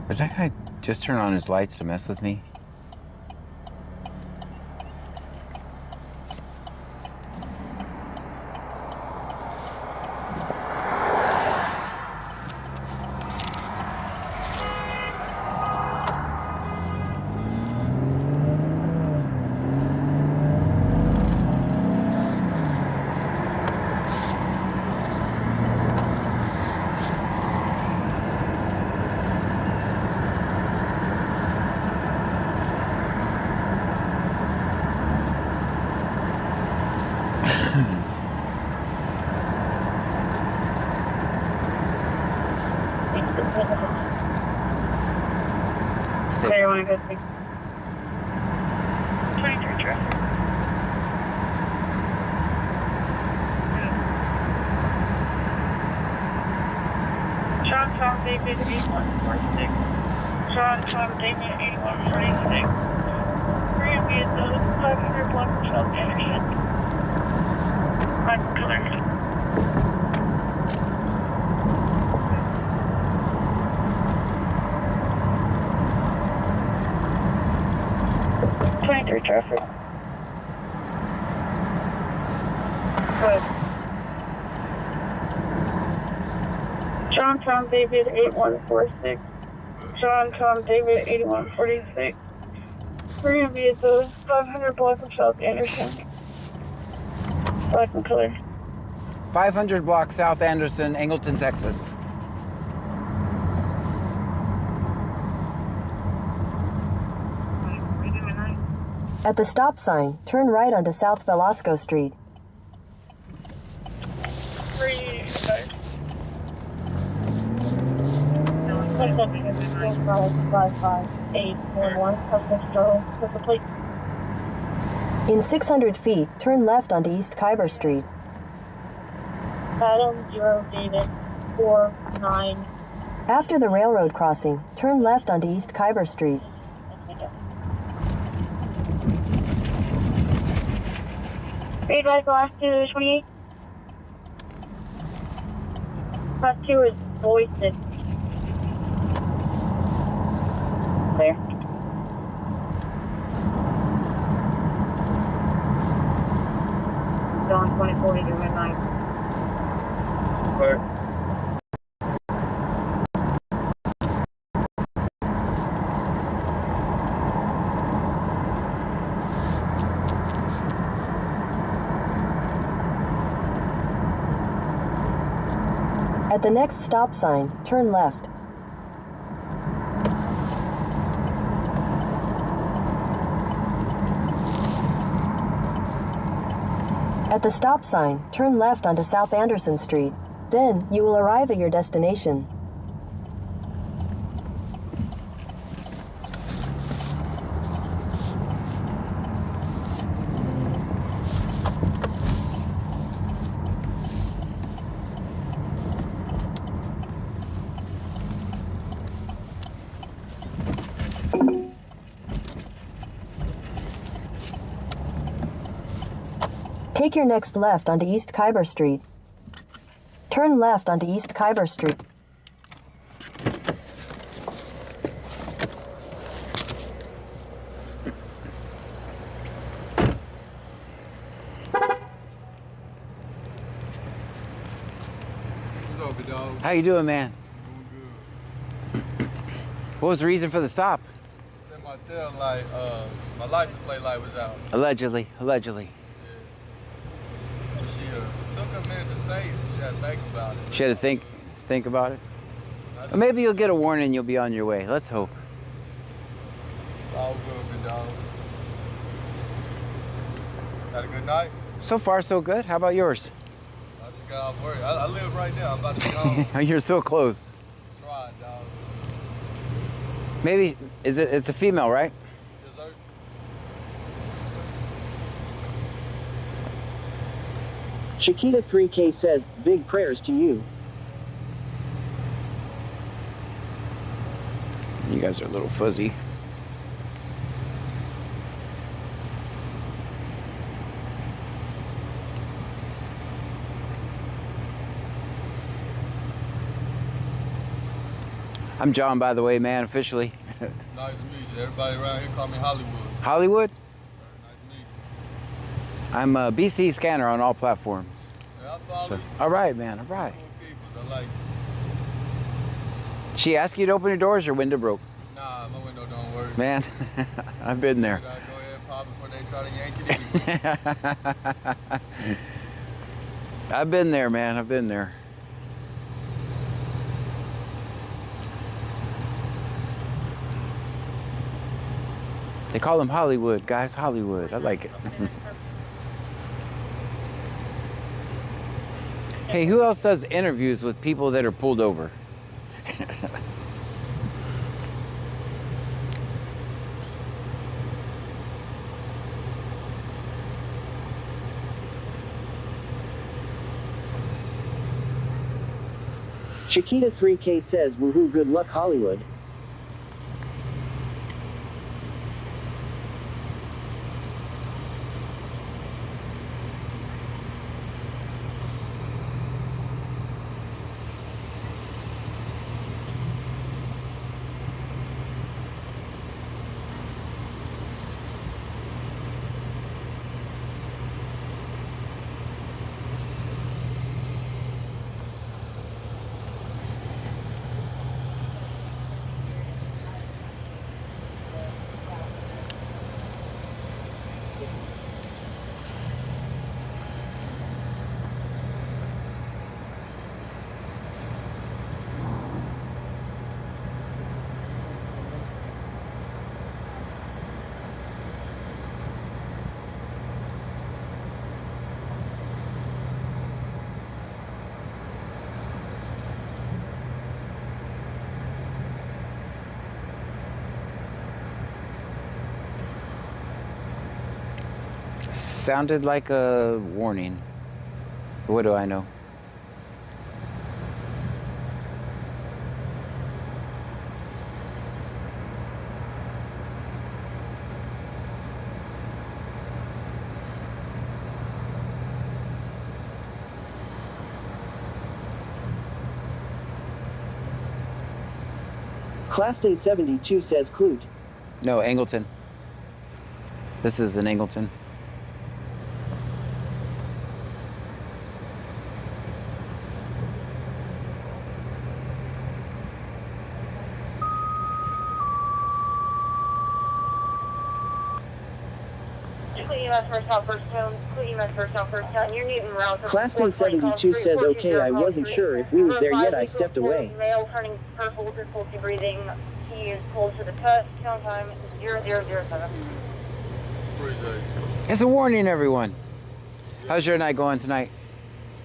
Speaker 2: Does that guy just turn on his lights to mess with me?
Speaker 6: Where do you want to go to? 23 traffic. Sean Tom David 8146. Sean Tom David 8146. Three of you, the 500 block of South Anderson. I'm colored. Traffic. Good. John Tom David 8146. John Tom David 8146. Three of you, the 500 block of South Anderson. Black and color.
Speaker 2: 500 block South Anderson, Angleton, Texas.
Speaker 11: At the stop sign, turn right onto South Velasco Street.
Speaker 6: 3-5. 55811 with the plate.
Speaker 11: In 600 feet, turn left onto East Khyber Street.
Speaker 6: Adam 0 David 49.
Speaker 11: After the railroad crossing, turn left onto East Khyber Street.
Speaker 6: Read right glass to 28. Class 2 is voiced. There. Dawn 2040 to midnight.
Speaker 4: Clear.
Speaker 11: At the next stop sign, turn left. At the stop sign, turn left onto South Anderson Street. Then, you will arrive at your destination. Take your next left onto East Khyber Street. Turn left onto East Khyber Street.
Speaker 12: What's up, big dog?
Speaker 2: How you doing, man?
Speaker 12: Doing good.
Speaker 2: What was the reason for the stop?
Speaker 12: Set my tail light, my license plate light was out.
Speaker 2: Allegedly.
Speaker 12: She took a minute to say it. She had to think about it.
Speaker 2: She had to think about it. Or maybe you'll get a warning and you'll be on your way. Let's hope.
Speaker 12: It's all good, big dog. Had a good night?
Speaker 2: So far, so good. How about yours?
Speaker 12: I just got off work. I live right now. I'm about to be home.
Speaker 2: You're so close.
Speaker 12: Try it, dog.
Speaker 2: Maybe, it's a female, right?
Speaker 12: Yes, sir.
Speaker 1: Chiquita 3K says, big prayers to you.
Speaker 2: You guys are a little fuzzy. I'm John, by the way, man, officially.
Speaker 12: Nice to meet you. Everybody around here call me Hollywood.
Speaker 2: Hollywood?
Speaker 12: Nice to meet you.
Speaker 2: I'm a BC scanner on all platforms.
Speaker 12: Yeah, I follow you.
Speaker 2: All right, man, all right.
Speaker 12: People, I like it.
Speaker 2: She asked you to open your doors, your window broke.
Speaker 12: Nah, my window don't work.
Speaker 2: Man, I've been there.
Speaker 12: Go ahead and pop before they try to yank it in.
Speaker 2: I've been there, man, I've been there. They call him Hollywood, guys, Hollywood. I like it. Hey, who else does interviews with people that are pulled over?
Speaker 1: Chiquita 3K says, woohoo, good luck, Hollywood.
Speaker 2: Sounded like a warning. What do I know?
Speaker 1: Claston 72 says Clute.
Speaker 2: No, Angleton. This is an Angleton.
Speaker 1: Claston 72 says, okay, I wasn't sure if we was there yet, I stepped away.
Speaker 6: Male turning purple, difficulty breathing. He is pulled to the cut. Count time 0007.
Speaker 2: It's a warning, everyone. How's your night going tonight?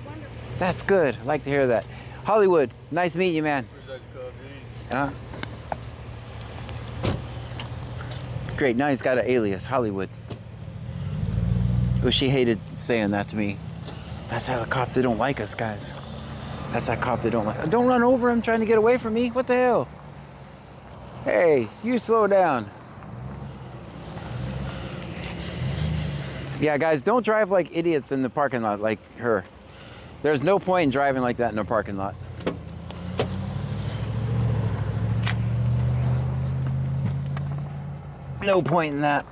Speaker 6: Wonderful.
Speaker 2: That's good. I like to hear that. Hollywood, nice meeting you, man. Great, now he's got an alias, Hollywood. Oh, she hated saying that to me. That's how the cop, they don't like us, guys. That's that cop they don't like. Don't run over him trying to get away from me. What the hell? Hey, you slow down. Yeah, guys, don't drive like idiots in the parking lot like her. There's no point in driving like that in a parking lot. No point in that.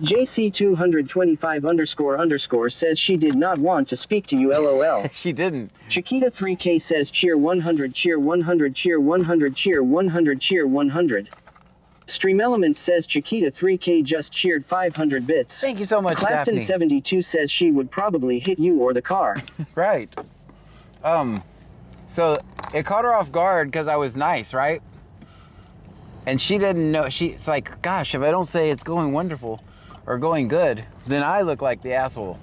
Speaker 1: JC225__ says she did not want to speak to you, LOL.
Speaker 2: She didn't.
Speaker 1: Chiquita 3K says cheer 100, cheer 100, cheer 100, cheer 100, cheer 100. Stream Elements says Chiquita 3K just cheered 500 bits.
Speaker 2: Thank you so much,
Speaker 1: Claston
Speaker 2: Daphne.
Speaker 1: 72 says she would probably hit you or the car.
Speaker 2: Right. So it caught her off guard because I was nice, right? And she didn't know. It's like, gosh, if I don't say it's going wonderful or going good, then I look like the asshole.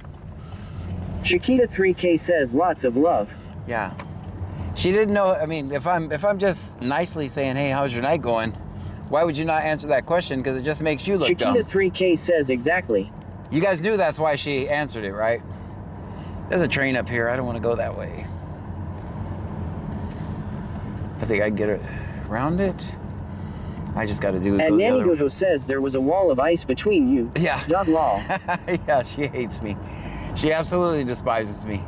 Speaker 1: Chiquita 3K says lots of love.
Speaker 2: Yeah. She didn't know. I mean, if I'm just nicely saying, hey, how's your night going? Why would you not answer that question? Because it just makes you look dumb.
Speaker 1: Chiquita 3K says exactly.
Speaker 2: You guys knew that's why she answered it, right? There's a train up here. I don't want to go that way. I think I can get it around it. I just got to do it.
Speaker 1: And Nanny Goto says there was a wall of ice between you.
Speaker 2: Yeah.
Speaker 1: Dog lol.
Speaker 2: Yeah, she hates me. She absolutely despises me.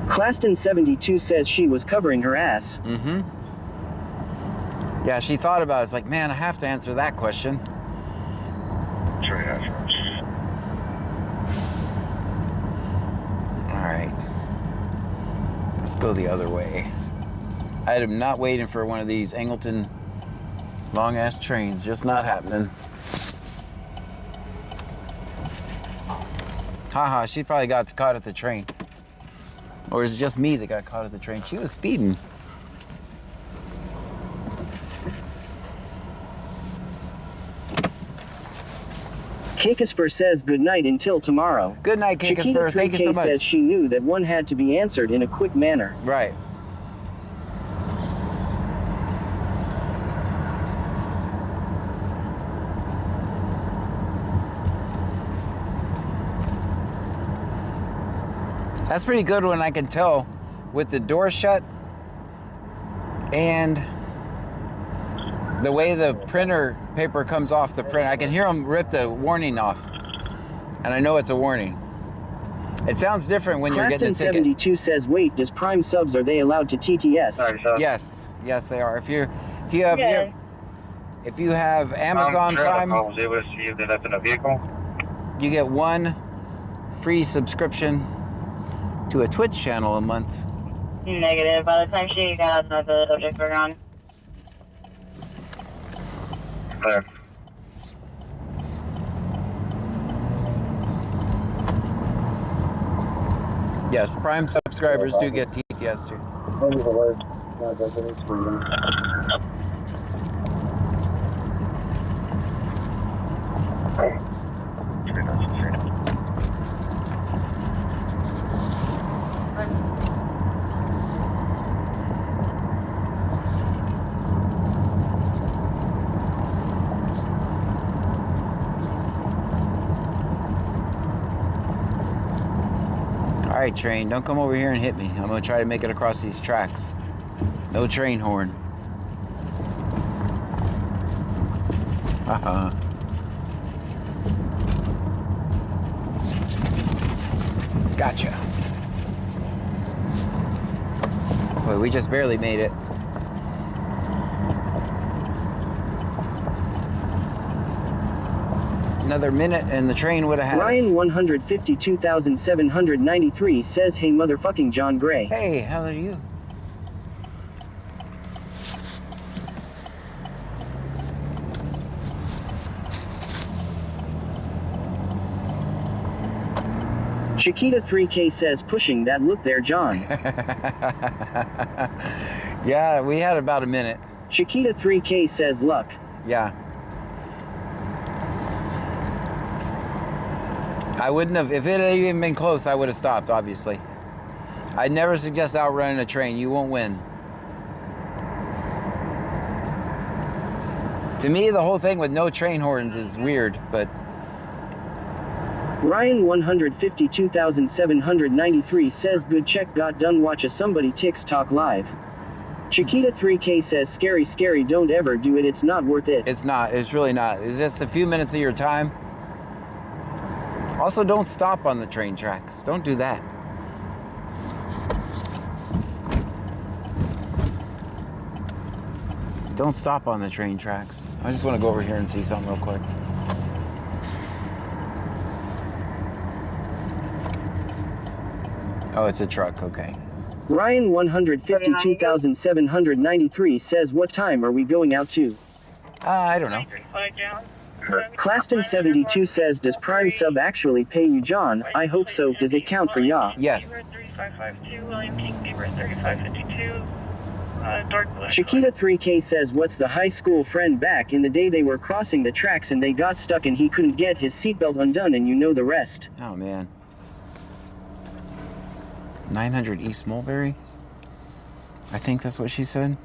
Speaker 1: Claston 72 says she was covering her ass.
Speaker 2: Mm-hmm. Yeah, she thought about it. It's like, man, I have to answer that question. All right. Let's go the other way. I am not waiting for one of these Angleton long-ass trains. Just not happening. Haha, she probably got caught at the train. Or is it just me that got caught at the train? She was speeding.
Speaker 1: Kakasper says good night until tomorrow.
Speaker 2: Good night, Kakasper. Thank you so much.
Speaker 1: Says she knew that one had to be answered in a quick manner.
Speaker 2: Right. That's pretty good when I can tell with the door shut and the way the printer paper comes off the print. I can hear them rip the warning off, and I know it's a warning. It sounds different when you're getting a ticket.
Speaker 1: Claston 72 says, wait, does Prime subs, are they allowed to TTS?
Speaker 2: Yes, yes they are. If you have Amazon Prime,
Speaker 4: I was able to see if they left in a vehicle.
Speaker 2: you get one free subscription to a Twitch channel a month.
Speaker 6: Negative. By the time she got outside, the subjects were gone.
Speaker 4: Clear.
Speaker 2: Yes, Prime subscribers do get TTS too. All right, train, don't come over here and hit me. I'm gonna try to make it across these tracks. No train horn. Haha. Gotcha. Boy, we just barely made it. Another minute and the train would have had
Speaker 1: Ryan
Speaker 2: us.
Speaker 1: 152,793 says, hey motherfucking John Gray.
Speaker 2: Hey, how are you?
Speaker 1: Chiquita 3K says, pushing that look there, John.
Speaker 2: Yeah, we had about a minute.
Speaker 1: Chiquita 3K says, luck.
Speaker 2: Yeah. I wouldn't have, if it had even been close, I would have stopped, obviously. I'd never suggest outrunning a train. You won't win. To me, the whole thing with no train horns is weird, but...
Speaker 1: Ryan 152,793 says, good check got done, watch a somebody TikTok live. Chiquita 3K says, scary, scary, don't ever do it, it's not worth it.
Speaker 2: It's not, it's really not. It's just a few minutes of your time. Also, don't stop on the train tracks. Don't do that. Don't stop on the train tracks. I just want to go over here and see something real quick. Oh, it's a truck, okay.
Speaker 1: Ryan 152,793 says, what time are we going out to?
Speaker 2: I don't know.
Speaker 1: Claston 72 says, does Prime Sub actually pay you, John? I hope so. Does it count for ya?
Speaker 2: Yes.
Speaker 3: 3552, William King, Beaver 3552, dark blue.
Speaker 1: Chiquita 3K says, what's the high school friend back in the day they were crossing the tracks and they got stuck and he couldn't get his seatbelt undone and you know the rest.
Speaker 2: Oh, man. 900 East Mulberry? I think that's what she said.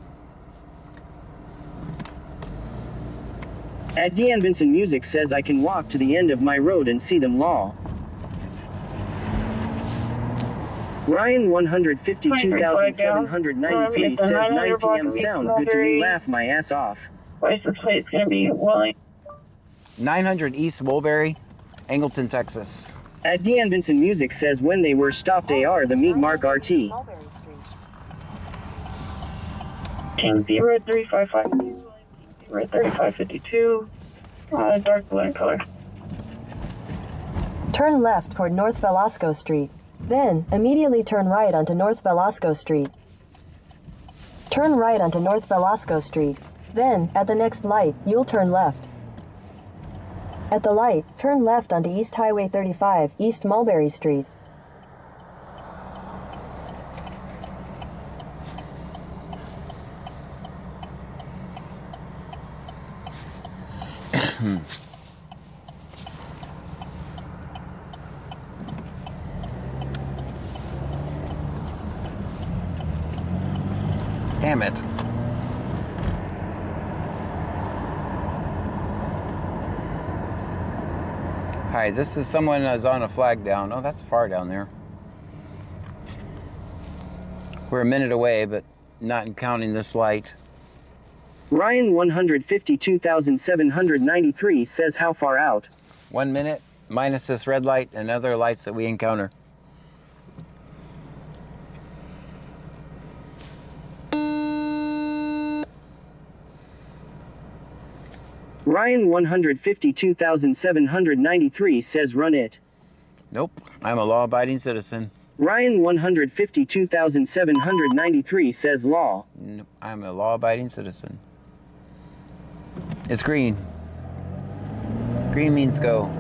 Speaker 1: At Deanne Vincent Music says, I can walk to the end of my road and see them law. Ryan 152,793 says, 9 p.m. sound good to me, laugh my ass off.
Speaker 6: License plate's gonna be Willing.
Speaker 2: 900 East Mulberry, Angleton, Texas.
Speaker 1: At Deanne Vincent Music says, when they were stopped AR the meat mark RT.
Speaker 6: King Beaver 3552, Beaver 3552, dark blue in color.
Speaker 11: Turn left toward North Velasco Street. Then, immediately turn right onto North Velasco Street. Turn right onto North Velasco Street. Then, at the next light, you'll turn left. At the light, turn left onto East Highway 35, East Mulberry Street.
Speaker 2: Damn it. Hi, this is someone that's on a flag down. Oh, that's far down there. We're a minute away, but not counting this light.
Speaker 1: Ryan 152,793 says, how far out?
Speaker 2: 1 minute, minus this red light and other lights that we encounter.
Speaker 1: Ryan 152,793 says, run it.
Speaker 2: Nope, I'm a law-abiding citizen.
Speaker 1: Ryan 152,793 says, law.
Speaker 2: Nope, I'm a law-abiding citizen. It's green. Green means go.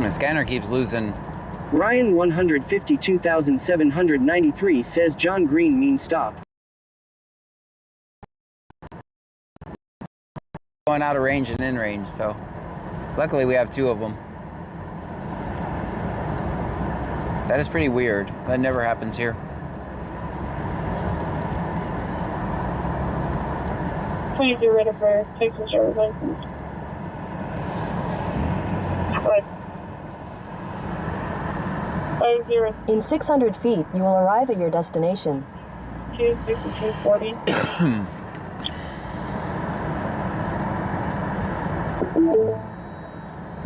Speaker 2: The scanner keeps losing.
Speaker 1: Ryan 152,793 says, John Green means stop.
Speaker 2: Going out of range and in range, so luckily we have two of them. That is pretty weird. That never happens here.
Speaker 6: Please be ready for Texas driver's license. Go ahead.
Speaker 11: In 600 feet, you will arrive at your destination.
Speaker 6: 26240.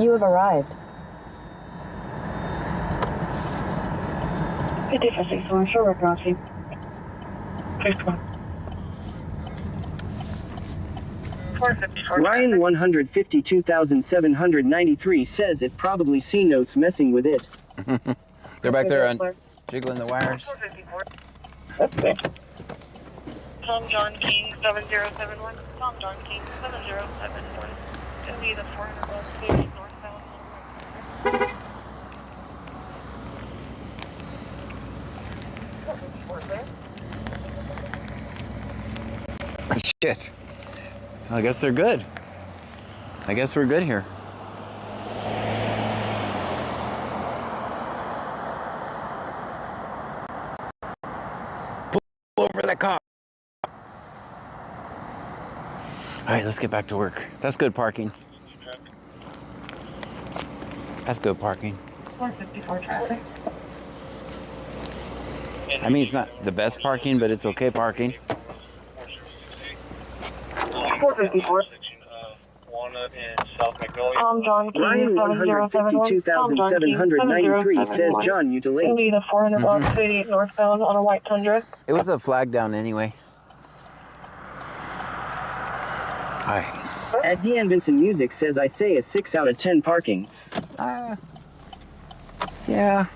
Speaker 11: You have arrived.
Speaker 6: 5461, short work crossing. 61.
Speaker 1: Ryan 152,793 says it probably C notes messing with it.
Speaker 2: They're back there on jiggling the wires.
Speaker 6: That's good.
Speaker 3: Tom John King 7071. Tom John King 7071. It'll be the 400 West 50 northbound.
Speaker 2: Shit. I guess they're good. I guess we're good here. Pull over that car. All right, let's get back to work. That's good parking. That's good parking.
Speaker 6: 454 traffic.
Speaker 2: I mean, it's not the best parking, but it's okay parking.
Speaker 6: 454. Tom John King
Speaker 1: Ryan 152,793 says, John, you
Speaker 6: It'll
Speaker 1: delayed.
Speaker 6: be the 400 West 88 northbound on a white Tundra.
Speaker 2: It was a flag down anyway. All right.
Speaker 1: At Deanne Vincent Music says, I say a 6 out of 10 parking.
Speaker 2: Yeah,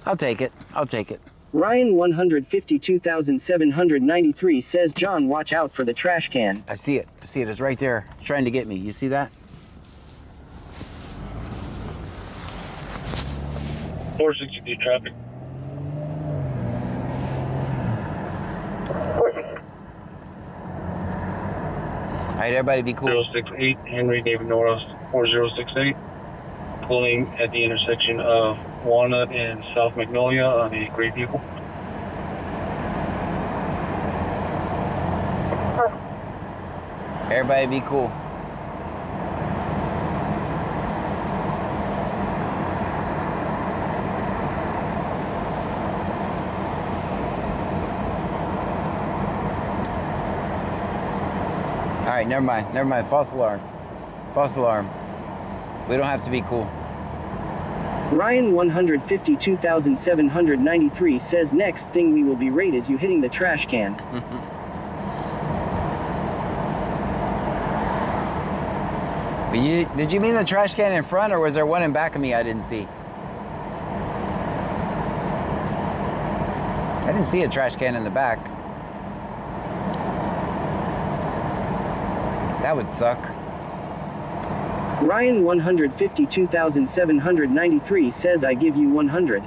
Speaker 2: I'll take it. I'll take it.
Speaker 1: Ryan 152,793 says, John, watch out for the trash can.
Speaker 2: I see it. I see it. It's right there. It's trying to get me. You see that?
Speaker 7: 462 traffic.
Speaker 2: All right, everybody be cool.
Speaker 7: 068 Henry David Norris 4068. Pulling at the intersection of Walnut and South Magnolia on a gray vehicle.
Speaker 2: Everybody be cool. All right, never mind. Never mind. False alarm. False alarm. We don't have to be cool.
Speaker 1: Ryan 152,793 says, next thing we will be rate is you hitting the trash can.
Speaker 2: Did you mean the trash can in front, or was there one in back of me I didn't see? I didn't see a trash can in the back. That would suck.
Speaker 1: Ryan 152,793 says, I give you 100.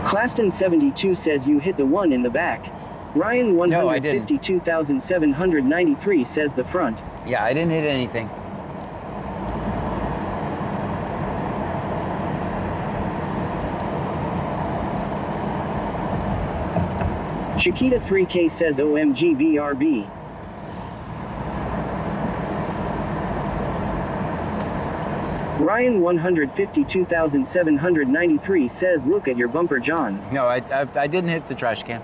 Speaker 1: Claston 72 says, you hit the one in the back. Ryan 152,793 says the front.
Speaker 2: Yeah, I didn't hit anything.
Speaker 1: Chiquita 3K says, OMG BRB. Ryan 152,793 says, look at your bumper, John.
Speaker 2: No, I didn't hit the trash can.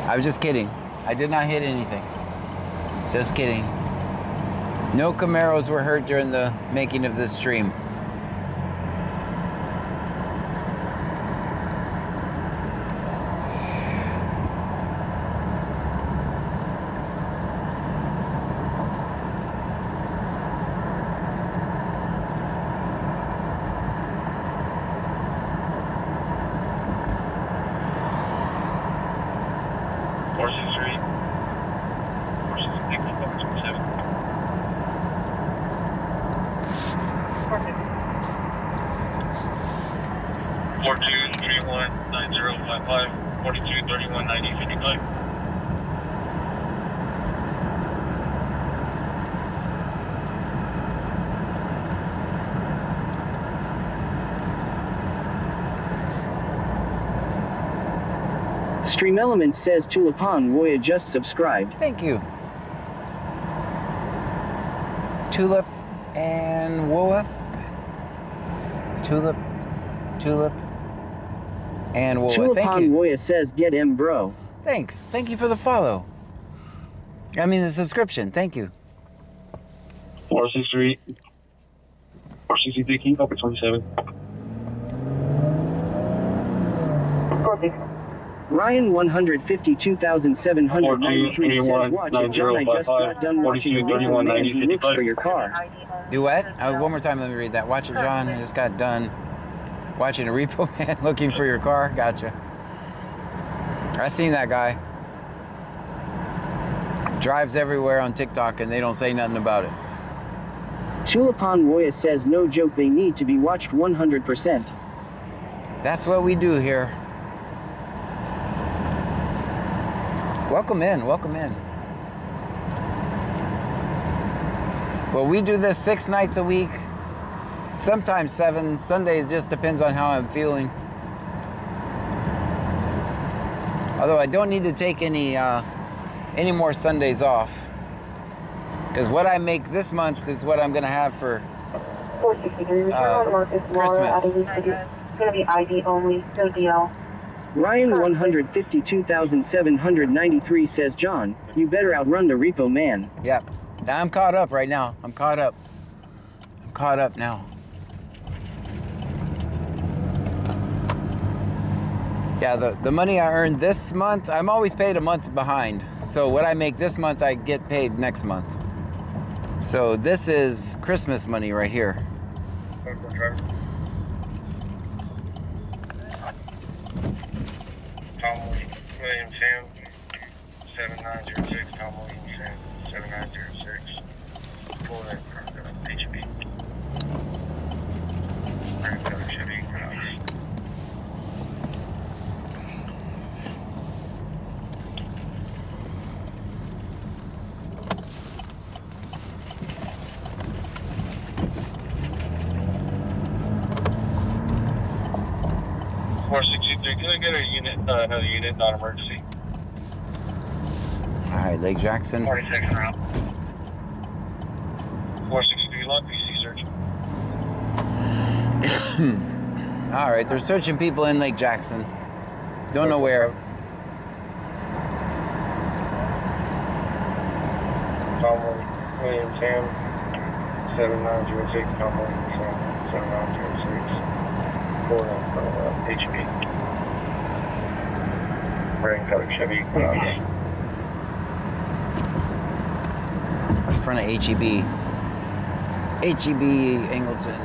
Speaker 2: I was just kidding. I did not hit anything. Just kidding. No Camaros were hurt during the making of this stream.
Speaker 1: Stream Elements says, Tulipan Woya just subscribed.
Speaker 2: Thank you. Tulip and Woa, Tulip. And well,
Speaker 1: Tulip
Speaker 2: thank you.
Speaker 1: Woya says, get him, bro.
Speaker 2: Thanks. Thank you for the follow. I mean, the subscription. Thank you.
Speaker 7: 463. 463, can you copy 27?
Speaker 1: Ryan 152,793 says, watch it, John, I just got done watching a repo man, he looks for your car.
Speaker 2: Do what? One more time, let me read that. Watch it, John. I just got done watching a repo man looking for your car. Gotcha. I seen that guy. Drives everywhere on TikTok and they don't say nothing about it.
Speaker 1: Tulipan Woya says, no joke, they need to be watched 100%.
Speaker 2: That's what we do here. Welcome in, welcome in. Well, we do this 6 nights a week, sometimes 7. Sundays just depends on how I'm feeling. Although I don't need to take any more Sundays off, because what I make this month is what I'm going to have for Christmas.
Speaker 6: It's going to be ID only, no DL.
Speaker 1: Ryan 152,793 says, John, you better outrun the repo man.
Speaker 2: Yep. Now I'm caught up right now. I'm caught up. I'm caught up now. Yeah, the money I earned this month, I'm always paid a month behind. So what I make this month, I get paid next month. So this is Christmas money right here.
Speaker 7: Tom Williams Sam, 7906. Tom Williams Sam, 7906. Pull that from HB. Chevy Equinox. Can I get a unit, another unit, non-emergency?
Speaker 2: All right, Lake Jackson.
Speaker 7: 46 route. 463 log, PC search.
Speaker 2: All right, they're searching people in Lake Jackson. Don't know where.
Speaker 7: Tom Williams Sam, 7906. Tom Williams Sam, 7906. For HB. Rain color Chevy Equinox.
Speaker 2: In front of HEB. HEB Angleton.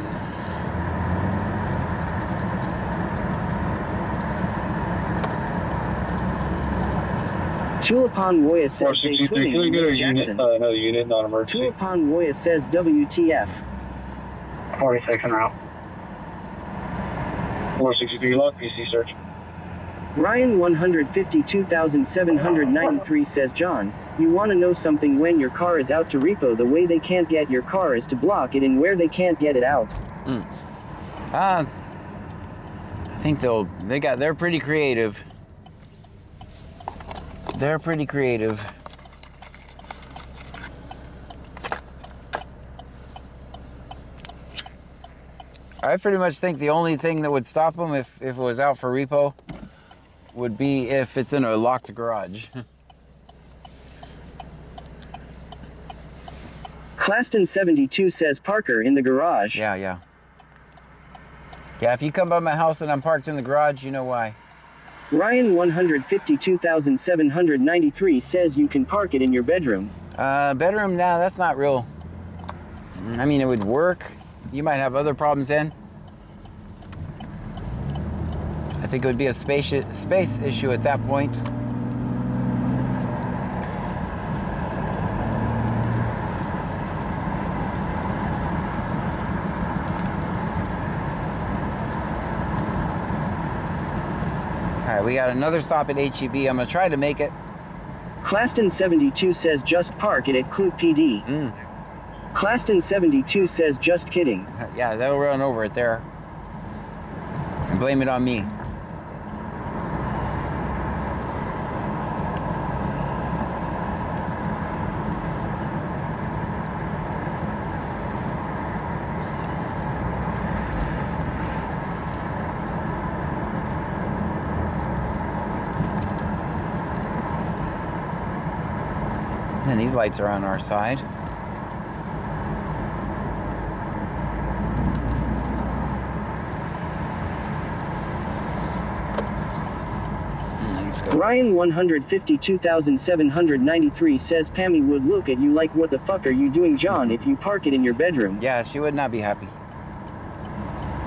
Speaker 1: Tulipan Woya says they swimming in Lake Jackson.
Speaker 7: Another unit, non-emergency.
Speaker 1: Tulipan Woya says WTF.
Speaker 7: 46 en route. 463 log, PC search.
Speaker 1: Ryan 152,793 says, John, you want to know something? When your car is out to repo, the way they can't get your car is to block it in where they can't get it out.
Speaker 2: I think they're pretty creative. They're pretty creative. I pretty much think the only thing that would stop them if it was out for repo would be if it's in a locked garage.
Speaker 1: Claston 72 says, Parker in the garage.
Speaker 2: Yeah, yeah. Yeah, if you come by my house and I'm parked in the garage, you know why.
Speaker 1: Ryan 152,793 says you can park it in your bedroom.
Speaker 2: Bedroom, nah, that's not real. I mean, it would work. You might have other problems in. I think it would be a space issue at that point. All right, we got another stop at HEB. I'm gonna try to make it.
Speaker 1: Claston 72 says just park it at Clute PD. Claston 72 says just kidding.
Speaker 2: Yeah, they'll run over it there. And blame it on me. these lights are on our side.
Speaker 1: Ryan 152,793 says Pammy would look at you like, what the fuck are you doing, John, if you park it in your bedroom?
Speaker 2: Yeah, she would not be happy.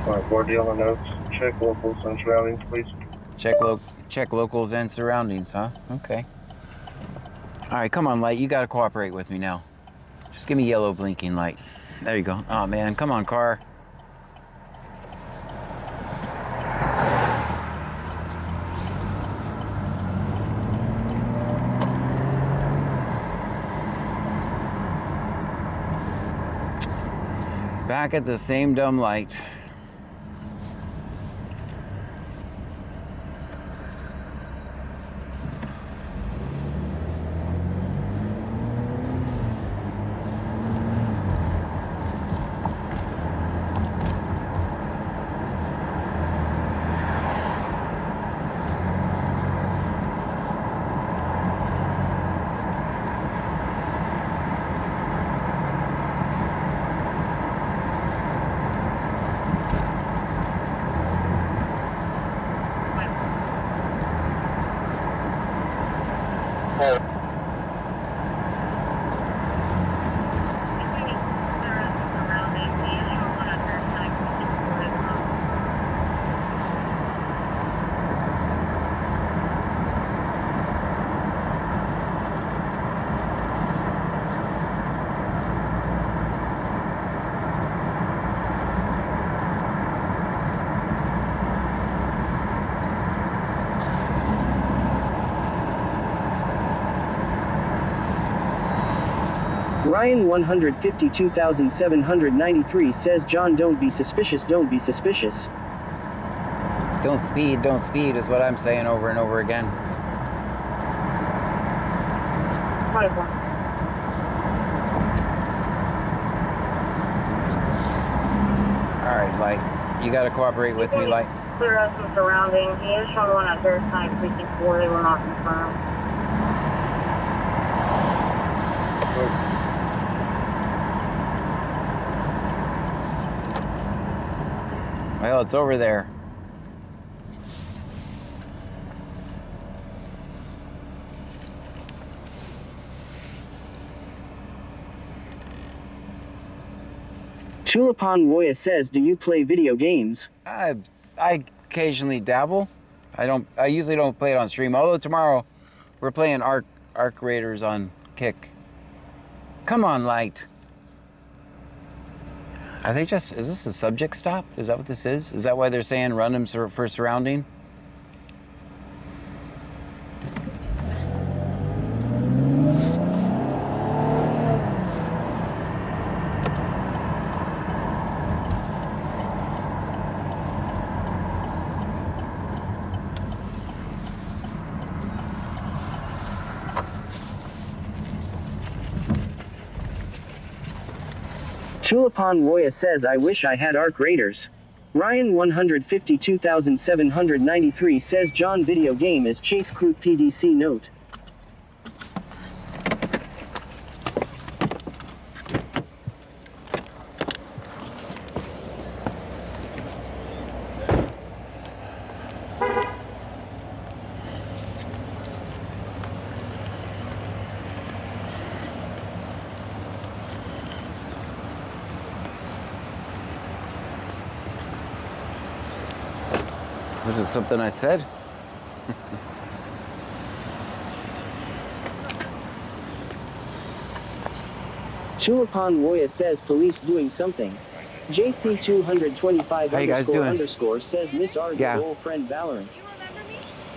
Speaker 7: Alright, 4D on the notes. Check locals and surroundings, please.
Speaker 2: Check locals and surroundings, huh? Okay. All right, come on, light. You gotta cooperate with me now. Just give me yellow blinking light. There you go. Oh man, come on, car. Back at the same dumb light.
Speaker 1: Ryan 152,793 says, John, don't be suspicious, don't be suspicious.
Speaker 2: Don't speed is what I'm saying over and over again. Alright, light. You gotta cooperate with me, light.
Speaker 6: Clear us some surroundings. He is from one at Bear Side, Precinct 4. They will not confirm.
Speaker 2: Well, it's over there.
Speaker 1: Tulipan Woya says, do you play video games?
Speaker 2: I occasionally dabble. I usually don't play it on stream. Although tomorrow we're playing Arc Raiders on Kick. Come on, light. Are they just, is this a subject stop? Is that what this is? Is that why they're saying run them for surrounding?
Speaker 1: Tulipan Woya says, I wish I had Arc Raiders. Ryan 152,793 says, John, video game is Chase Clue PDC note.
Speaker 2: Was it something I said?
Speaker 1: Tulipan Woya says, police doing something. JC225
Speaker 2: How you guys doing?
Speaker 1: underscore says, Miss R,
Speaker 2: Yeah.
Speaker 1: your old friend Valerie.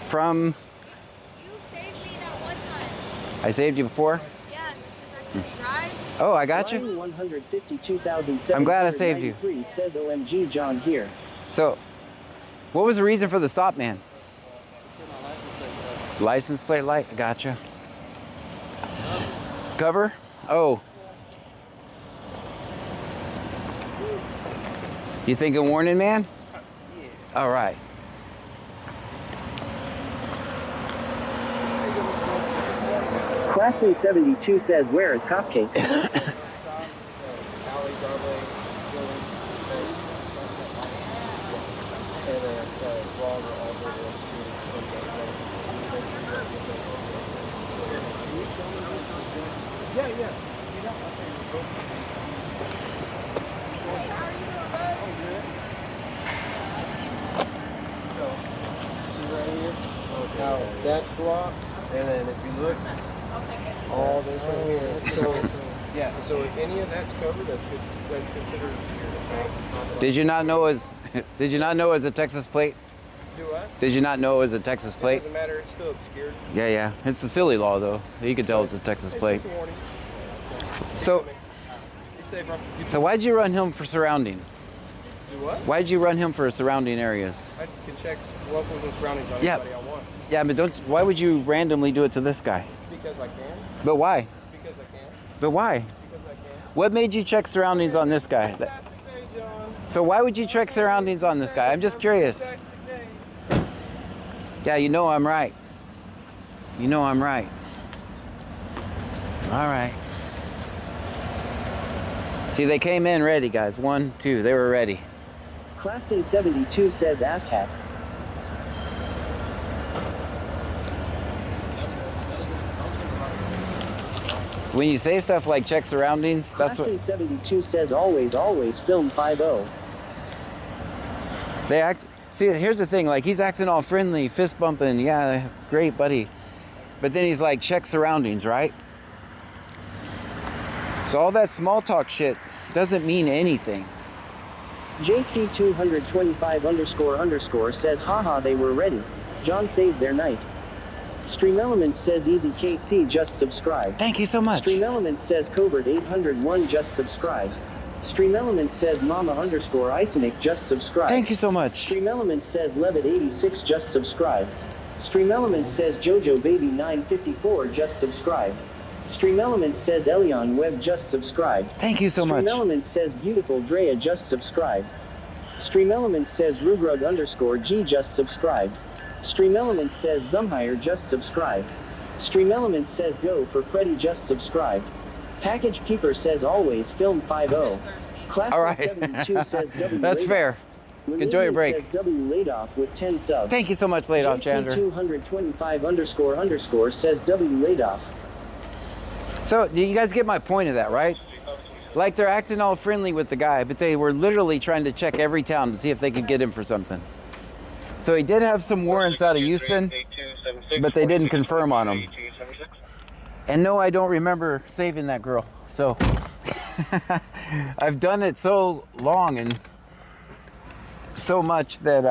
Speaker 2: From?
Speaker 13: You saved me that one time.
Speaker 2: I saved you before?
Speaker 13: Yeah, because I drive.
Speaker 2: Oh, I got you.
Speaker 1: Ryan 152,793
Speaker 2: I'm glad I saved you.
Speaker 1: says, OMG, John here.
Speaker 2: So, what was the reason for the stop, man? License plate light. Gotcha. Cover? Oh. You thinking warning, man? Yeah. All right.
Speaker 1: Classman 72 says, where is Cupcakes?
Speaker 12: Yeah, yeah. Now that's blocked, and then if you look, all this right here. So, yeah. So if any of that's covered, that's considered secure.
Speaker 2: Did you not know it was? Did you not know it was a Texas plate?
Speaker 12: Do what?
Speaker 2: Did you not know it was a Texas
Speaker 12: It
Speaker 2: plate?
Speaker 12: doesn't matter. It's still obscured.
Speaker 2: Yeah, yeah. It's a silly law though. You can tell it's a Texas
Speaker 12: It's
Speaker 2: plate.
Speaker 12: just a warning.
Speaker 2: So,
Speaker 12: You say, bro.
Speaker 2: so why'd you run him for surrounding?
Speaker 12: Do what?
Speaker 2: Why'd you run him for surrounding areas?
Speaker 12: I can check locals and surroundings on
Speaker 2: Yeah.
Speaker 12: anybody I want.
Speaker 2: Yeah, but don't. Why would you randomly do it to this guy?
Speaker 12: Because I can.
Speaker 2: But why?
Speaker 12: Because I can.
Speaker 2: But why?
Speaker 12: Because I can.
Speaker 2: What made you check surroundings on this guy?
Speaker 12: Fantastic day, John.
Speaker 2: So why would you check surroundings on this guy? I'm just curious.
Speaker 12: Fantastic day.
Speaker 2: Yeah, you know I'm right. You know I'm right. All right. See, they came in ready, guys. 1, 2, they were ready.
Speaker 1: Classman 72 says, asshat.
Speaker 2: When you say stuff like check surroundings, that's what
Speaker 1: Classman 72 says, always, always film 5-0.
Speaker 2: they act. See, here's the thing. Like, he's acting all friendly, fist bumping. Yeah, great, buddy. But then he's like, check surroundings, right? So all that small talk shit doesn't mean anything.
Speaker 1: JC225__ says, haha, they were ready. John saved their night. Stream Elements says, easy KC, just subscribe.
Speaker 2: Thank you so much.
Speaker 1: Stream Elements says, Covert 801, just subscribe. Stream Elements says, Mama__ Isonic, just subscribe.
Speaker 2: Thank you so much.
Speaker 1: Stream Elements says, Levitt 86, just subscribe. Stream Elements says, Jojo Baby 954, just subscribe. Stream Elements says, Elion Webb, just subscribe.
Speaker 2: Thank you so much.
Speaker 1: Stream Elements says, Beautiful Drea, just subscribe. Stream Elements says, Rugrug_G, just subscribe. Stream Elements says, Zumhire, just subscribe. Stream Elements says, Go for Freddy, just subscribe. Package Keeper says, always film 5-0. Class
Speaker 2: All right.
Speaker 1: 72 says, W.
Speaker 2: That's
Speaker 1: Ladoff.
Speaker 2: fair. Enjoy your break.
Speaker 1: Says, W. Ladoff with 10 subs.
Speaker 2: Thank you so much, Ladoff Chandler.
Speaker 1: JC225__ says, W. Ladoff.
Speaker 2: So, do you guys get my point of that, right? Like, they're acting all friendly with the guy, but they were literally trying to check every town to see if they could get him for something. So he did have some warrants out of Houston, but they didn't confirm on him. And no, I don't remember saving that girl. So I've done it so long and so much that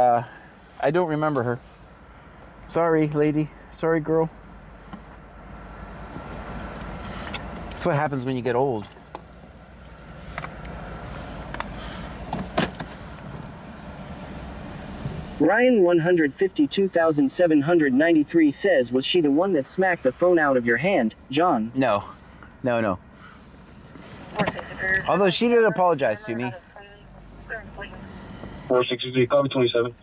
Speaker 2: I don't remember her. Sorry, lady. Sorry, girl. That's what happens when you get old.
Speaker 1: Ryan 152,793 says, was she the one that smacked the phone out of your hand, John?
Speaker 2: No. No, no. Although she did apologize to me.
Speaker 7: 463, copy 27.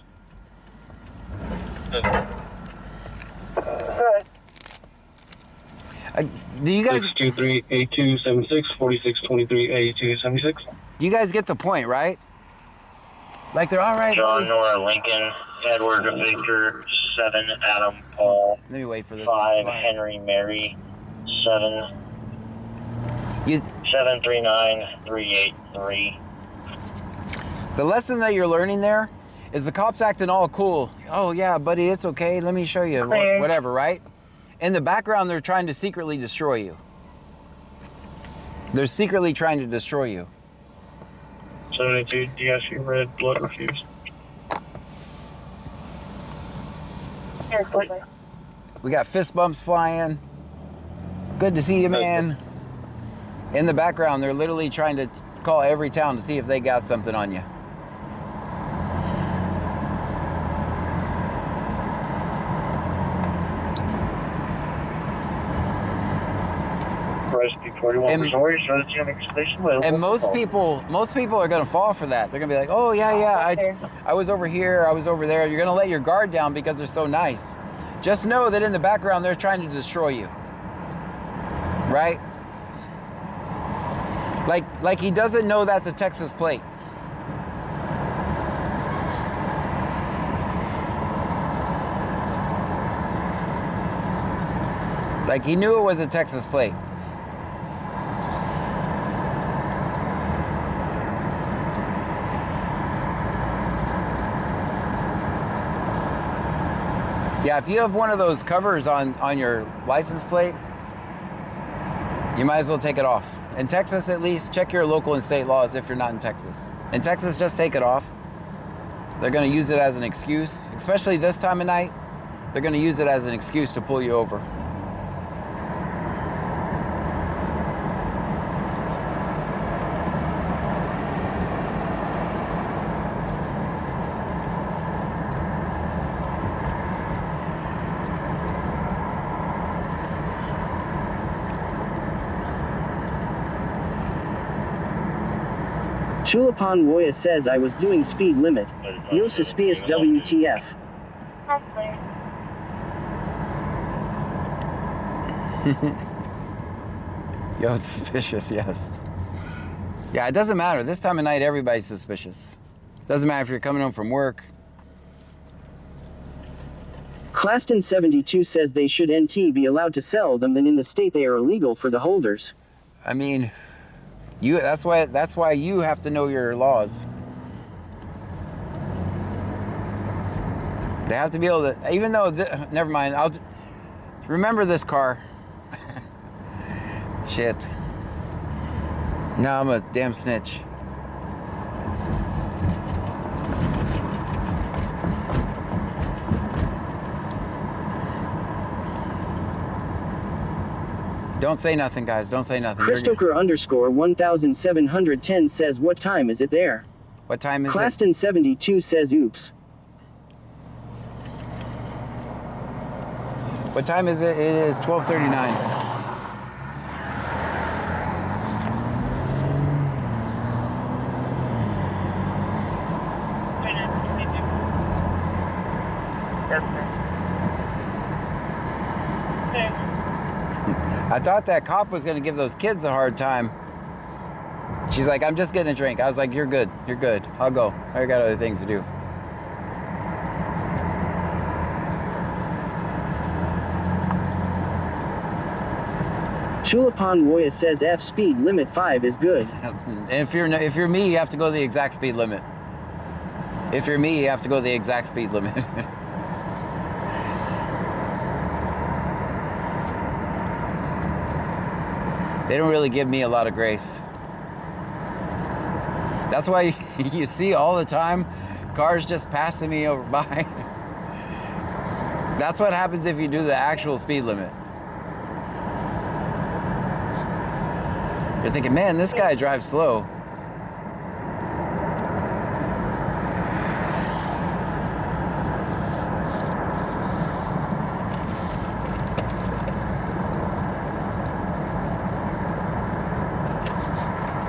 Speaker 2: Do you guys
Speaker 7: 623 8276 4623 8276?
Speaker 2: Do you guys get the point, right? Like, they're all right.
Speaker 7: John, Nora, Lincoln, Edward, Victor, 7, Adam, Paul,
Speaker 2: Let me wait for this.
Speaker 7: 5, Henry, Mary, 7,
Speaker 2: You,
Speaker 7: 739383.
Speaker 2: the lesson that you're learning there is the cops acting all cool. Oh yeah, buddy, it's okay. Let me show you. Whatever, right? In the background, they're trying to secretly destroy you. They're secretly trying to destroy you.
Speaker 7: 72, DSU, red, blood refused.
Speaker 2: We got fist bumps flying. Good to see you, man. In the background, they're literally trying to call every town to see if they got something on you. And most people are gonna fall for that. They're gonna be like, oh yeah, I was over here, I was over there. You're gonna let your guard down because they're so nice. Just know that in the background they're trying to destroy you. right? Like he doesn't know that's a Texas plate. Like he knew it was a Texas plate. Yeah, if you have one of those covers on your license plate, you might as well take it off. In Texas, at least, check your local and state laws if you're not in Texas. In Texas, just take it off. They're going to use it as an excuse, especially this time of night. They're going to use it as an excuse to pull you over.
Speaker 1: Tulipan Woya says I was doing speed limit. No suspicious WTF.
Speaker 2: Yo, it's suspicious, yes. Yeah, it doesn't matter. This time of night, everybody's suspicious. Doesn't matter if you're coming home from work.
Speaker 1: Claston 72 says they should NT be allowed to sell them, and in the state they are illegal for the holders.
Speaker 2: I mean, that's why you have to know your laws. They have to be able to, even though, never mind, I'll remember this car. Shit. Now I'm a damn snitch. Don't say nothing, guys. Don't say nothing.
Speaker 1: Christoker underscore 1710 says, what time is it there?
Speaker 2: What time is it?
Speaker 1: Claston 72 says, oops.
Speaker 2: What time is it? It is 12:39. I thought that cop was going to give those kids a hard time. She's like, I'm just getting a drink. I was like, you're good. You're good. I'll go. I got other things to do.
Speaker 1: Tulipan Woya says F speed limit 5 is good.
Speaker 2: And if you're me, you have to go the exact speed limit. If you're me, you have to go the exact speed limit. They don't really give me a lot of grace. That's why you see all the time cars just passing me over by. That's what happens if you do the actual speed limit. You're thinking, man, this guy drives slow.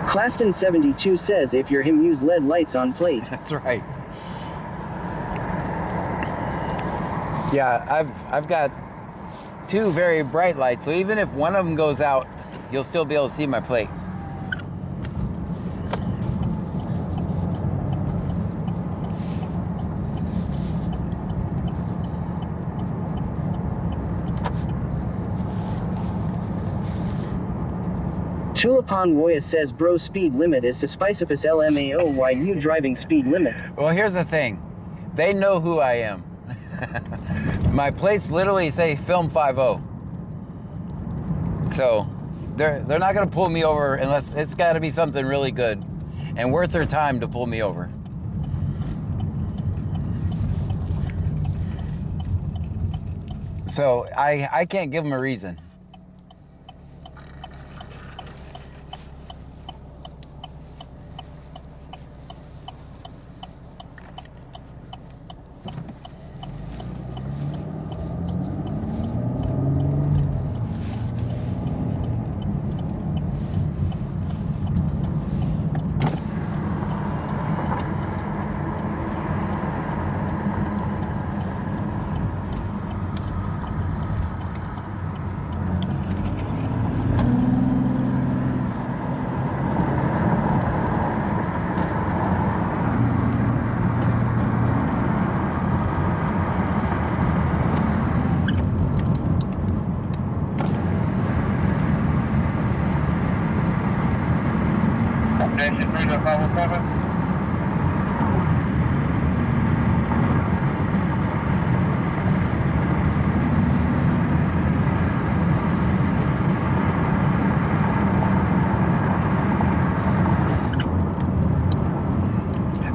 Speaker 1: Claston 72 says if you're him, use LED lights on plate.
Speaker 2: That's right. Yeah, I've got two very bright lights, so even if one of them goes out, you'll still be able to see my plate.
Speaker 1: Tulipan Woya says bro speed limit is suspicious LMAO, why you driving speed limit?
Speaker 2: Well, here's the thing. They know who I am. My plates literally say film 50. So they're not gonna pull me over unless it's gotta be something really good and worth their time to pull me over. So I can't give them a reason.
Speaker 7: 3 to 507.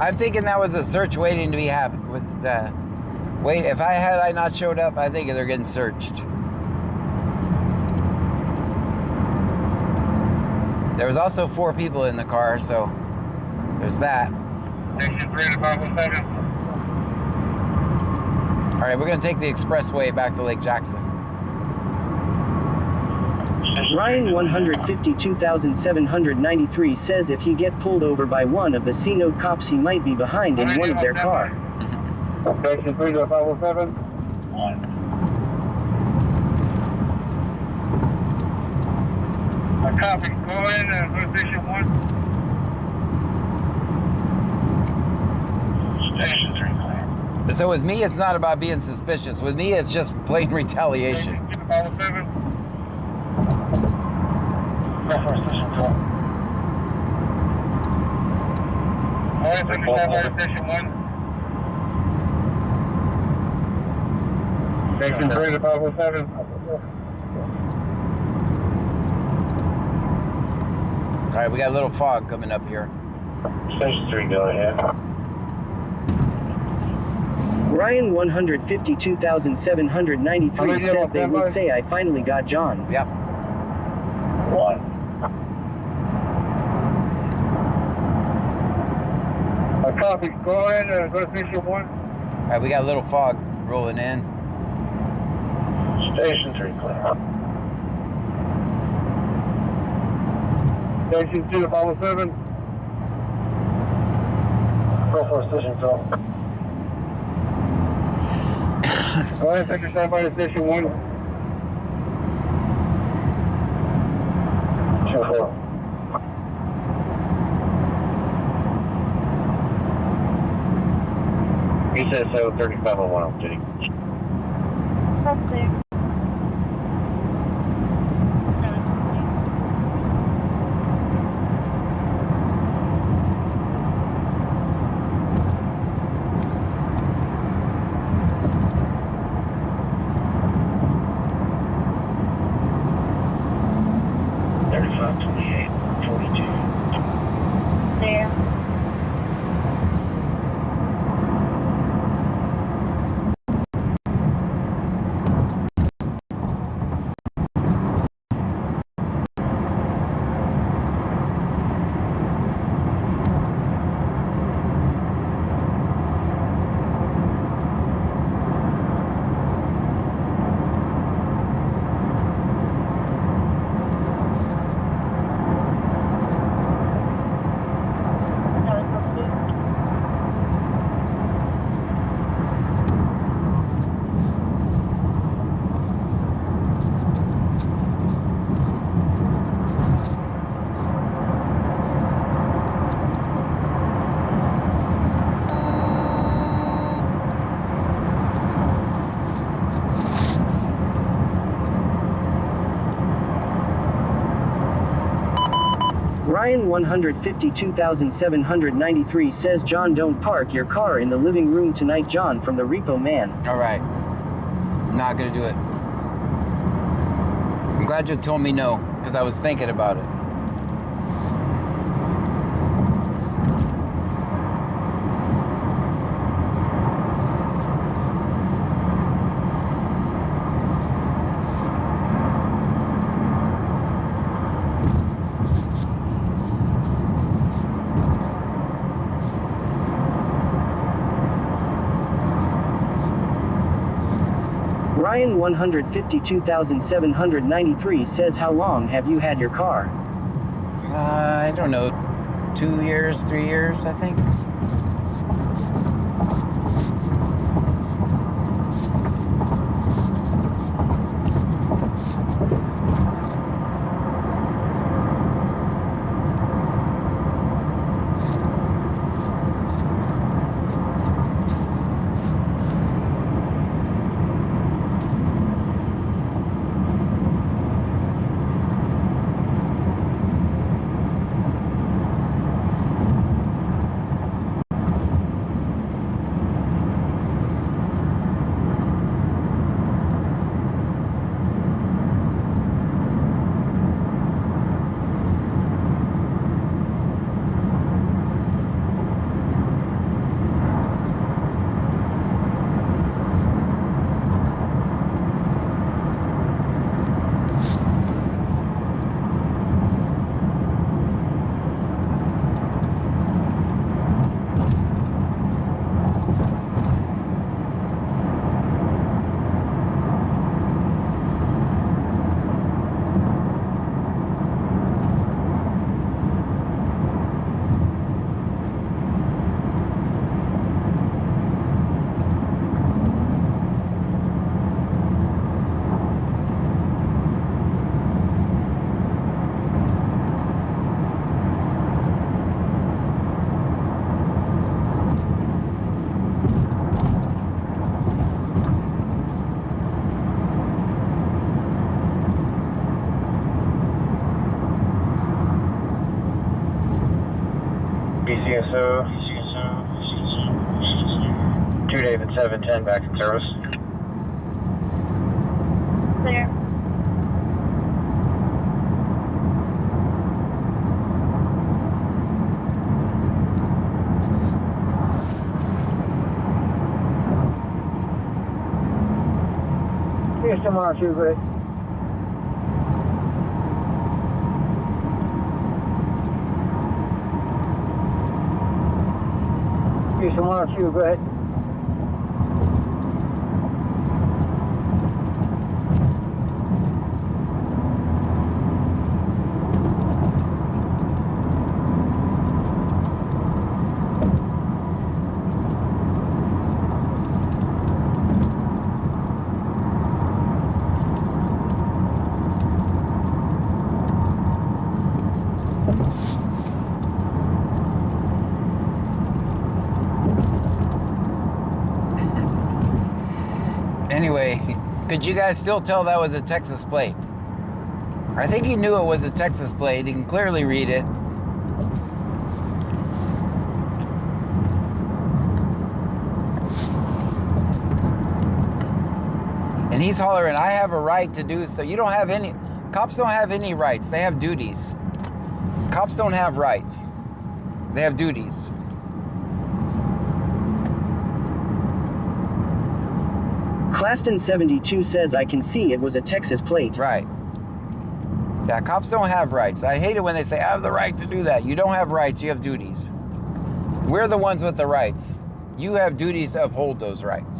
Speaker 2: I'm thinking that was a search waiting to be happened. With wait, if I not showed up, I think they're getting searched. There was also 4 people in the car, so there's that.
Speaker 7: Station 3 to 507.
Speaker 2: All right, we're gonna take the expressway back to Lake Jackson.
Speaker 1: Ryan 152,793 says if he get pulled over by one of the C-Note cops, he might be behind in one of their car.
Speaker 7: Station 3 to 507. A copy. Go in and go to station 1. Station 3 clear.
Speaker 2: So with me, it's not about being suspicious. With me, it's just plain retaliation.
Speaker 7: Station 2 to 507. Go for station 4. Alright, so you stand by station 1. Station 3 to 507.
Speaker 2: All right, we got a little fog coming up here.
Speaker 7: Station 3, go ahead.
Speaker 1: Ryan 152,793 says they would say I finally got John.
Speaker 2: Yep.
Speaker 7: 1. A copy. Go in and go to station 1.
Speaker 2: All right, we got a little fog rolling in.
Speaker 7: Station 3 clear. Station 2 to 507. Go for station 2. Go ahead, take your standby to station 1. 2-4. He says so, 3501, I'm kidding.
Speaker 13: That's there.
Speaker 1: Ryan 152,793 says John, don't park your car in the living room tonight. John from the Repo Man.
Speaker 2: All right. Not gonna do it. I'm glad you told me no, because I was thinking about it.
Speaker 1: Ryan 152,793 says how long have you had your car?
Speaker 2: I don't know, 2 years, 3 years, I think.
Speaker 7: CSO, 2 David 710 back in service.
Speaker 13: Clear.
Speaker 10: Houston 102, go ahead. Houston 102, go ahead.
Speaker 2: Anyway, could you guys still tell that was a Texas plate? I think he knew it was a Texas plate. He can clearly read it. And he's hollering, I have a right to do so. You don't have any, cops don't have any rights. They have duties. Cops don't have rights. They have duties.
Speaker 1: Claston 72 says I can see it was a Texas plate.
Speaker 2: Right. Yeah, cops don't have rights. I hate it when they say, I have the right to do that. You don't have rights, you have duties. We're the ones with the rights. You have duties to uphold those rights.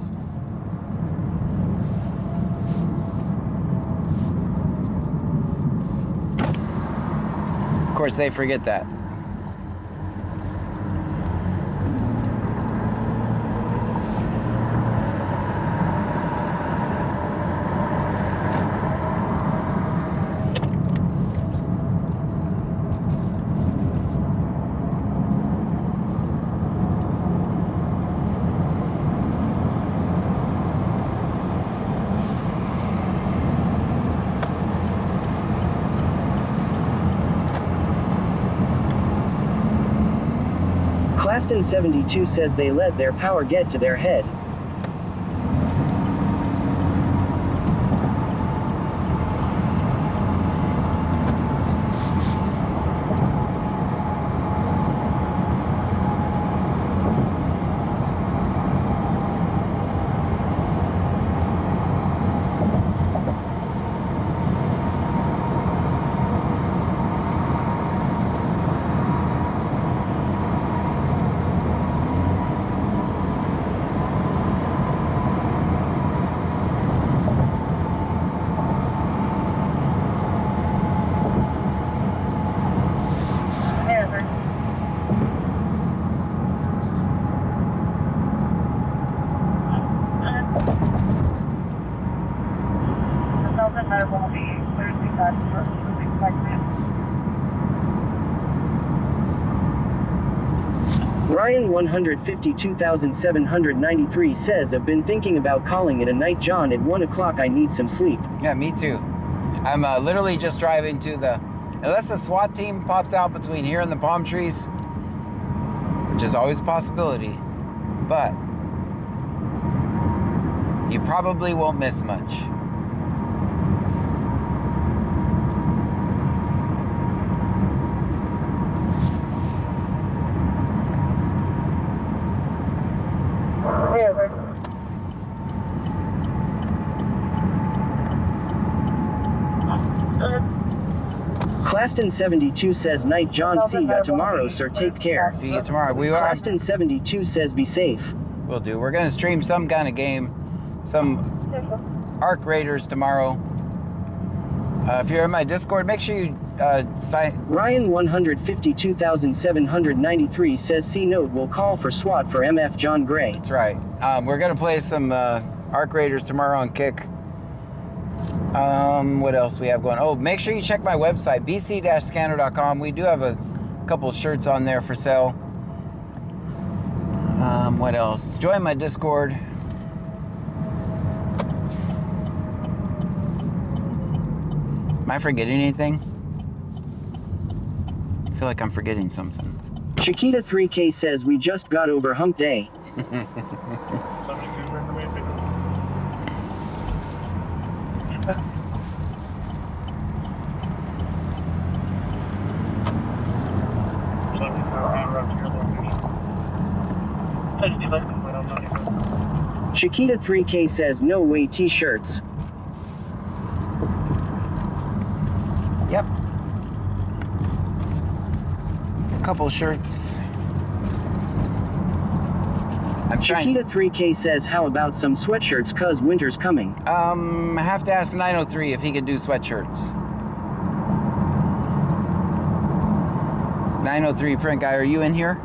Speaker 2: Of course, they forget that.
Speaker 1: Claston 72 says they let their power get to their head. Ryan 152,793 says I've been thinking about calling it a night, John. At 1 o'clock I need some sleep.
Speaker 2: Yeah, me too. I'm literally just driving to the, unless the SWAT team pops out between here and the palm trees, which is always a possibility, but you probably won't miss much.
Speaker 1: Claston 72 says night, John. See ya tomorrow, sir. Take care.
Speaker 2: See you tomorrow. We are.
Speaker 1: Claston 72 says be safe.
Speaker 2: Will do. We're gonna stream some kind of game, some Arc Raiders tomorrow. If you're in my Discord, make sure you sign.
Speaker 1: Ryan 152,793 says C-Note will call for SWAT for MF John Gray.
Speaker 2: That's right. We're gonna play some Arc Raiders tomorrow on Kick. What else we have going? Oh, make sure you check my website, bc-scanner.com. We do have a couple shirts on there for sale. What else? Join my Discord. Am I forgetting anything? I feel like I'm forgetting something.
Speaker 1: Chiquita 3K says we just got over hump day. Chiquita 3K says no way t-shirts.
Speaker 2: Yep. Couple shirts. I'm trying.
Speaker 1: Chiquita 3K says how about some sweatshirts cause winter's coming.
Speaker 2: I have to ask 903 if he can do sweatshirts. 903 print guy, are you in here?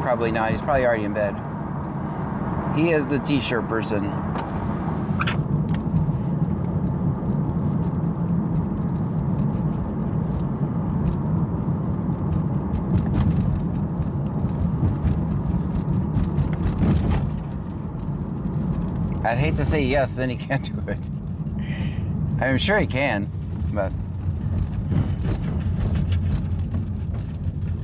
Speaker 2: Probably not. He's probably already in bed. He is the t-shirt person. I'd hate to say yes, then he can't do it. I'm sure he can, but...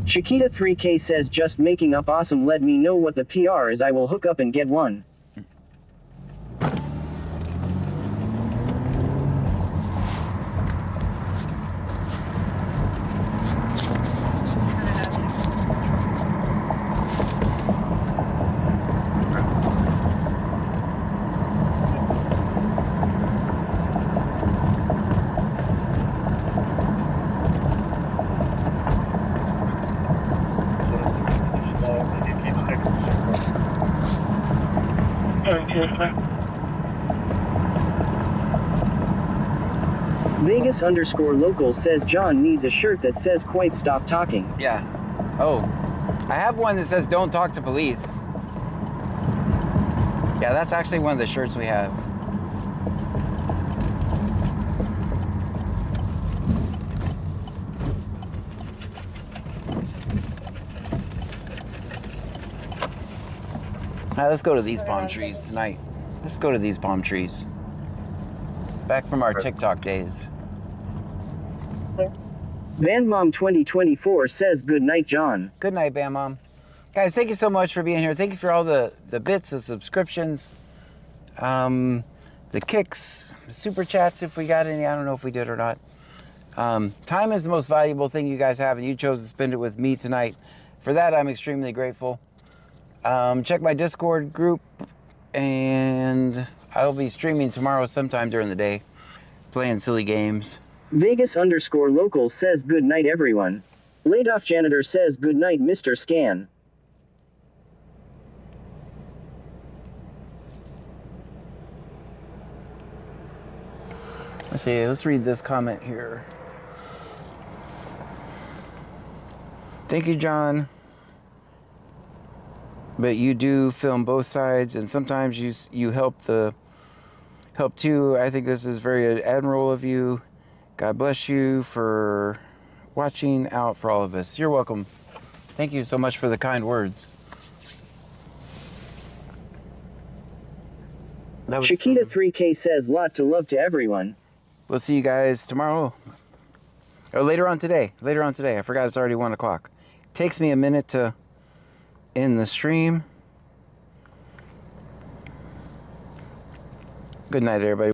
Speaker 1: Chiquita 3K says just making up awesome. Let me know what the PR is. I will hook up and get one. Vegas_local says John needs a shirt that says quite stop talking.
Speaker 2: Yeah. Oh. I have one that says don't talk to police. Yeah, that's actually one of the shirts we have. All right, let's go to these palm trees tonight. Let's go to these palm trees. Back from our TikTok days.
Speaker 1: Bandmom 2024 says good night, John.
Speaker 2: Good night, Bandmom. Guys, thank you so much for being here. Thank you for all the bits, the subscriptions, the kicks, super chats if we got any. I don't know if we did or not. Time is the most valuable thing you guys have, and you chose to spend it with me tonight. For that, I'm extremely grateful. Check my Discord group, and I'll be streaming tomorrow sometime during the day, playing silly games.
Speaker 1: Vegas_local says good night, everyone. Laid off janitor says good night, Mr. Scan.
Speaker 2: Let's see, let's read this comment here. Thank you, John. But you do film both sides, and sometimes you help too. I think this is very admirable of you. God bless you for watching out for all of us. You're welcome. Thank you so much for the kind words.
Speaker 1: Chiquita 3K says lot to love to everyone.
Speaker 2: We'll see you guys tomorrow. Or later on today. Later on today. I forgot it's already 1 o'clock. Takes me a minute to end the stream. Good night, everybody.